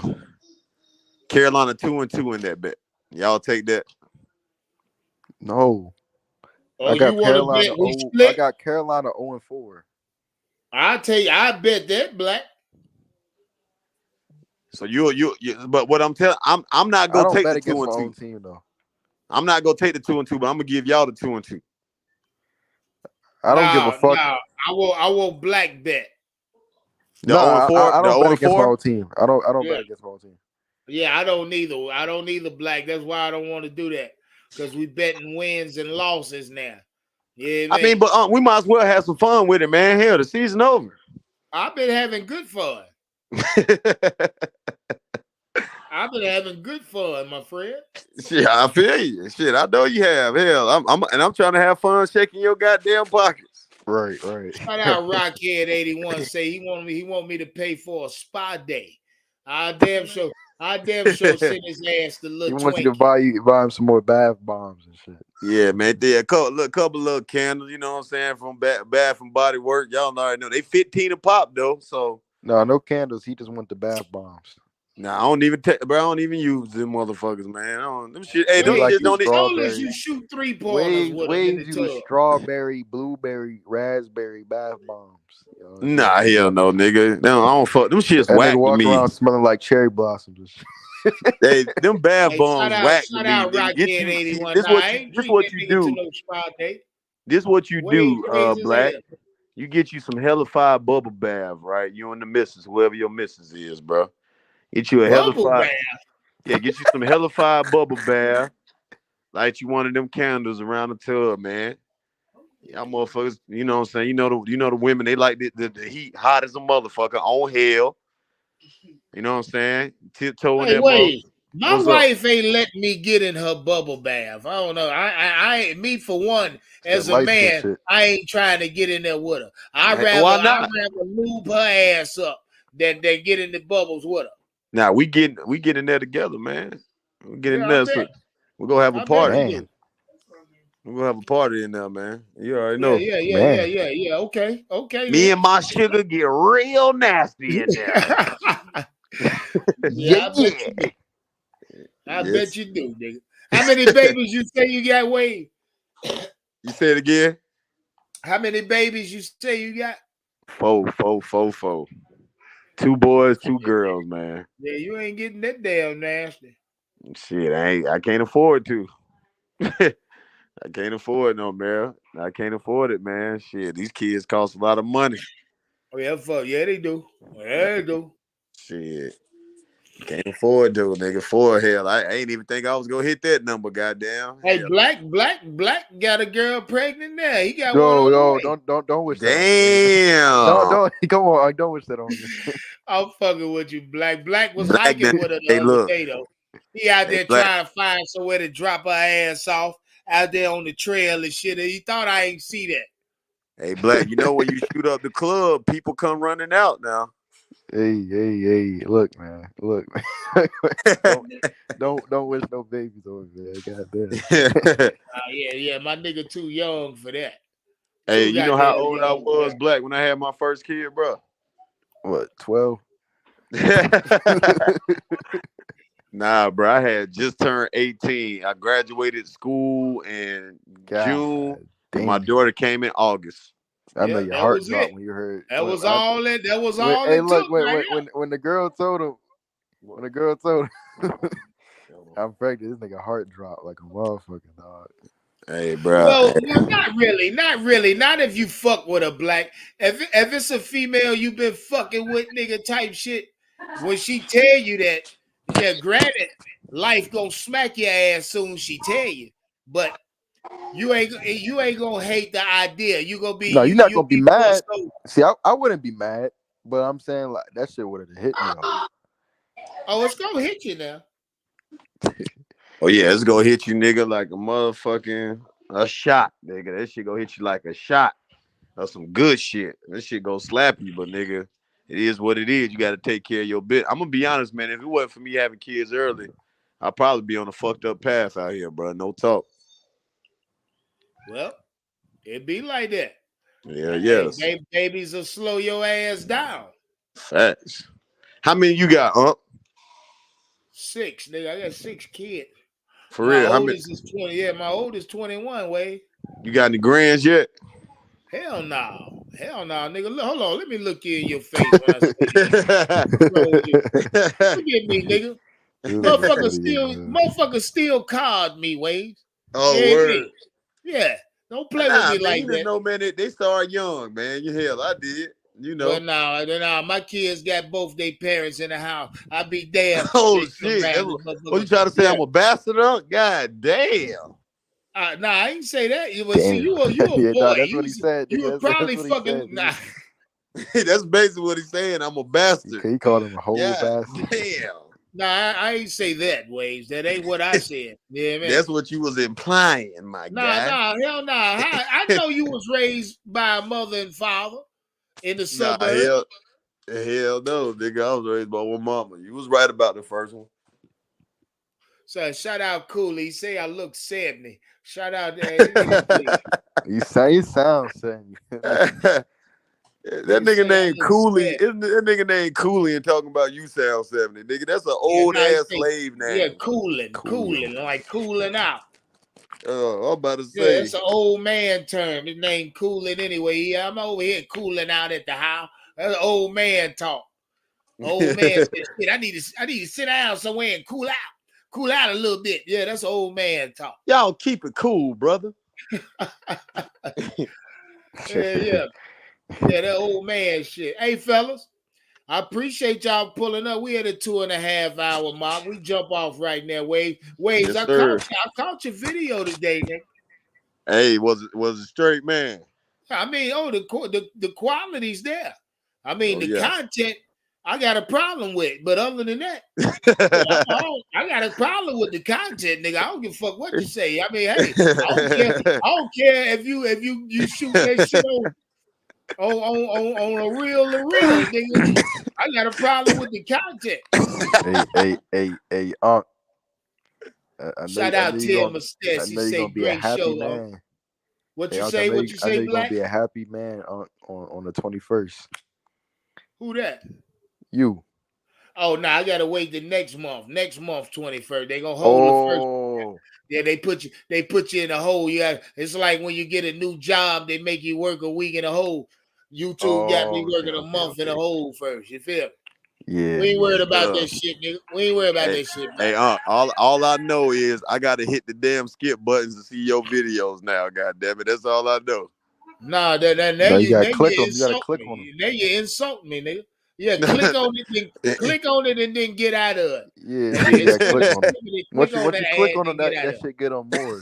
Carolina 2-2 in that bet. Y'all take that? No. Oh, I got you want to bet we I split? got Carolina 0-4. I'll tell you, I bet that, Black. So you but what I'm telling, I'm not gonna take the 2-2 team though. I'm not gonna take the 2-2, but I'm gonna give y'all the 2-2. I don't give a fuck. No, I will Black bet. No, I don't bet against my own team. I don't bet against my own team. Yeah, I don't either, Black. That's why I don't want to do that. Because we betting wins and losses now. Yeah, I mean, but we might as well have some fun with it, man. Hell, the season over. I've been having good fun. My friend. Shit, I feel you. Shit, I know you have. Hell, I'm trying to have fun shaking your goddamn pockets. Right. Shout out Rockhead 81 say he want me to pay for a spa day. Damn sure. I damn sure send his ass to He little wants you to Twinkie. buy him some more bath bombs and shit. Yeah, man. They a couple little candles, you know what I'm saying, from Bath and Body Works. Y'all already know they 15 a pop though. So no candles. He just want the bath bombs. Nah, I don't even bro. I don't even use them motherfuckers, man. I don't them shit. Hey, Wait, them shit don't. as long as you shoot 3 pointers with them in the use tub. strawberry, blueberry, raspberry bath bombs. Nah, hell no, nigga. No, I don't fuck. Them shit's And whack then to walk me. around smelling like cherry blossoms and shit. Hey, them bath bombs whack to Shout me. out Nigga. Rocky Get and you. 81. This Nah, what I you. ain't This treating what that you nigga to do. no spa day. This what you do, Ways Black. hell. You get you some hellified bubble bath, right? You and the missus, whoever your missus is, bro. Get you a Bubble hellified. bath. Yeah, get you some hellified bubble bath. Light you one of them candles around the tub, man. Y'all motherfuckers, you know what I'm saying? You know the women, they like the heat hot as a motherfucker on hell. You know what I'm saying? Tiptoeing Hey, that wait. motherfucker. My What's up? wife ain't let me get in her bubble bath. I don't know. I me for one, as that a light skin man, shit. I ain't trying to get in there with her. I Hey, why rather not? lube her ass up than get in the bubbles with her. Nah, we get in there together, man. We get in Yeah, I there. bet. So we're gonna have a I bet party. you do. We're gonna have a party in there, man. You already Yeah, know. yeah. Okay. Me and my sugar get real nasty in there. Yeah, I bet you do. I Yes. bet you do, nigga. How many babies you say you got, Wade? You say it again? How many babies you say you got? 4. 2 boys, 2 girls, man. Yeah, you ain't getting that damn nasty. Shit, I can't afford to. I can't afford no, man. I can't afford it, man. Shit, these kids cost a lot of money. Oh yeah, fuck yeah, they do. Yeah, they do. Shit, can't afford to, nigga. For hell, I ain't even think I was gonna hit that number. Goddamn. Hey, hell. Black got a girl pregnant now. He got one on the way. Don't wish Damn. that on me. Don't come on, don't wish that on me. I'm fucking with you, Black. Black was Black hiking man, with her the hey, other look. day though. He out Hey, there Black. trying to find somewhere to drop her ass off out there on the trail and shit. And he thought I ain't see that. Hey, Black, you know when you shoot up the club, people come running out now. Hey, look, man. Look, don't wish no babies on me, man. Goddamn. Yeah, my nigga too young for that. Hey, Too you know how goddamn old I young for was, that. Black, when I had my first kid, bro? What, 12? Nah, bro, I had just turned 18. I graduated school in June, and my daughter came in August. I know your that heart was dropped it. when you heard. That was all it. That was all Hey, it look, took. Right when the girl told him, I'm pregnant, this nigga heart dropped like a motherfucking dog. Hey, bro. Well, not really. Not if you fuck with a Black. If it's a female you been fucking with, nigga, type shit. When she tell you that, yeah, granted, life gonna smack your ass soon. She tell you, but you ain't gonna hate the idea. You gonna be No, you're not you'll gonna be more mad. so. See, I wouldn't be mad, but I'm saying like that shit would have hit me though. Oh, it's gonna hit you now. Oh yeah, it's gonna hit you, nigga, like a motherfucking shot, nigga. That shit gonna hit you like a shot. That's some good shit. That shit gonna slap you, but nigga, it is what it is. You gotta take care of your bit. I'm gonna be honest, man. If it wasn't for me having kids early, I'd probably be on a fucked up path out here, bro. No talk. Well, it be like that. Yeah, yes. Hey, babies will slow your ass down. Facts. How many you got, 6, nigga. I got 6 kids. For real? My How many? oldest is 20. Yeah, my oldest 21. Wade. You got any grands yet? Hell no, nigga. Look, hold on, let me look you in your face when I say that. What's wrong with you? Look at me, nigga. Motherfucker still called me, Wade. Oh, yeah, word. Yeah, don't play with me man, like you that. didn't know, man. They start young, man. You hell, I did. You know. But no, my kids got both their parents in the house. I be damn. Oh shit! What you trying to say? I'm a bastard? God damn. Nah, I ain't say that. You see, you a yeah, boy. Nah, that's what he said. You were probably fucking. Nah. That's basically what he's saying. I'm a bastard. He called him a whole bastard. Damn. Nah, I ain't say that, Waves. That ain't what I said. Yeah, man. That's what you was implying, my guy. Hell nah. I know you was raised by a mother and father in the suburbs. Hell no, nigga. I was raised by one mama. You was right about the first one. So shout out Cooley. He say I look 70. Shout out You sound 70. That nigga named Cooley. That nigga named Cooley and talking about you sound 70. Nigga, that's an old ass slave name. Yeah, cooling, like cooling out. I'm about to say. Yeah, it's an old man term. His name cooling anyway. Yeah, I'm over here cooling out at the house. That's old man talk. Old man said, shit, I need to sit down somewhere and cool out a little bit. Yeah, that's old man talk. Y'all keep it cool, brother. Yeah, that old man shit. Hey, fellas, I appreciate y'all pulling up. We at a 2.5 hour mark. We jump off right now. Waves, yes, I caught your video today, nigga. Hey, was it straight, man? I mean, the quality's there. I mean, the content I got a problem with, but other than that, I got a problem with the content, nigga. I don't give a fuck what you say. I mean, hey, I don't care if you shoot that shit on a real, nigga. I got a problem with the content. Hey, shout out Tim Mustache. He say great show. Man. What you say? What you say, I know you're Black? gonna be a happy man on the 21st. Who that? You. Oh no, I gotta wait the next month. Next month, 21st. They gonna hold the first. Yeah, they put you in a hole. It's like when you get a new job, they make you work a week in a hole. YouTube got me working a month in a hole first. You feel me? Yeah. We ain't worried about that shit, nigga. We ain't worried about that shit. Hey, all I know is I gotta hit the damn skip buttons to see your videos now. God damn it, that's all I know. Nah, now you gotta click on them. You gotta click on them. Now you insult me, nigga. Yeah, click on it, click on it, and then get out of it. Yeah, you gotta click on it. Once you click on it, that shit get on more.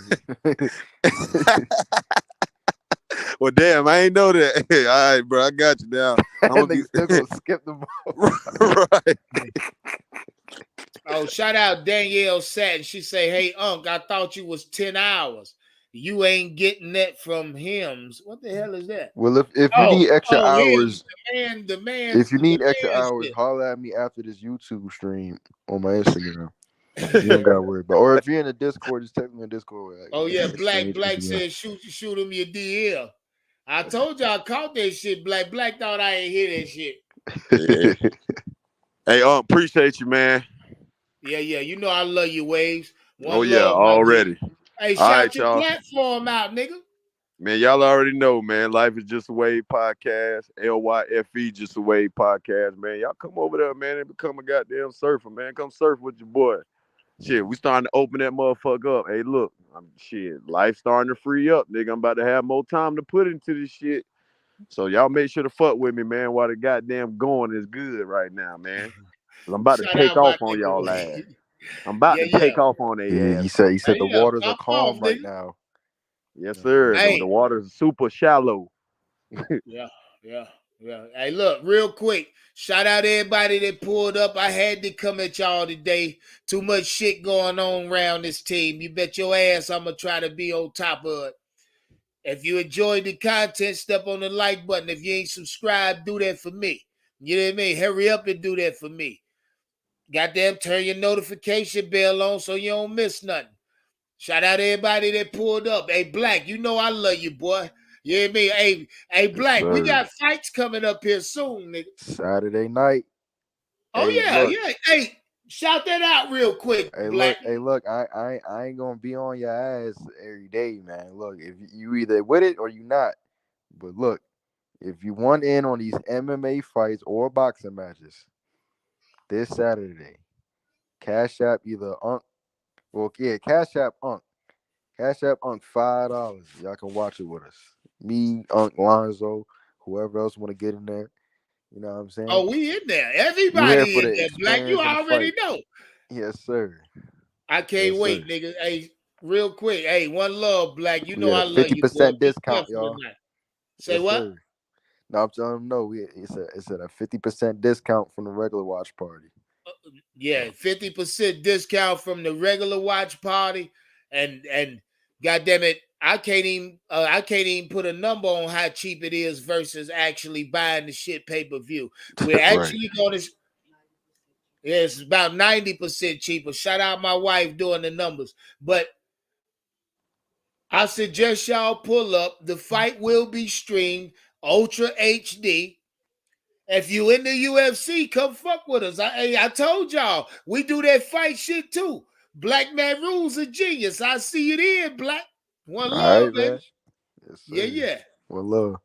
Well, damn, I ain't know that. All right, bro, I got you now. I'm gonna still gonna skip the ball. Right. Oh, shout out Danielle Satin. She say, "Hey, Unc, I thought you was 10 hours. You ain't getting that from hymns. What the hell is that?" Well, if you need extra hours, the man. If you need extra hours, holler at me after this YouTube stream on my Instagram. You don't gotta worry about. Or if you're in the Discord, just text me in Discord. Oh yeah, Black said shoot him your DL. I told y'all I caught that shit. Black thought I ain't hear that shit. Yeah. Hey, appreciate you, man. Yeah. You know I love you, Waves. One love, already. Hey, shout your platform out, nigga. Man, y'all already know, man. Life is Just a Wave podcast. LYFE Just a Wave podcast, man. Y'all come over there, man, and become a goddamn surfer, man. Come surf with your boy. Shit, we starting to open that motherfucker up. Hey, look, life starting to free up, nigga. I'm about to have more time to put into this shit. So y'all make sure to fuck with me, man, while the goddamn going is good right now, man. I'm about to take off on y'all ass. I'm about to take off on their ass. He said the waters are calm right now. Yes, sir. Hey. The water's super shallow. Yeah. Hey, look, real quick. Shout out everybody that pulled up. I had to come at y'all today. Too much shit going on around this team. You bet your ass I'm going to try to be on top of it. If you enjoyed the content, step on the like button. If you ain't subscribed, do that for me. You know what I mean? Hurry up and do that for me. Goddamn, turn your notification bell on so you don't miss nothing. Shout out everybody that pulled up. Hey, Black, you know I love you, boy. You know what I mean? Hey, Black, we got fights coming up here soon, nigga. Saturday night. Oh, yeah. Hey, shout that out real quick, Black. Look, I ain't gonna be on your ass every day, man. Look, if you either with it or you not. But look, if you want in on these MMA fights or boxing matches this Saturday, Cash App either Unc. Well, yeah, Cash App Unc. Cash App Unc $5. Y'all can watch it with us. Me, Unc, Lonzo, whoever else want to get in there. You know what I'm saying? Oh, we in there. Everybody in there, Black. You already know. Yes, sir. I can't wait, nigga. Hey, real quick. Hey, one love, Black. You know I love you. 50% discount, y'all. Say what? Sir. No, I'm telling them no. It's at a 50% discount from the regular watch party. Yeah, 50% discount from the regular watch party, and goddamn it, I can't even put a number on how cheap it is versus actually buying the shit pay-per-view. We're actually going to. Yeah, it's about 90% cheaper. Shout out my wife doing the numbers. But I suggest y'all pull up. The fight will be streamed Ultra HD. If you in the UFC, come fuck with us. I told y'all, we do that fight shit too. Black Man Rules a genius. I see it in, Black. One love, right, man. baby. Yeah. One love.